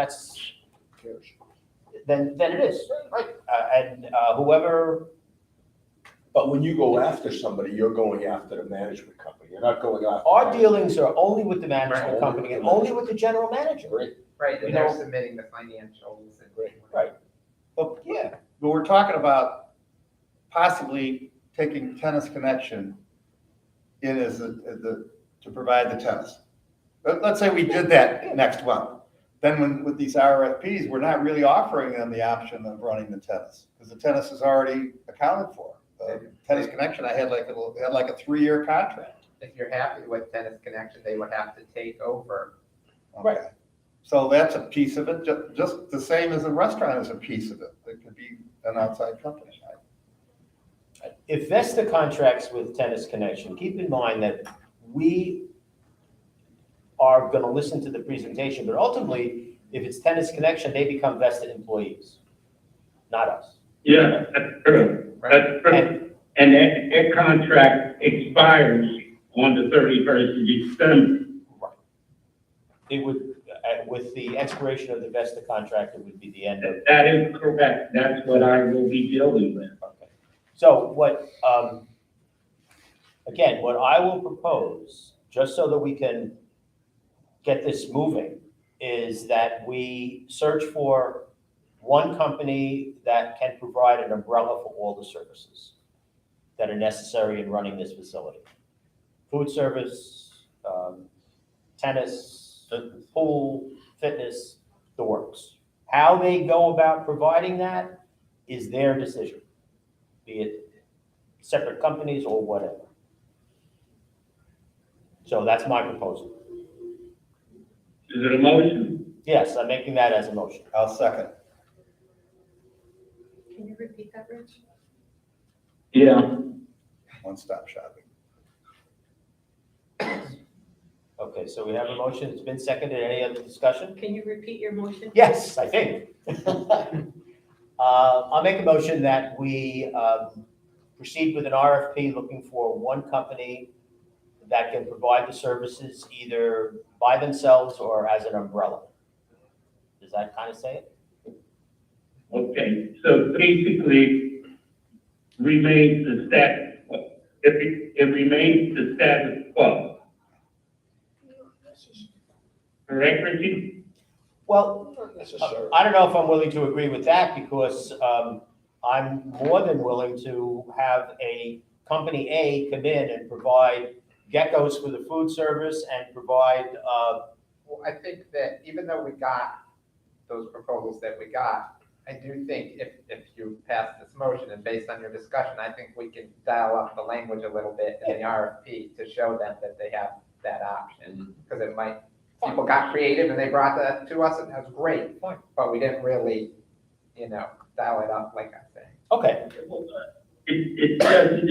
then it is, right? And whoever. But when you go after somebody, you're going after the management company. You're not going after. Our dealings are only with the management Right. company and only with the general manager. Right, You and they're know- submitting the financials and. Right. But yeah, but we're talking about possibly taking Tennis Connection in as to provide the tennis. Let's say we did that next month. Then with these RFPs, we're not really offering them the option of running the tennis because the tennis is already accounted for. Tennis Connection, I had like a 3-year contract. If you're happy with Tennis Connection, they would have to take over. Right. So that's a piece of it, just the same as a restaurant is a piece of it. It could be an outside company. If Vesta contracts with Tennis Connection, keep in mind that we are going to listen to the presentation, but ultimately, if it's Tennis Connection, they become Vesta employees, not us. Yeah, that's true. That's true. And that contract expires on the 31st of December. It would, with the expiration of the Vesta contract, it would be the end of. That is correct. That's what I will be dealing with. Okay. So what, again, what I will propose, just so that we can get this moving, is that we search for one company that can provide an umbrella for all the services that are necessary in running this facility. Food service, tennis, pool, fitness, the works. How they go about providing that is their decision, be it separate companies or whatever. So that's my proposal. Is it a motion? Yes, I'm making that as a motion. I'll second. Can you repeat that, Rich? Yeah. One-stop shopping. Okay, so we have a motion. It's been seconded. Any other discussion? Can you repeat your motion? Yes, I think. I'll make a motion that we proceed with an RFP looking for one company that can provide the services either by themselves or as an umbrella. Does that kind of say it? Okay, so basically remains the status, it remains the status quo. Correct, Richie? Well, I don't know if I'm willing to agree with that because I'm more than willing to have a company A come in and provide geckos for the food service and provide So I think that even though we got those proposals that we got, I do think if you pass this motion and based on your discussion, I think we can dial up the language a little bit in the RFP to show them that they have that option. Because it might, people got creative and they brought that to us and that was great, but we didn't really, dial it up like I'm saying. Okay. It doesn't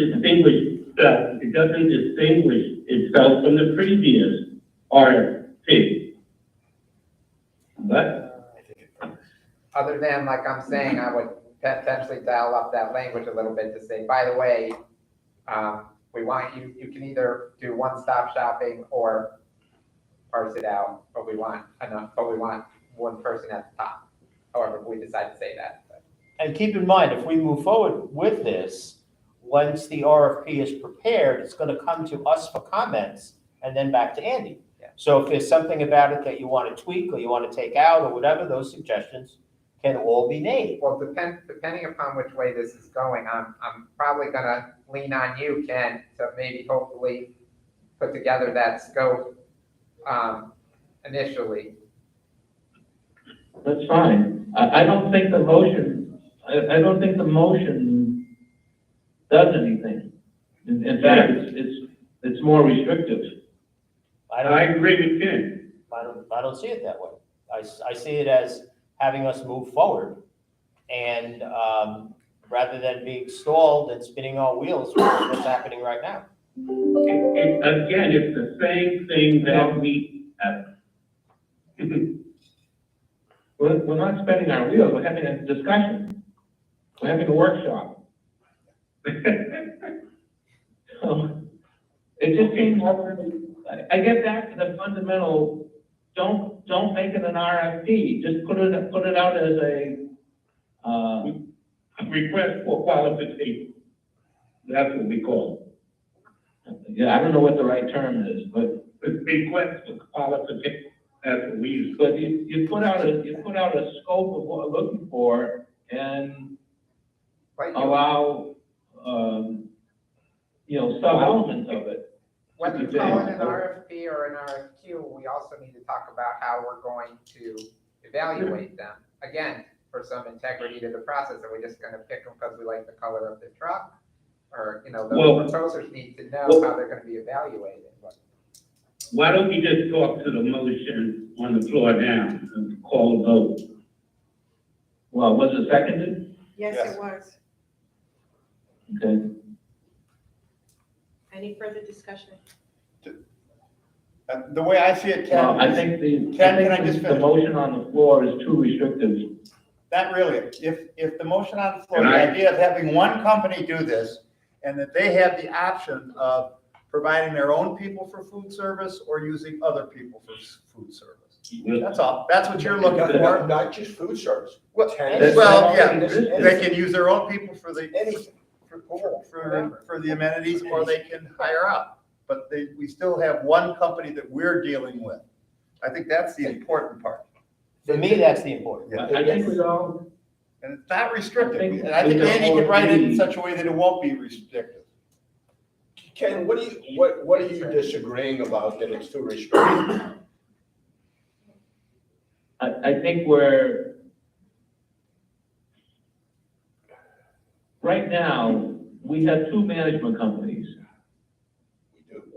distinguish itself from the previous RFP. But Other than, like I'm saying, I would potentially dial up that language a little bit to say, by the way, we want you can either do one-stop shopping or parse it out, but we want one person at the top. However, we decide to say that. And keep in mind, if we move forward with this, once the RFP is prepared, it's gonna come to us for comments and then back to Andy. Yeah. So if there's something about it that you want to tweak or you want to take out or whatever, those suggestions can all be made. Well, depending upon which way this is going, I'm probably gonna lean on you, Ken, to maybe hopefully put together that scope initially. That's fine. I don't think the motion, I don't think the motion does anything. In fact, it's more restrictive. I agree with Ken. I don't see it that way. I see it as having us move forward. And rather than being stalled and spinning our wheels, which is what's happening right now. Again, it's the same thing that we have. We're not spinning our wheels, we're having a discussion. We're having a workshop. So, it just seems, I get back to the fundamental, don't make it an RFP, just put it out as a, Request for qualification. That's what we call yeah, I don't know what the right term is, but. it. Request for qualification, that's what we use. But you put out a scope of what we're looking for and allow, some elements of it. Whether you call it an RFP or an RFQ, we also need to talk about how we're going to evaluate them. Again, for some integrity to the process, are we just gonna pick them because we like the color of the truck? Or, the proposers need to know how they're gonna be evaluated. Why don't we just talk to the motion on the floor now and call a vote? Well, was it seconded? Yes, it was. Okay. Any further discussion? The way I see it, Ken. Well, I think the motion on the floor is too restrictive. Not really. If the motion on the floor, the idea of having one company do this, and that they have the option of providing their own people for food service or using other people for food service. That's all. That's what you're looking for. Not just food service. Well, yeah, they can use their own people for the, Anything. for the amenities, or they can hire out. But we still have one company that we're dealing with. I think that's the important part. For me, that's the important part. I think we all. And it's not restrictive. And I think Andy can write it in such a way that it won't be restrictive. Ken, what are you disagreeing about that it's too restrictive? I think right now, we have two management companies.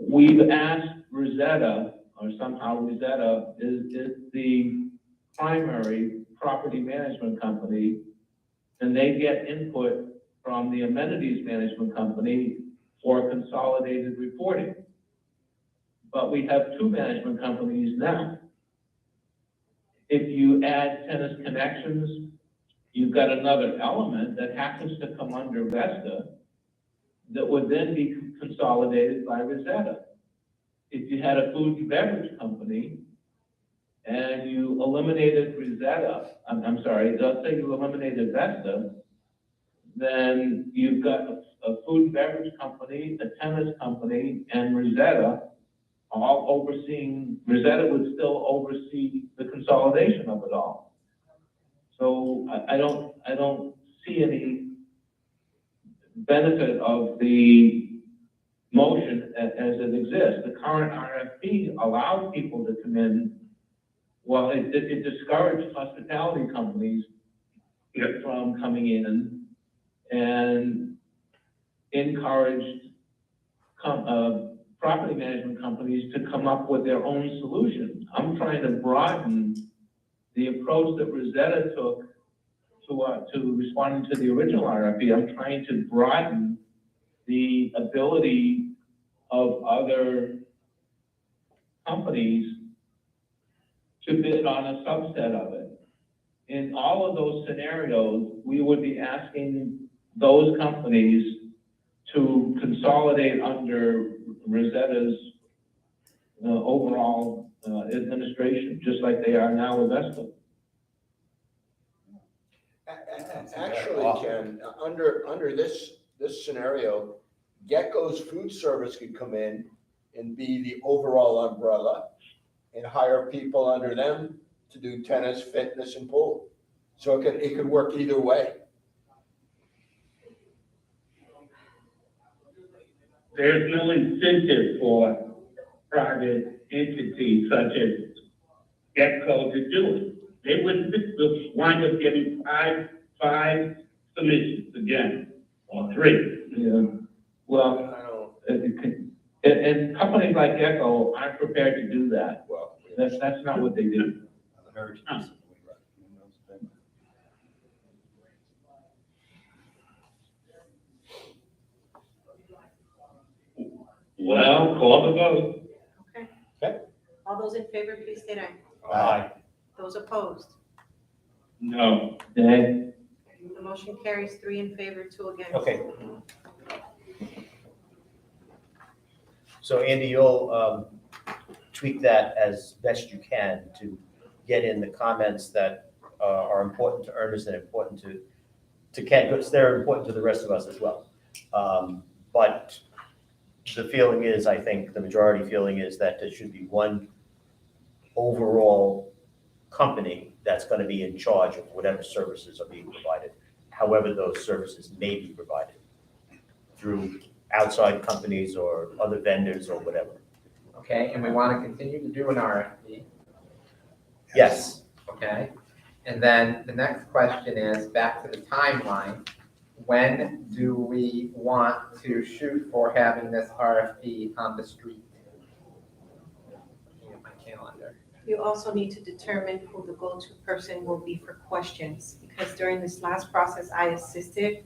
We've asked Rosetta, or somehow Rosetta is the primary property management company, and they get input from the amenities management company for consolidated reporting. But we have two management companies now. If you add Tennis Connections, you've got another element that happens to come under Vesta that would then be consolidated by Rosetta. If you had a food and beverage company and you eliminated Rosetta, I'm sorry, let's say you eliminated Vesta, then you've got a food and beverage company, a tennis company, and Rosetta all overseeing. Rosetta would still oversee the consolidation of it all. So I don't see any benefit of the motion as it exists. The current RFP allows people to come in Well, it discouraged hospitality companies from coming in and encouraged property management companies to come up with their own solution. I'm trying to broaden the approach that Rosetta took to responding to the original RFP. I'm trying to broaden the ability of other companies to bid on a subset of it. In all of those scenarios, we would be asking those companies to consolidate under Rosetta's overall administration, just like they are now with Vestal. Actually, Ken, under this scenario, Gecko's food service could come in and be the overall umbrella and hire people under them to do tennis, fitness, and pool. So it could work either way. There's no incentive for private entities such as Getco to do it. They wouldn't wind up getting five submissions again, or 3. Yeah. Well, and companies like Gecko aren't prepared to do that. Well, that's not what they do. Well, call the vote. Okay. All those in favor, please state aye. Aye. Those opposed? No. Nay. The motion carries 3 in favor, 2 against. Okay. So Andy, you'll tweak that as best you can to get in the comments that are important to Ernest and important to Ken, because they're important to the rest of us as well. But the feeling is, I think, the majority feeling is that there should be one overall company that's going to be in charge of whatever services are being provided, however those services may be provided, through outside companies or other vendors or whatever. Okay, and we want to continue to do an RFP. Yes. Okay, and then the next question is back to the timeline. When do we want to shoot for having this RFP on the street? Looking at my calendar. You also need to determine who the go-to person will be for questions, because during this last process, I assisted,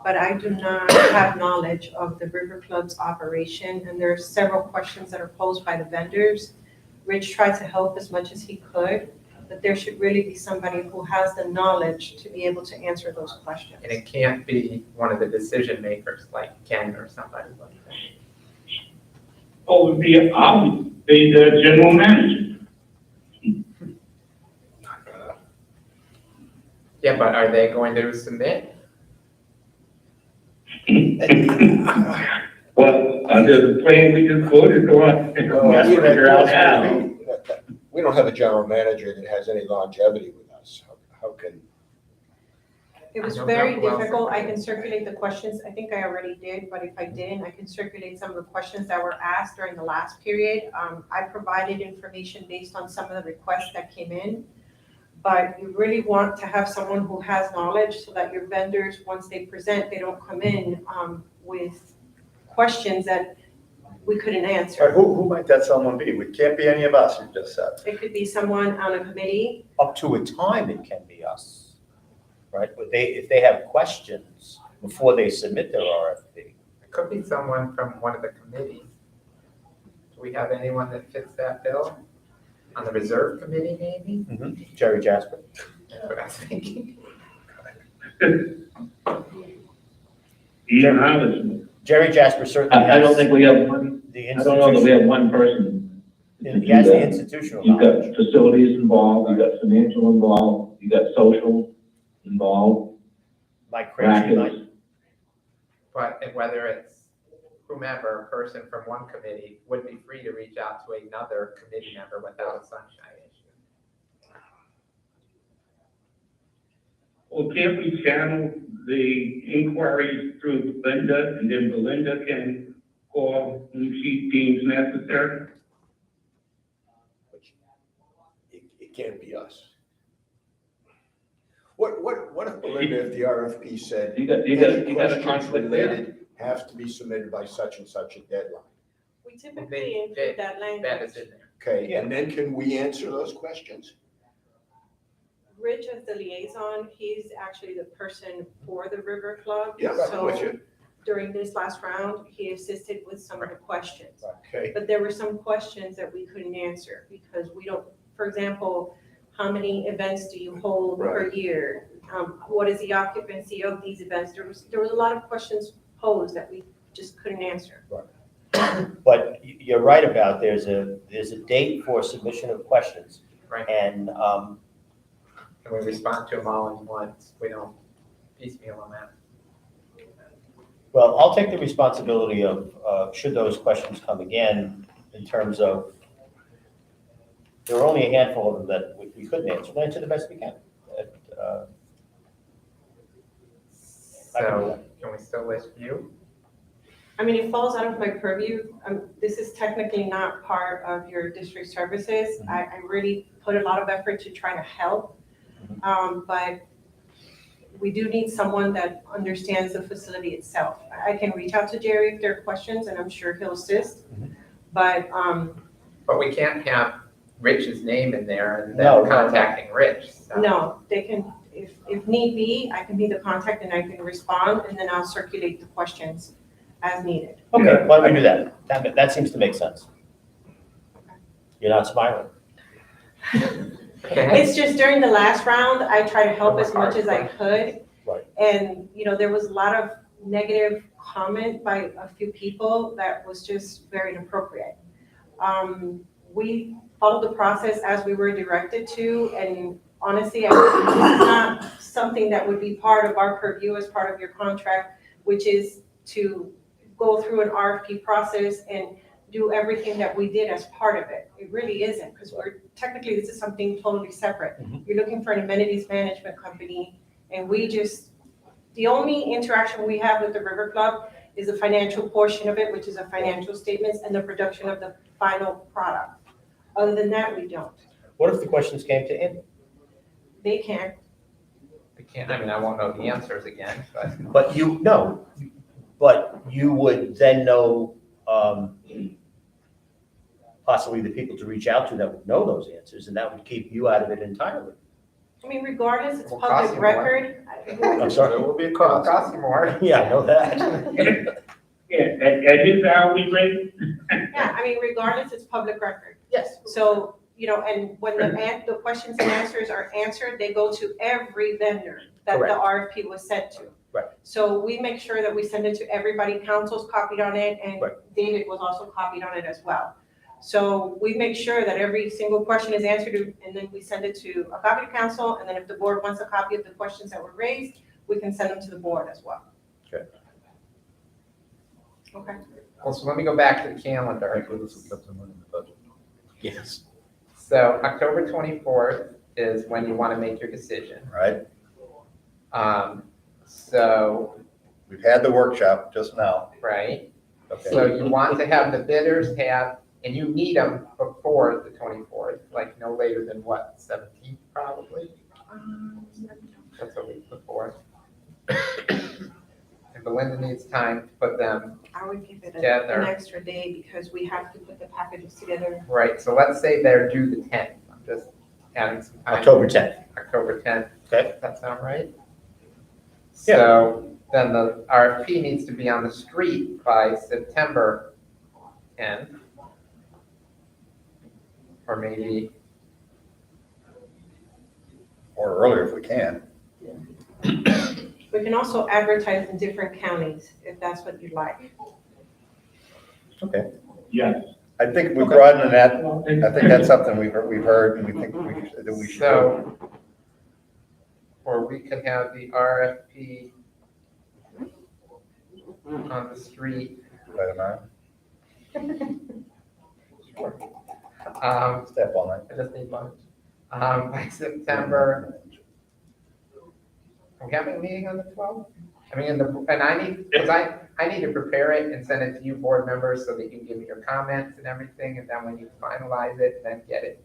but I do not have knowledge of the River Club's operation, and there are several questions that are posed by the vendors. Rich tried to help as much as he could, but there should really be somebody who has the knowledge to be able to answer those questions. And it can't be one of the decision makers like Ken or somebody like that. Oh, it would be the general manager. Yeah, but are they going to submit? Well, under the plan we just voted on, that's what they're out now. We don't have a general manager that has any longevity with us. How can? It was I don't very know who else difficult. is- I can circulate the questions. I think I already did, but if I didn't, I can circulate some of the questions that were asked during the last period. I provided information based on some of the requests that came in. But you really want to have someone who has knowledge so that your vendors, once they present, they don't come in with questions that we couldn't All right, answer. who might that someone be? It can't be any of us, you just said. It could be someone on a committee. Up to a time, it can be us, right? But if they have questions before they submit their RFP. It could be someone from one of the committees. Do we have anyone that fits that bill? On the reserve committee, maybe? Jerry Jasper. That's what I was thinking. Ian Hollis. Jerry Jasper certainly has. I don't think we have one, The I don't know that we have one person. He has the institutional You've knowledge. got facilities involved, you've got financial involved, you've got social involved. Mike Cranston might. But whether it's whomever, a person from one committee would be free to reach out to another committee member without a sunshine issue. Well, can't we channel the inquiries through Belinda, and then Belinda can call whom she deems necessary? It It can't be us. What if, Belinda, if the RFP said, You got a any questions conflict there? related have to be submitted by such and such a deadline? We typically include that language. That is in there. Okay, and then can we answer those questions? Rich as the liaison, he's actually the person for the River Club. Yeah, I'm with you. During this last round, he assisted with some of the questions. Okay, But there were some questions that we couldn't answer because we don't, for example, how many events do you hold per year? What is the occupancy of these events? There was a lot of questions posed that we just couldn't answer. But you're right about there's a date for submission of questions. Right. And, Can we respond to them all at once? We don't piecemeal them out. well, I'll take the responsibility of, should those questions come again, in terms of, there were only a handful of them that we couldn't answer. We'll answer the best we can. So can we still list you? I mean, it falls out of my purview. This is technically not part of your district services. I really put a lot of effort to try to help. But we do need someone that understands the facility itself. I can reach out to Jerry if there are questions, and I'm sure he'll assist. But we can't have Rich's name in there and No, then contacting Rich. So. no, they can, if need be, I can be the contact and I can respond, and then I'll circulate the questions as needed. Okay, why don't we do that? That seems to make sense. You're not smiling. Okay. It's just during the last round, I tried to help as much as I could. Right. And, there was a lot of negative comment by a few people that was just very inappropriate. We followed the process as we were directed to, and honestly, this is not something that would be part of our purview as part of your contract, which is to go through an RFP process and do everything that we did as part of it. It really isn't, because technically this is something totally separate. You're looking for an amenities management company, and the only interaction we have with the River Club is the financial portion of it, which is a financial statements and the production of the final product. Other than that, we don't. What if the questions came to him? They can't. We can't, I won't know the answers again, but. But you would then know, possibly the people to reach out to that would know those answers, and that would keep you out of it entirely. I mean, regardless, it's Will cost public you more. record. I'm sorry. There will be a It'll cost. cost you more. Yeah, I know that. Yeah, at his hourly rate, Yeah, I mean, regardless, it's public record. Yes. So, and when the questions and answers are answered, they go to every vendor that the RFP was sent to. Right. So we make sure that we send it to everybody, council's copied on it, and Right. David was also copied on it as well. So we make sure that every single question is answered, and then we send it to a copy to council, and then if the board wants a copy of the questions that were raised, we can send them to the board as well. Okay. Okay. Well, so let me go back to the calendar. Yes. So October 24th is when you want to make your decision. Right? So, We've had the workshop just now. right, Okay. so you want to have the bidders and you need them before the 24th, like no later than what, 17th probably? That's a week before. And Belinda needs time to put them I would give it together. an extra day because we have to put the packages together. Right, so let's say they're due the 10th. I'm just adding some time. October 10th. October 10th. Okay. Does that sound right? Yeah. So then the RFP needs to be on the street by September 10th. Or maybe, Or earlier if we can. We can also advertise in different counties if that's what you'd like. Okay. yes. I think we broaden that. I think that's something we've heard and we think that we should do. so, or we could have the RFP on the street. By tomorrow. Step on it. I just need lunch. By September. Are we having a meeting on the 12th? I mean, and I need, because I need to prepare it and send it to you board members so that you can give me your comments and everything, and then we need to finalize it and then get it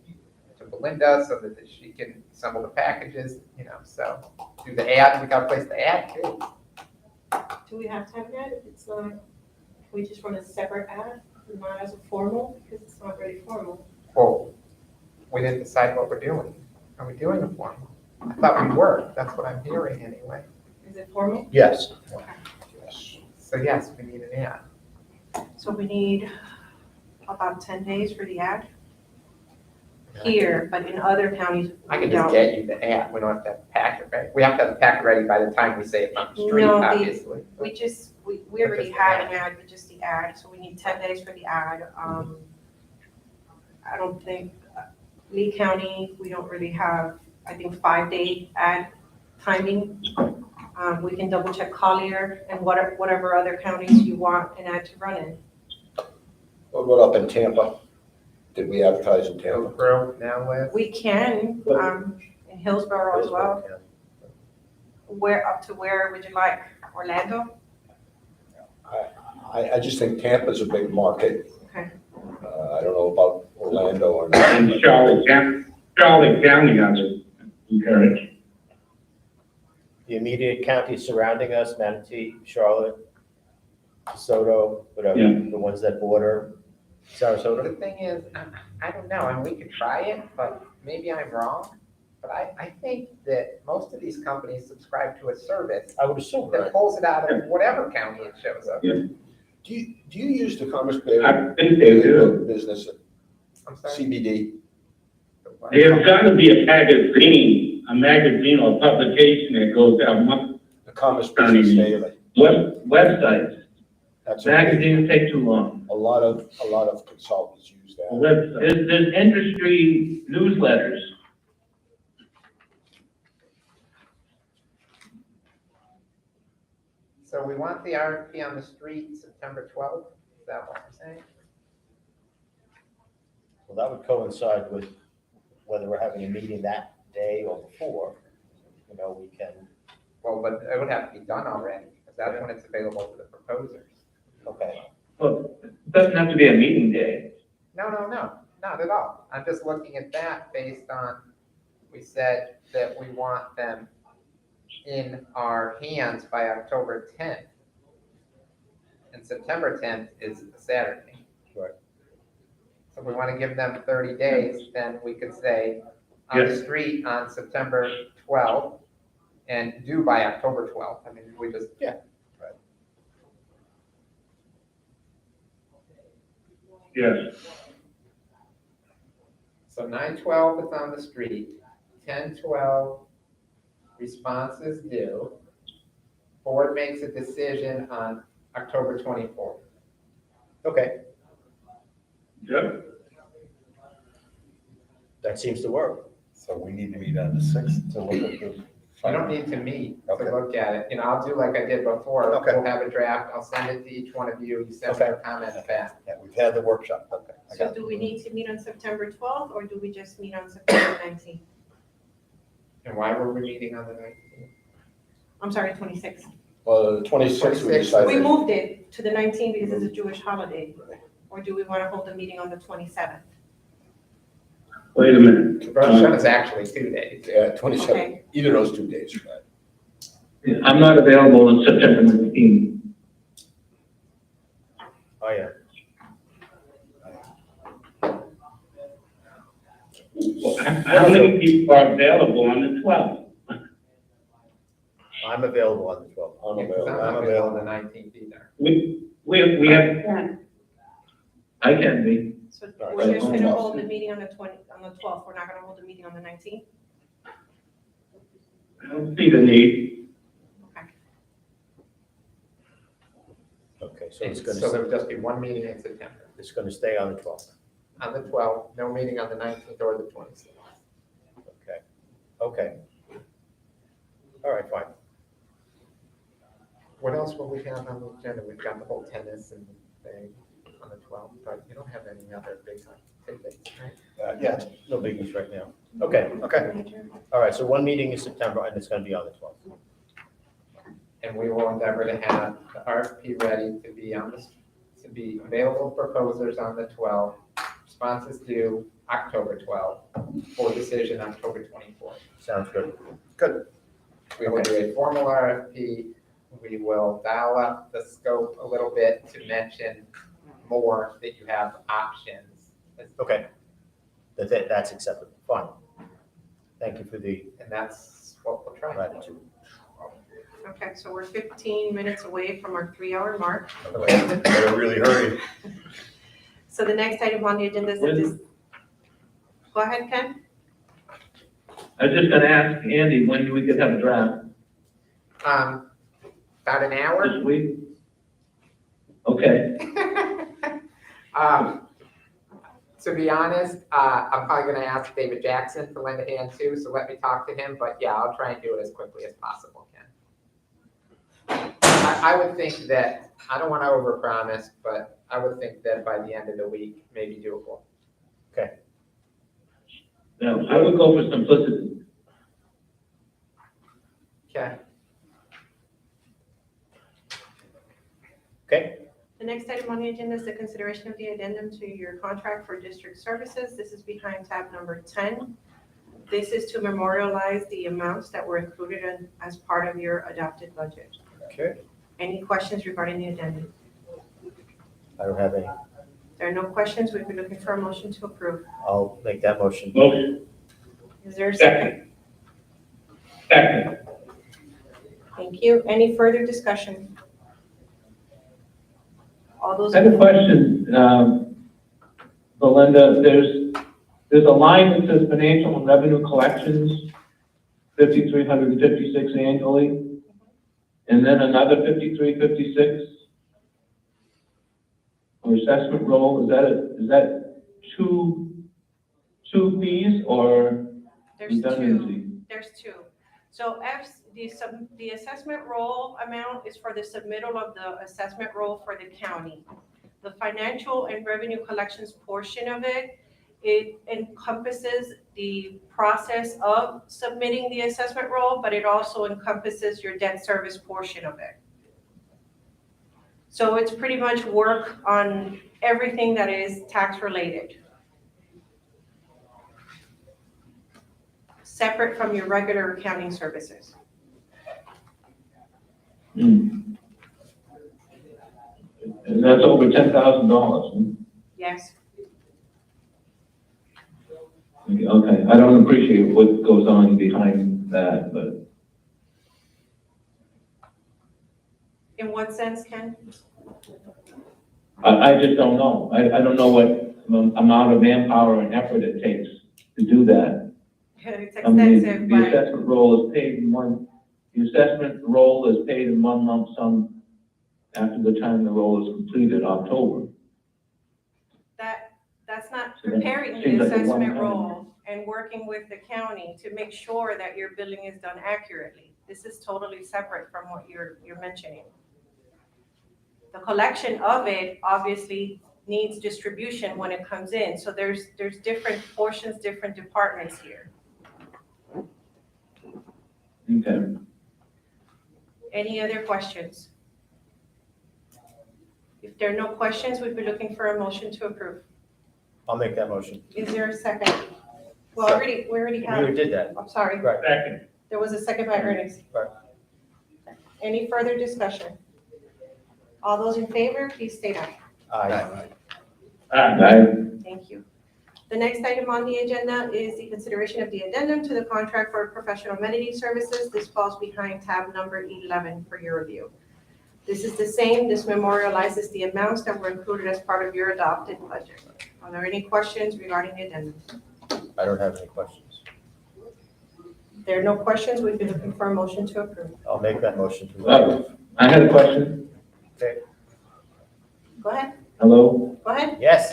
to to Belinda so that she can assemble the packages, so do the ad, we gotta place the ad too. Do we have time yet? If it's not, can we just run a separate ad, not as a formal, because it's not very formal? Well, we didn't decide what we're doing. Are we doing a formal? I thought we were, that's what I'm hearing anyway. Is it formal? Yes. So yes, we need an ad. So we need about 10 days for the ad here, but in other counties, I can we just don't. get you the ad, we don't have to have the packet ready. We have to have the packet ready by the time we say it on the street, No, obviously. we already had an ad with just the ad, so we need 10 days for the ad. I don't think, Lee County, we don't really have, I think, 5-day ad timing. We can double check Collier and whatever other counties you want an ad to run in. What about up in Tampa? Did we advertise in Tampa? Hillsborough now with. We can, in Hillsborough as well. Where, up to where would you like? Orlando? I just think Tampa's a big market. Okay. I don't know about Orlando or not. And Charlotte County, I would encourage. The immediate counties surrounding us, Manatee, Charlotte, DeSoto, whatever, Yeah. the ones that border Sarasota. The thing is, I don't know, and we could try it, but maybe I'm wrong. But I think that most of these companies subscribe to a service I would assume, that right? pulls it out of whatever county it shows up. Yeah. Do you use the Commerce Bay I think they do. business I'm sorry. CBD? There's gotta be a magazine or publication that goes out monthly. The Commerce Business Daily. Websites. That's Magazines take too long. a lot of consultants use that. There's industry newsletters. So we want the RFP on the street September 12th, is that what we're saying? Well, that would coincide with whether we're having a meeting that day or before. We can, Well, but it would have to be done already, because that's when it's available to the proposers. okay. Well, it doesn't have to be a meeting day. No, not at all. I'm just looking at that based on, we said that we want them in our hands by October 10th. And September 10th is a Saturday. Right. So if we want to give them 30 days, then we could say on the Yes. street on September 12th and due by October 12th. I mean, we just, Yes. so 9/12 is on the street, 10/12 response is due. Board makes a decision on October 24th. Okay, Yep. that seems to work. So we need to meet on the 6th to look at the. You don't need to meet to Okay. look at it. I'll do like I did before. Okay. We'll have a draft. I'll send it to each one of you. You send me your comments back. Yeah, we've had the workshop, okay. I So got it. do we need to meet on September 12th, or do we just meet on September 19th? And why were we meeting on the 19th? I'm sorry, 26th. Well, the 26th, we 26th. decided. We moved it to the 19th because it's a Jewish holiday. Or do we want to hold the meeting on the 27th? Wait a minute. Rosh Hashanah is actually 2 days. Yeah, 27th, Okay. either of those 2 days, right? I'm not available on September 19th. Oh, yeah. How many people are available on the 12th? I'm available on the 12th. I'm Yeah, 'cause available. I'm not available on the 19th either. We have, I can be. So All right. we're just going to hold the meeting on the 12th. We're not going to hold the meeting on the 19th? I don't see the need. Okay. Okay, so So there would just be one meeting in September. it's gonna stay on the 12th. On the 12th, no meeting on the 19th or the 26th. Okay. All right, fine. What else will we have on the agenda? We've got the whole tennis and thing on the 12th, but you don't have any other big tidbits, right? Yeah, no biggies right now. Okay, all right, so one meeting in September, and it's gonna be on the 12th. And we will endeavor to have the RFP ready to be on this, to be available proposers on the 12th. Responses due October 12th, for decision October 24th. Sounds good. We will do a formal RFP. We will dial up the scope a little bit to mention more that you have options. Okay. That's acceptable. Fine. Thank you for the And that's what we'll try. gratitude. Okay, so we're 15 minutes away from our 3-hour mark. Better really hurry. So the next item on the agenda is this. Go ahead, Ken. I was just gonna ask Andy when we could have a draft About an hour. this week? Okay, To be honest, I'm probably gonna ask David Jackson to lend a hand too, so let me talk to him, but yeah, I'll try and do it as quickly as possible, Ken. I would think that, I don't wanna overpromise, but I would think that by the end of the week, maybe doable. now, I would go for simplicity. Okay. Okay. The next item on the agenda is the consideration of the addendum to your contract for district services. This is behind tab number 10. This is to memorialize the amounts that were included as part of your adopted budget. Okay. Any questions regarding the addendum? I don't have any. There are no questions. We'd be looking for a motion to approve. I'll make that motion. Motion. Is there a second? Second. Thank you. Any further discussion? All those. I have a question, Belinda, there's a line that says financial and revenue collections, 5,356 annually, and then another 5,356 for assessment roll. Is that two fees or redundancy? There's two. So the assessment roll amount is for the submittal of the assessment roll for the county. The financial and revenue collections portion of it, it encompasses the process of submitting the assessment roll, but it also encompasses your debt service portion of it. So it's pretty much work on everything that is tax related, separate from your regular accounting services. And that's over $10,000. Yes. Okay, I don't appreciate what goes on behind that, but In what sense, Ken? I just don't know. I don't know what amount of manpower and effort it takes to do that. It's I mean, extensive, the but assessment roll is paid in one lump sum after the time the roll is completed, October. that's not So that preparing the seems like a assessment one-time. roll and working with the county to make sure that your billing is done accurately. This is totally separate from what you're mentioning. The collection of it obviously needs distribution when it comes in. So there's different portions, different departments here. Okay. Any other questions? If there are no questions, we'd be looking for a motion to approve. I'll make that motion. Is there a second? Well, we already We have. already did that. I'm sorry. Right. Second. There was a second by Ernest. Right. Any further discussion? All those in favor, please state aye. Aye. Aye. Thank you. The next item on the agenda is the consideration of the addendum to the contract for professional amenity services. This falls behind tab number 11 for your review. This is the same. This memorializes the amounts that were included as part of your adopted budget. Are there any questions regarding the addendum? I don't have any questions. If there are no questions, we'd be looking for a motion to approve. I'll make that motion to approve. I had a question. Okay. Go ahead. Hello? Go ahead. Yes.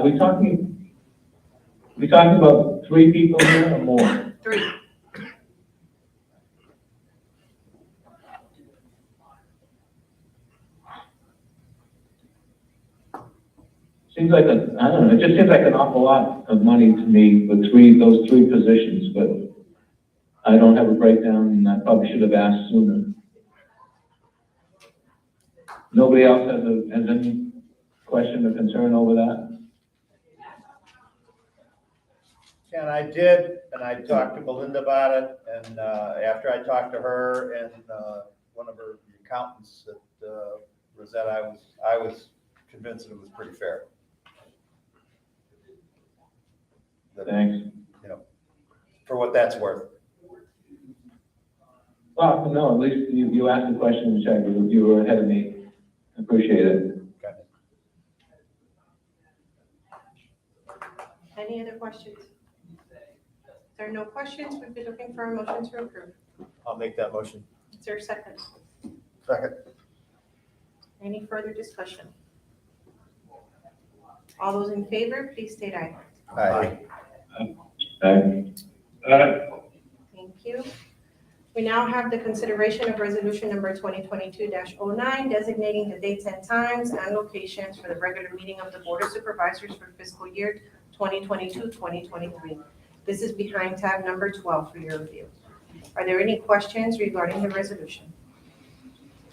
We talking about 3 people here or more? 3. Seems like I don't know, it just seems like an awful lot of money to me for those three positions, but I don't have a breakdown and I probably should have asked sooner. Nobody else has any question or concern over that? Ken, I did, and I talked to Belinda about it, and after I talked to her and one of her accountants at Rosetta, I was convinced that it was pretty fair. Thanks. You know, for what that's worth. Well, no, at least you asked the question, Chad, you were ahead of me. I appreciate it. Okay. Any other questions? If there are no questions, we'd be looking for a motion to approve. I'll make that motion. Is there a second? Second. Any further discussion? All those in favor, please state aye. Aye. Aye. Thank you. We now have the consideration of resolution number 2022-09, designating the dates and times and locations for the regular meeting of the Board of Supervisors for fiscal year 2022-2023. This is behind tab number 12 for your review. Are there any questions regarding the resolution?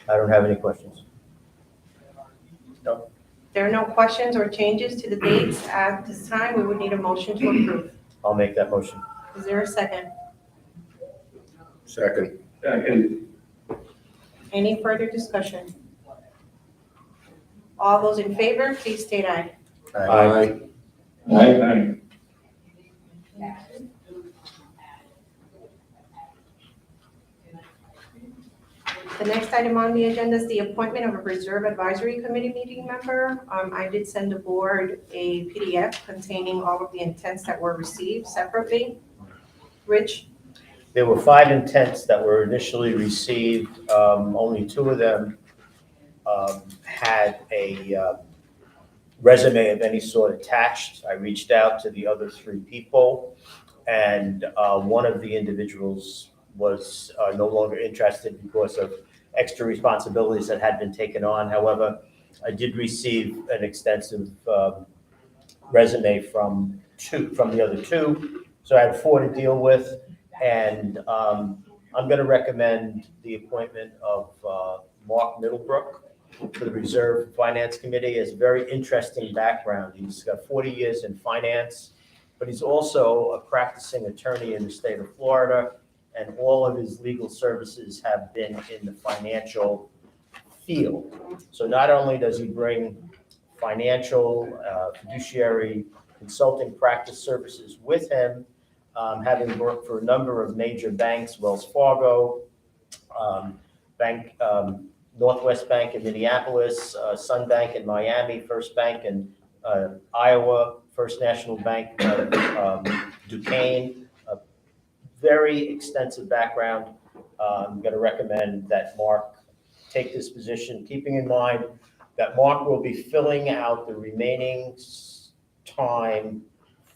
I don't have any questions. No. There are no questions or changes to the dates at this time. We would need a motion to approve. I'll make that motion. Is there a second? Second. Second. Any further discussion? All those in favor, please state aye. Aye. Aye. The next item on the agenda is the appointment of a Reserve Advisory Committee meeting member. I did send the board a PDF containing all of the intents that were received separately. Rich? There were 5 intents that were initially received. Only 2 of them had a resume of any sort attached. I reached out to the other 3 people, and one of the individuals was no longer interested because of extra responsibilities that had been taken on. However, I did receive an extensive resume from the other 2, so I had 4 to deal with, and I'm going to recommend the appointment of Mark Middlebrook for the Reserve Finance Committee. He has a very interesting background. He's got 40 years in finance, but he's also a practicing attorney in the state of Florida, and all of his legal services have been in the financial field. So not only does he bring financial, fiduciary consulting practice services with him, having worked for a number of major banks, Wells Fargo, Northwest Bank in Minneapolis, Sun Bank in Miami, First Bank in Iowa, First National Bank, Duquesne. Very extensive background. I'm going to recommend that Mark take this position, keeping in mind that Mark will be filling out the remaining time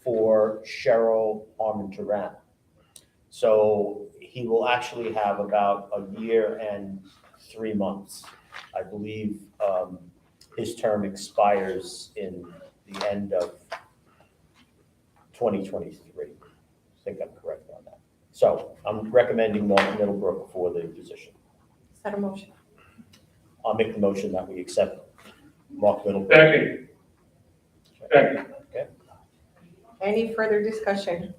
for Cheryl Armenturan. So he will actually have about a year and 3 months. I believe his term expires in the end of 2023. I think I'm correct on that. So I'm recommending Mark Middlebrook for the position. Is that a motion? I'll make the motion that we accept Mark Middlebrook. Second. Second. Okay. Any further discussion?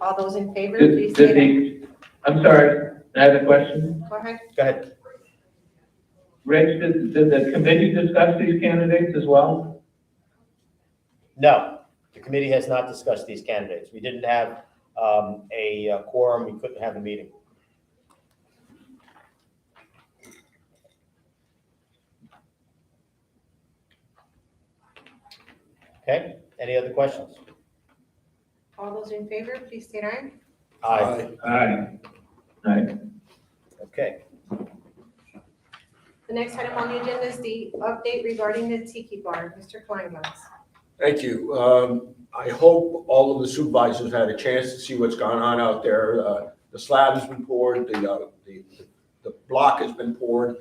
All those in favor, please state aye. I'm sorry, I have a question. Go ahead. Go ahead. Rich, did the committee discuss these candidates as well? No, the committee has not discussed these candidates. We didn't have a quorum. We couldn't have a meeting. Okay, any other questions? All those in favor, please state aye. Aye. Aye. Aye. Okay. The next item on the agenda is the update regarding the Tiki Bar. Mr. Kleinglass. Thank you. I hope all of the supervisors had a chance to see what's gone on out there. The slab has been poured, the block has been poured.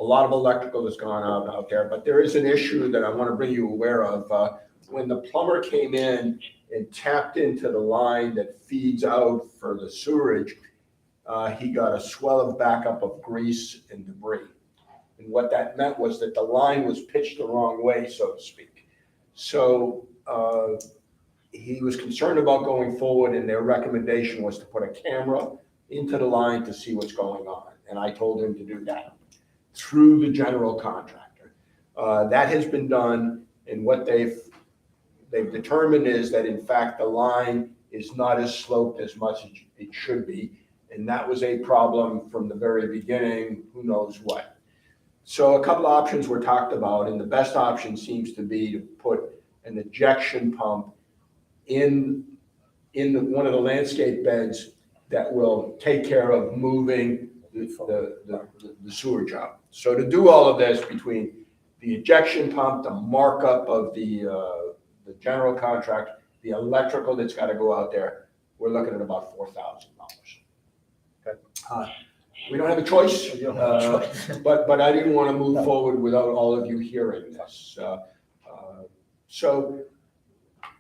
A lot of electrical has gone on out there, but there is an issue that I want to bring you aware of. When the plumber came in and tapped into the line that feeds out for the sewerage, he got a swell of backup of grease and debris. And what that meant was that the line was pitched the wrong way, so to speak. So he was concerned about going forward, and their recommendation was to put a camera into the line to see what's going on. And I told him to do that through the general contractor. That has been done, and what they've determined is that in fact the line is not as sloped as much as it should be. And that was a problem from the very beginning, who knows what. So a couple of options were talked about, and the best option seems to be to put an ejection pump in one of the landscape beds that will take care of moving the sewer job. So to do all of this, between the ejection pump, the markup of the general contract, the electrical that's got to go out there, we're looking at about $4,000. We don't have a choice, but I didn't want to move forward without all of you hearing this. So,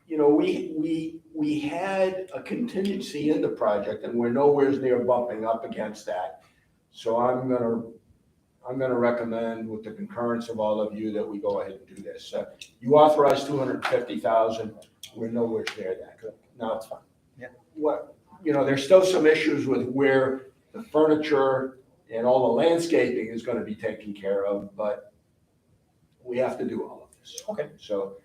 you know, we had a contingency in the project, and we're nowhere near bumping up against that. So I'm gonna recommend, with the concurrence of all of you, that we go ahead and do this. You authorized $250,000. We're nowhere near that. Now it's fine. Yeah. What, you know, there's still some issues with where the furniture and all the landscaping is going to be taken care of, but we have to do all of this. Okay. So,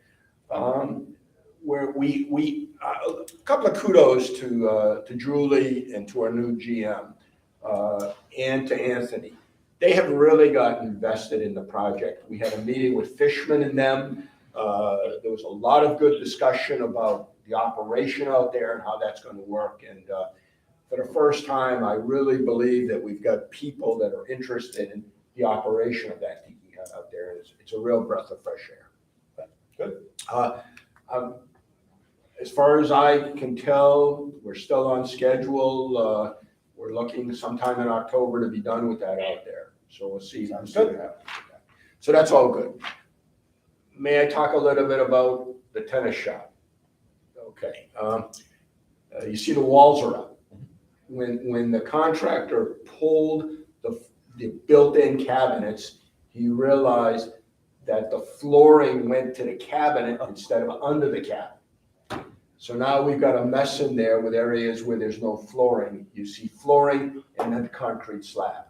where a couple of kudos to Julie and to our new GM, and to Anthony. They have really gotten invested in the project. We had a meeting with Fishman and them. There was a lot of good discussion about the operation out there and how that's going to work. And for the first time, I really believe that we've got people that are interested in the operation of that tiki hut out there. It's a real breath of fresh air. Good. As far as I can tell, we're still on schedule. We're looking sometime in October to be done with that out there. So we'll see. Sounds what good. happens with that. So that's all good. May I talk a little bit about the tennis shop? Okay. You see the walls are up. When the contractor pulled the built-in cabinets, he realized that the flooring went to the cabinet instead of under the cabinet. So now we've got a mess in there with areas where there's no flooring. You see flooring and then the concrete slab.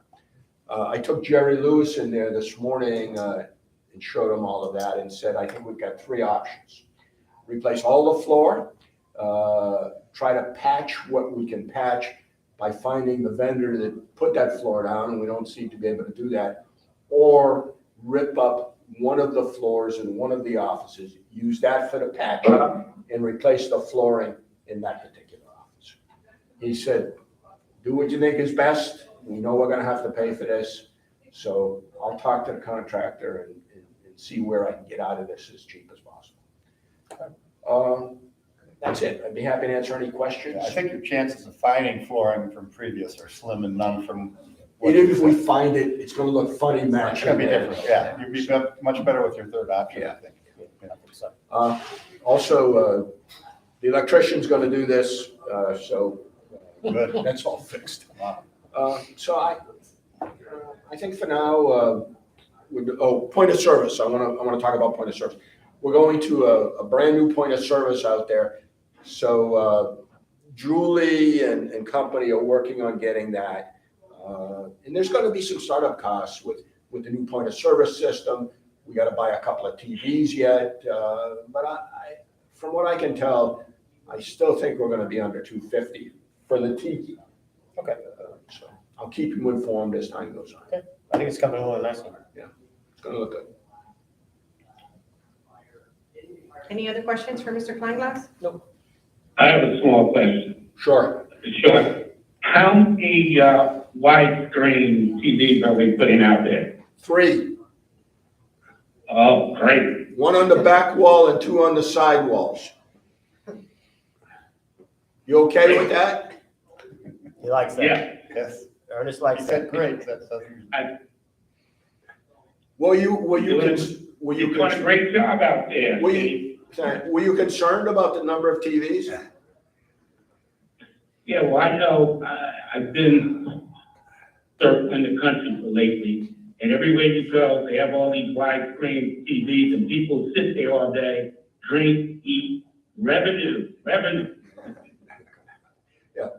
I took Jerry Lewis in there this morning and showed him all of that and said, I think we've got three options. Replace all the floor, try to patch what we can patch by finding the vendor that put that floor down, and we don't seem to be able to do that, or rip up one of the floors in one of the offices, use that for the patch, and replace the flooring in that particular office. He said, do what you think is best. We know we're gonna have to pay for this. So I'll talk to the contractor and see where I can get out of this as cheap as possible. That's it. I'd be happy to answer any questions. I think your chances of finding flooring from previous are slim and none from. Even if we find it, it's gonna look funny It's matching. gonna be different, yeah. You'd be much better with your third option, I think. Yeah. Also, the electrician's gonna do this, so Good. that's all fixed. Wow. So I think for now, point of service. I wanna talk about point of service. We're going to a brand new point of service out there. So Julie and company are working on getting that. And there's gonna be some startup costs with the new point of service system. We gotta buy a couple of TVs yet, but from what I can tell, I still think we're gonna be under $250 for the tiki. Okay. So I'll keep you informed as time goes on. Okay. I think it's coming along nicely. Yeah, it's gonna look good. Any other questions for Mr. Kleinglass? Nope. I have a small question. Sure. Sure. How many widescreen TVs are we putting out there? 3. Oh, great. 1 on the back wall and 2 on the side walls. You okay with that? He likes that. Yeah. Yes. Ernest likes He that. said great. That's Were you You're doing a great job out there, Steve. were you concerned about the number of TVs? Yeah, well, I know, I've been circling the country for lately, and everywhere you go, they have all these widescreen TVs, and people sit there all day, drink, eat, Revenue. Yeah,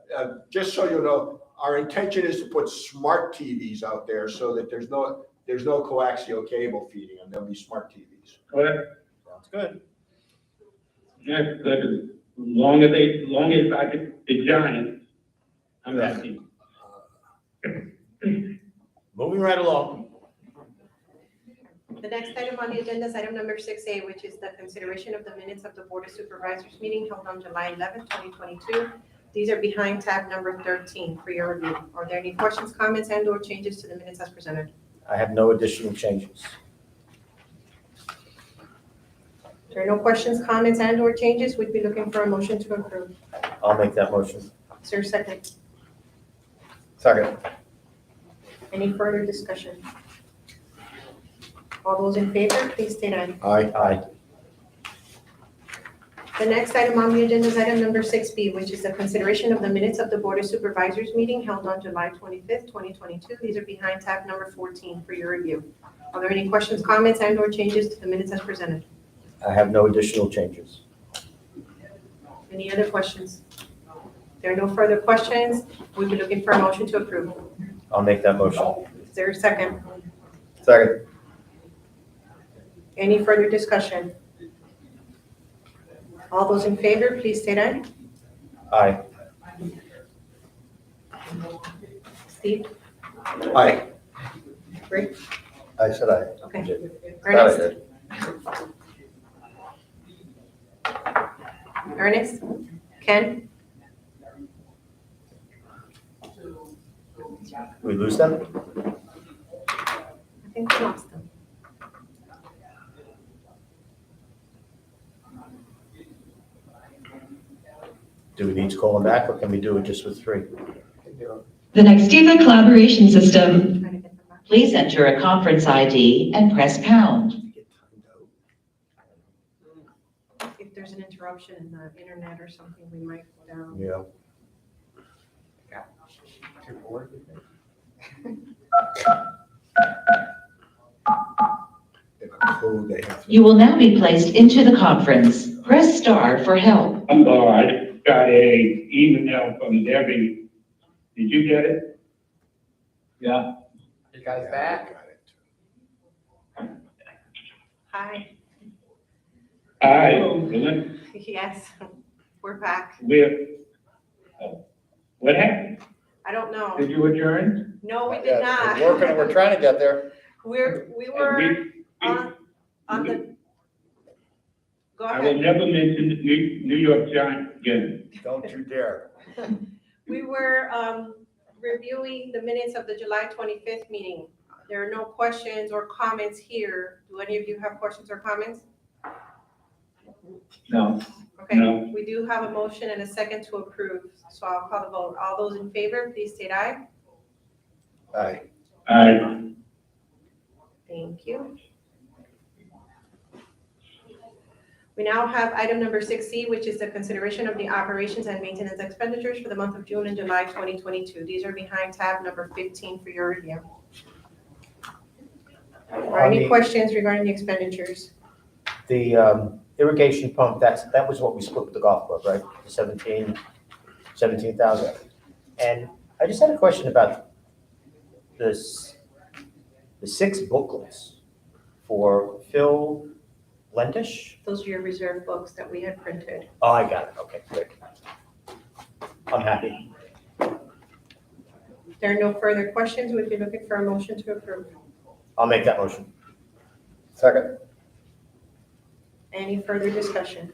just so you know, our intention is to put smart TVs out there so that there's no coaxial cable feeding them. There'll be smart TVs. Correct? Sounds good. Yes, good. As long as I get the Giants, I'm happy. Moving right along. The next item on the agenda is item number 6A, which is the consideration of the minutes of the Board of Supervisors meeting held on July 11, 2022. These are behind tab number 13 for your review. Are there any questions, comments, and/or changes to the minutes as presented? I have no additional changes. If there are no questions, comments, and/or changes, we'd be looking for a motion to approve. I'll make that motion. Is there a second? Second. Any further discussion? All those in favor, please state aye. Aye. The next item on the agenda is item number 6B, which is the consideration of the minutes of the Board of Supervisors meeting held on July 25th, 2022. These are behind tab number 14 for your review. Are there any questions, comments, and/or changes to the minutes as presented? I have no additional changes. Any other questions? If there are no further questions, we'll be looking for a motion to approve. I'll make that motion. Is there a second? Second. Any further discussion? All those in favor, please state aye. Aye. Steve? Aye. Rick? I said aye. Okay. Thought I Ernest? did. Ernest? Ken? We lose them? I think we lost them. Do we need to call them back, or can we do it just with three? The Nextiva collaboration system. Please enter a conference ID and press pound. If there's an interruption in the internet or something, we might go down. Yeah. You will now be placed into the conference. Press star for help. I got a email from Debbie. Did you get it? Yeah. You guys back? Hi. Hi. Yes, we're back. What happened? I don't know. Did you adjourn? No, we did not. We're working, we're trying to get there. We were on the, go I will ahead. never mention the New York Giants again. Don't you dare. We were reviewing the minutes of the July 25th meeting. There are no questions or comments here. Do any of you have questions or comments? No. Okay, No. we do have a motion and a second to approve, so I'll call the vote. All those in favor, please state aye. Aye. Aye. Thank you. We now have item number 6C, which is the consideration of the operations and maintenance expenditures for the month of June and July 2022. These are behind tab number 15 for your review. Are any questions regarding the expenditures? The irrigation pump, that was what we split with the golf club, right? The 17,000. And I just had a question about the 6 booklets for Phil Lentish. Those are your reserve books that we had printed. Oh, I got it. Okay, great. I'm happy. If there are no further questions, we'd be looking for a motion to approve. I'll make that motion. Second. Any further discussion?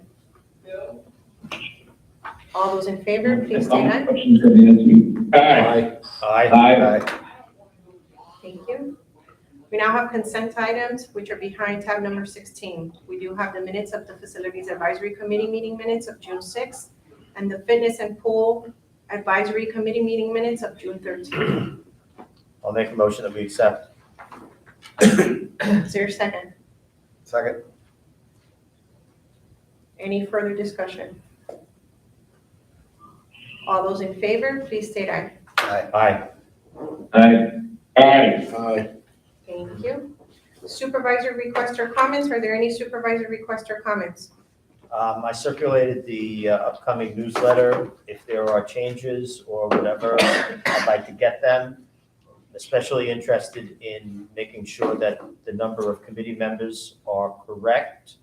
All those in favor, please state aye. Aye. Aye. Aye. Thank you. We now have consent items, which are behind tab number 16. We do have the minutes of the Facilities Advisory Committee meeting minutes of June 6th and the Fitness and Pool Advisory Committee meeting minutes of June 13th. I'll make a motion that we accept. Is there a second? Second. Any further discussion? All those in favor, please state aye. Aye. Aye. Aye. Aye. Aye. Thank you. Supervisor requests or comments? Are there any supervisor requests or comments? I circulated the upcoming newsletter. If there are changes or whatever, I'd like to get them. Especially interested in making sure that the number of committee members are correct.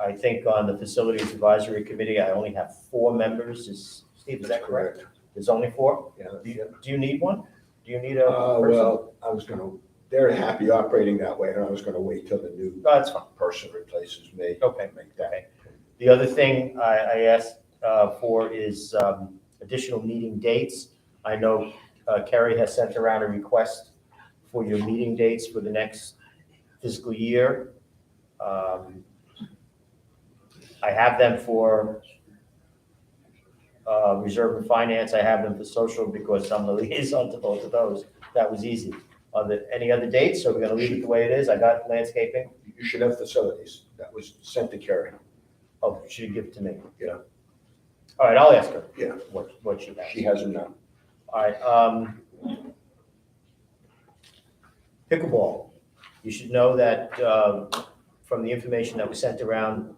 I think on the Facilities Advisory Committee, I only have 4 members. Steve, is that correct? There's only 4? Yeah. Do you need one? Do you need a person? Well, they're happy operating that way, and I was gonna wait till the new That's fine. person replaces me. Okay. Make that. Okay. The other thing I asked for is additional meeting dates. I know Kerry has sent around a request for your meeting dates for the next fiscal year. I have them for Reserve and Finance. I have them for Social because I'm the liaison to both of those. That was easy. Are there any other dates? Or we're gonna leave it the way it is? I got landscaping. You should have Facilities. That was sent to Carrie. Oh, she give it to me. Yeah. All right, I'll ask her. Yeah. What she has. She has them now. All right, pickleball. You should know that from the information that was sent around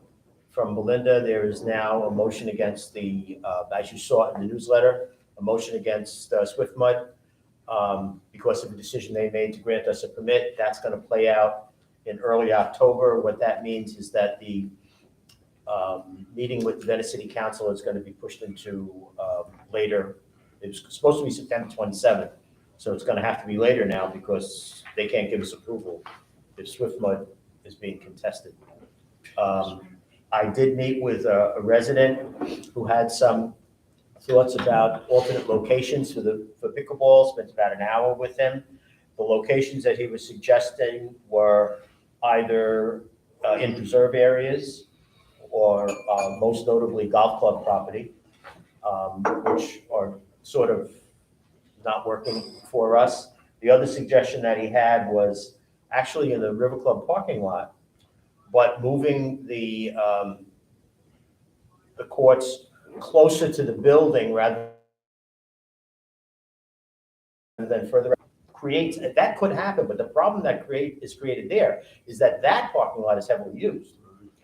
from Belinda, there is now a motion against the, as you saw in the newsletter, a motion against Swift Mud because of the decision they made to grant us a permit. That's going to play out in early October. What that means is that the meeting with the Venice City Council is going to be pushed into later. It was supposed to be September 27th, so it's going to have to be later now because they can't give us approval if Swift Mud is being contested. I did meet with a resident who had some thoughts about alternate locations for pickleball, spent about an hour with him. The locations that he was suggesting were either in preserve areas or most notably golf club property, which are sort of not working for us. The other suggestion that he had was actually in the River Club parking lot, but moving the courts closer to the building rather than further out. Creates, that could happen, but the problem that is created there is that parking lot is heavily used.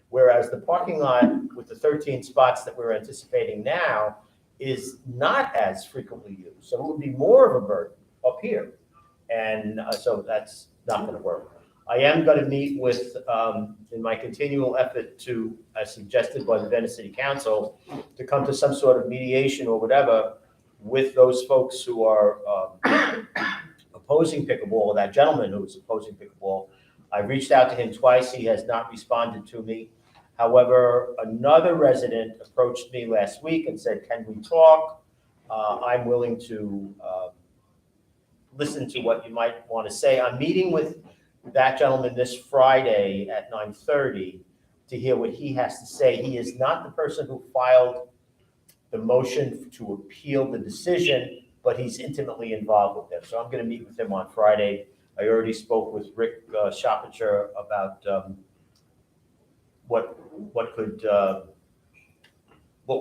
Whereas the parking lot with the 13 spots that we're anticipating now is not as frequently used. So it would be more of a burden up here. And so that's not going to work. I am going to meet with, in my continual effort to, as suggested by the Venice City Council, to come to some sort of mediation or whatever with those folks who are opposing pickleball, or that gentleman who is opposing pickleball. I reached out to him twice. He has not responded to me. However, another resident approached me last week and said, can we talk? I'm willing to listen to what you might want to say. I'm meeting with that gentleman this Friday at 9:30 to hear what he has to say. He is not the person who filed the motion to appeal the decision, but he's intimately involved with them. So I'm going to meet with him on Friday. I already spoke with Rick Shoppinger about what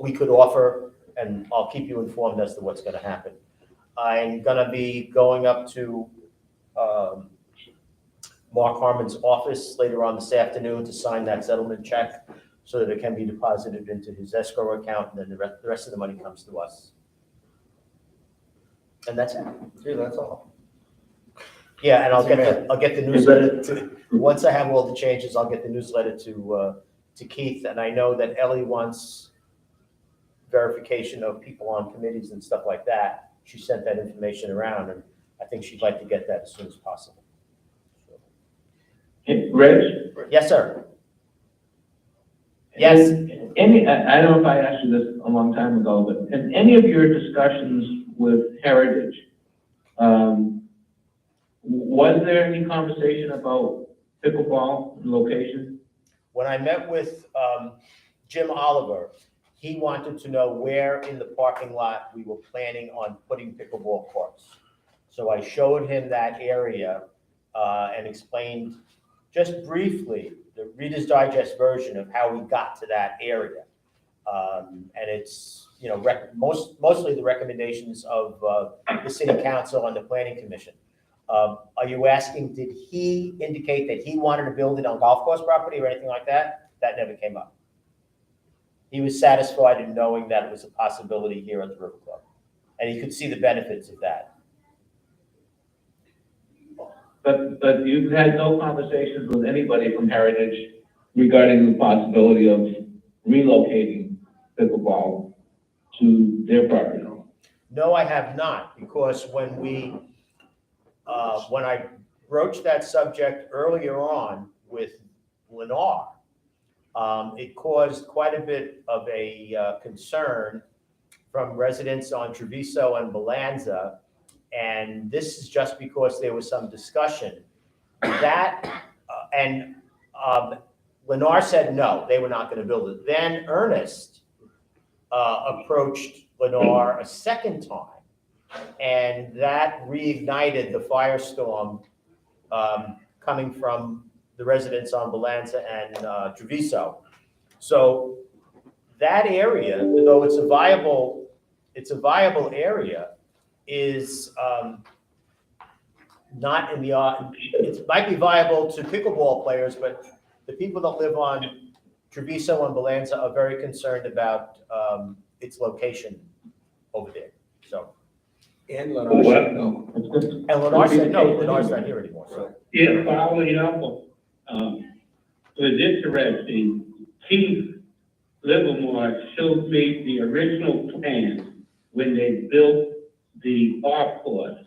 we could offer, and I'll keep you informed as to what's going to happen. I'm going to be going up to Mark Harmon's office later on this afternoon to sign that settlement check so that it can be deposited into his escrow account, and then the rest of the money comes to us. And that's it. Yeah, that's all. Yeah, and I'll get the newsletter to, once I have all the changes, I'll get the newsletter to Keith. And I know that Ellie wants verification of people on committees and stuff like that. She sent that information around, and I think she'd like to get that as soon as possible. Reg? Yes, sir. Yes. I don't know if I asked you this a long time ago, but in any of your discussions with Heritage, was there any conversation about pickleball location? When I met with Jim Oliver, he wanted to know where in the parking lot we were planning on putting pickleball courts. So I showed him that area and explained just briefly the Reader's Digest version of how we got to that area. And it's, you know, mostly the recommendations of the City Council and the Planning Commission. Are you asking, did he indicate that he wanted to build it on golf course property or anything like that? That never came up. he was satisfied in knowing that it was a possibility here at the River Club. And he could see the benefits of that. But you've had no conversations with anybody from Heritage regarding the possibility of relocating pickleball to their property? No, I have not, because when I broached that subject earlier on with Lennar, it caused quite a bit of a concern from residents on Treviso and Belanza, and this is just because there was some discussion. That, Lennar said no, they were not going to build it. Then Ernest approached Lennar a second time, and that reignited the firestorm coming from the residents on Belanza and Treviso. So that area, though it's a viable area, is not in the, it might be viable to pickleball players, but the people that live on Treviso and Belanza are very concerned about its location over there, so. And Lennar said no. And Lennar said no, Lennar's not here anymore, so. Yeah, following up, it was interesting. Keith Livermore showed me the original plans when they built the golf course,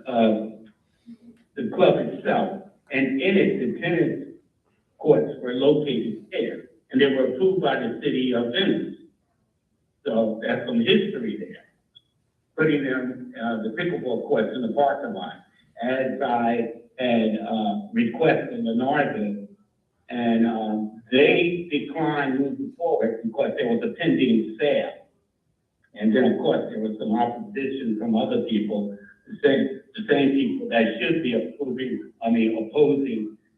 the club itself, and in it, the tennis courts were located there, and they were approved by the city of Venice. So that's some history there. Putting them, the pickleball courts in the parking lot, as I had requested Lennar, and they declined moving forward because there was a pending sale. And then, of course, there was some opposition from other people, the same people that should be opposing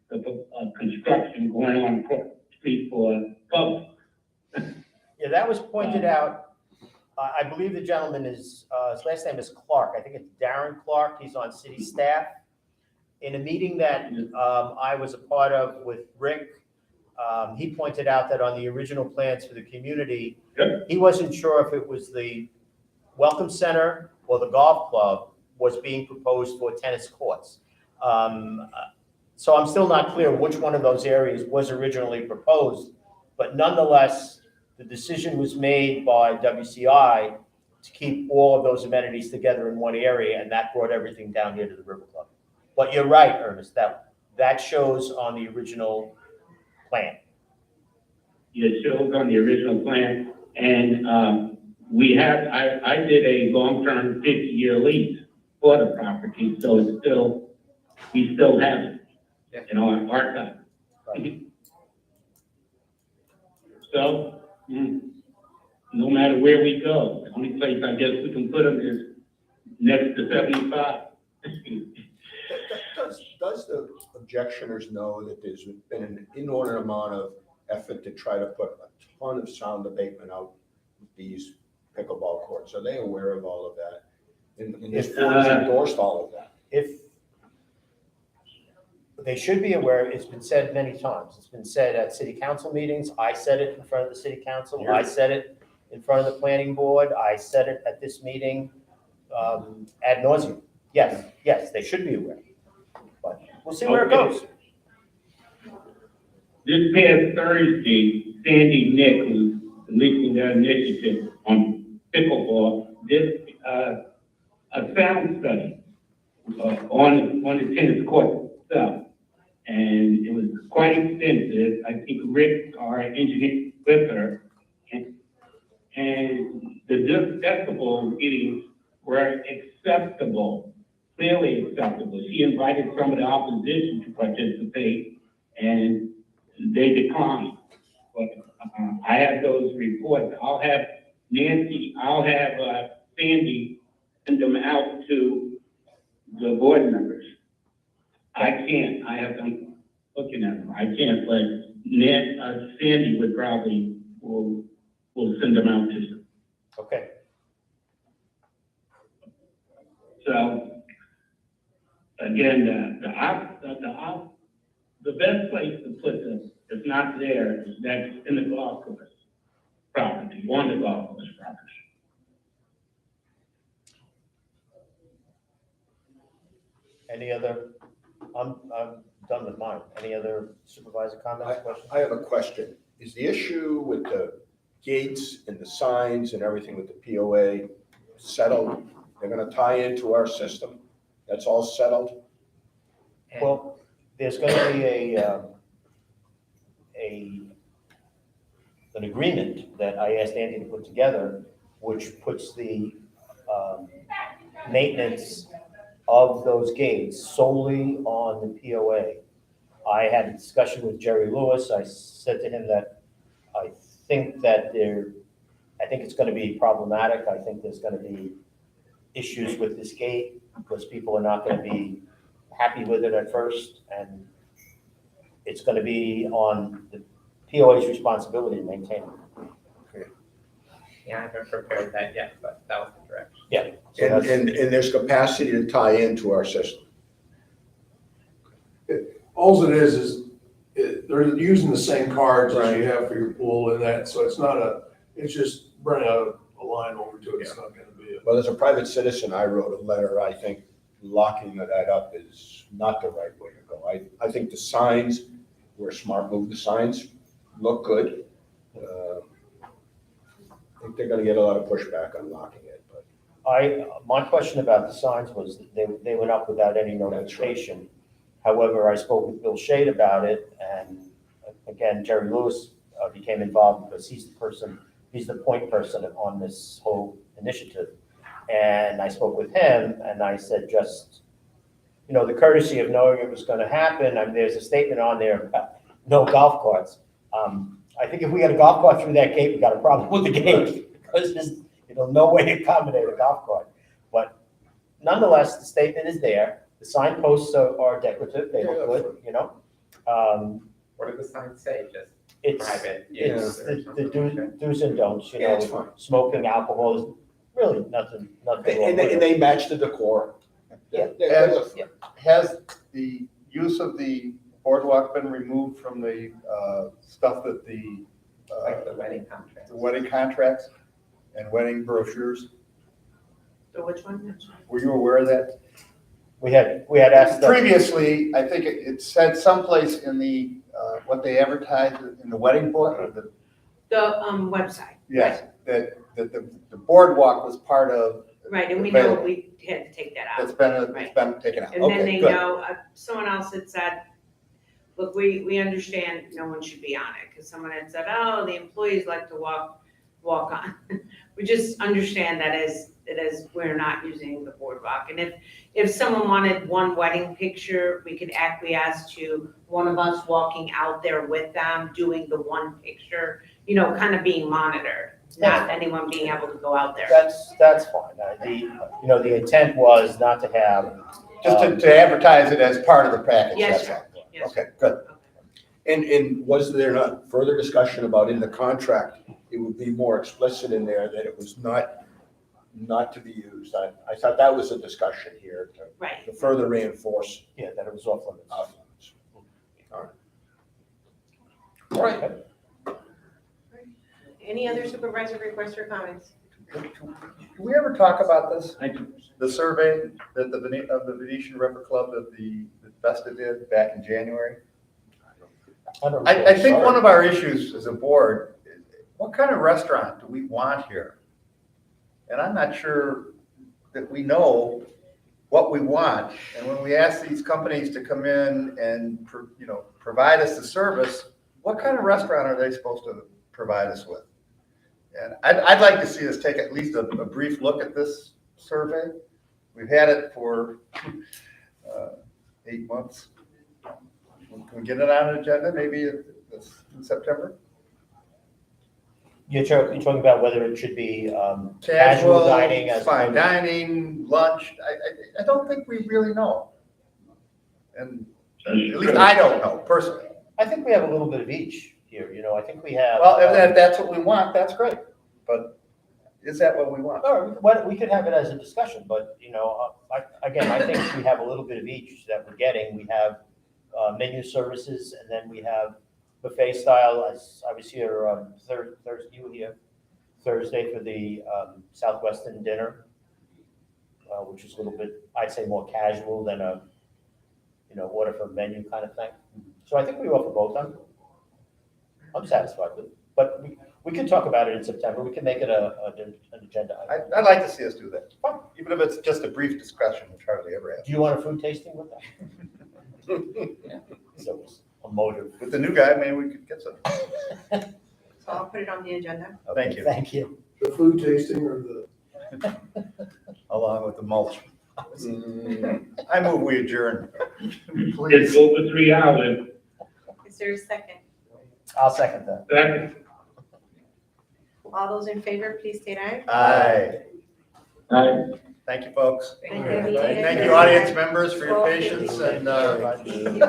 the construction going on across the street for public. Yeah, that was pointed out. I believe the gentleman is, his last name is Clark. I think it's Darren Clark. He's on city staff. In a meeting that I was a part of with Rick, he pointed out that on the original plans for the community, he wasn't sure if it was the Welcome Center or the golf club was being proposed for tennis courts. So I'm still not clear which one of those areas was originally proposed, but nonetheless, the decision was made by WCI to keep all of those amenities together in one area, and that brought everything down here to the River Club. But you're right, Ernest, that shows on the original plan. It shows on the original plan, and I did a long-term 50-year lease for the property, so we still have it, in our archive. Right. So, no matter where we go, the only place I guess we can put them is next to 75. Does the objectioners know that there's been an inordinate amount of effort to try to put a ton of sound abatement out with these pickleball courts? Are they aware of all of that? And this board has endorsed all of that. If they should be aware, it's been said many times. It's been said at city council meetings. I said it in front of the city council. I said it in front of the planning board. I said it at this meeting ad nauseum. Yes, they should be aware. But we'll see where it goes. This past Thursday, Sandy Nick, who's leading their initiative on pickleball, did a sound study on the tennis court itself. And it was quite extensive. I think Rick, our engineer, with her, and the decibel readings were acceptable, clearly acceptable. She invited some of the opposition to participate, and they declined. But I have those reports. I'll have Sandy send them out to the board members. I can't, I have them looking at them. I can't, but Sandy would probably will send them out to them. Okay. So, again, the best place to put them, if not there, is next in the golf course. property, on the golf course property. Any other, I'm done with mine. Any other supervisor comments, questions? I have a question. Is the issue with the gates and the signs and everything with the POA settled? They're gonna tie into our system? That's all settled? Well, there's gonna be an agreement that I asked Andy to put together, which puts the maintenance of those gates solely on the POA. I had a discussion with Jerry Lewis. I said to him that I think it's gonna be problematic. I think there's gonna be issues with this gate because people are not gonna be happy with it at first, and it's gonna be on the POA's responsibility to maintain it. Yeah, I haven't prepared that yet, but that was the direction. Yeah. So And there's capacity to tie into our system? All it is they're using the same cards as you have for your pool and that, so it's just bring a line over to it. It's not gonna be Well, as a private citizen, I wrote a letter. I think locking that up is not the right way to go. I think the signs were a smart move. The signs look good. I think they're gonna get a lot of pushback on locking it, but. My question about the signs was that they went up without any notification. However, I spoke with Bill Shade about it, and again, Jerry Lewis became involved because he's the point person on this whole initiative. And I spoke with him, and I said, just, the courtesy of knowing it was gonna happen, there's a statement on there about no golf carts. I think if we had a golf cart through that gate, we got a problem with the gate, because there's, no way to accommodate a golf cart. But nonetheless, the statement is there. The signposts are decorative, they look good, What did the sign say? Just It's, private? it's the do's and don'ts, Yeah, it's fine. smoking, alcohol is really nothing wrong with And it. they match the decor. Yeah. Has the use of the boardwalk been removed from the stuff that Like the wedding contract. the wedding contracts and wedding brochures? So which one? Were you aware of that? We had asked them. Previously, I think it said someplace in the, what they advertised in the wedding book, or The website. yes, that the boardwalk was part of. Right, and we know available. we had to take that out. It's been Right. taken out. And then Okay, they good. know, someone else had said, look, we understand no one should be on it, because someone had said, oh, the employees like to walk on. We just understand that as we're not using the boardwalk. And if someone wanted one wedding picture, we could acquiesce to one of us walking out there with them, doing the one picture, kind of being monitored, not anyone being able to go out there. That's fine. The intent was not to have. Just to advertise it as part of the package, Yes, that's all. Yes. Okay, good. And was there not further discussion about in the contract, it would be more explicit in there that it was not to be used? I thought that was a discussion here Right. to further reinforce. Yeah, that it was off limits. Off limits. All right. All right. Any other supervisor requests or comments? Did we ever talk about this? The survey that the Venetian River Club that the Vesta did back in January? I think one of our issues as a board, what kind of restaurant do we want here? And I'm not sure that we know what we want. And when we ask these companies to come in and, provide us the service, what kind of restaurant are they supposed to provide us with? And I'd like to see us take at least a brief look at this survey. We've had it for 8 months. Can we get it on an agenda maybe in September? You're talking about whether it should be casual dining as fine opposed to- dining, lunch. I don't think we really know. And at least I don't know personally. I think we have a little bit of each here, I think we have. Well, if that's what we want, that's great. But is that what we want? Or we could have it as a discussion, but, I think we have a little bit of each that we're getting. We have menu services, and then we have buffet style. I was here, Thursday, you were here, Thursday for the Southwestern dinner, which is a little bit, I'd say, more casual than a, order from menu kind of thing. So I think we offer both of them. I'm satisfied with it, but we could talk about it in September. We can make it an agenda item. I'd like to see us do that, even if it's just a brief discussion, which hardly ever happens. Do you want a food tasting with that? So it's a motive. With the new guy, maybe we could get some. So I'll put it on the agenda. Thank you. Thank you. The food tasting or the? Along with the mulch. I move we adjourn. It's Please. over 3 hours. Is there a second? I'll second that. Second. All those in favor, please state aye. Aye. Aye. Thank you, folks. Thank you. Thank you, audience members, for your Well, patience and, Thank you.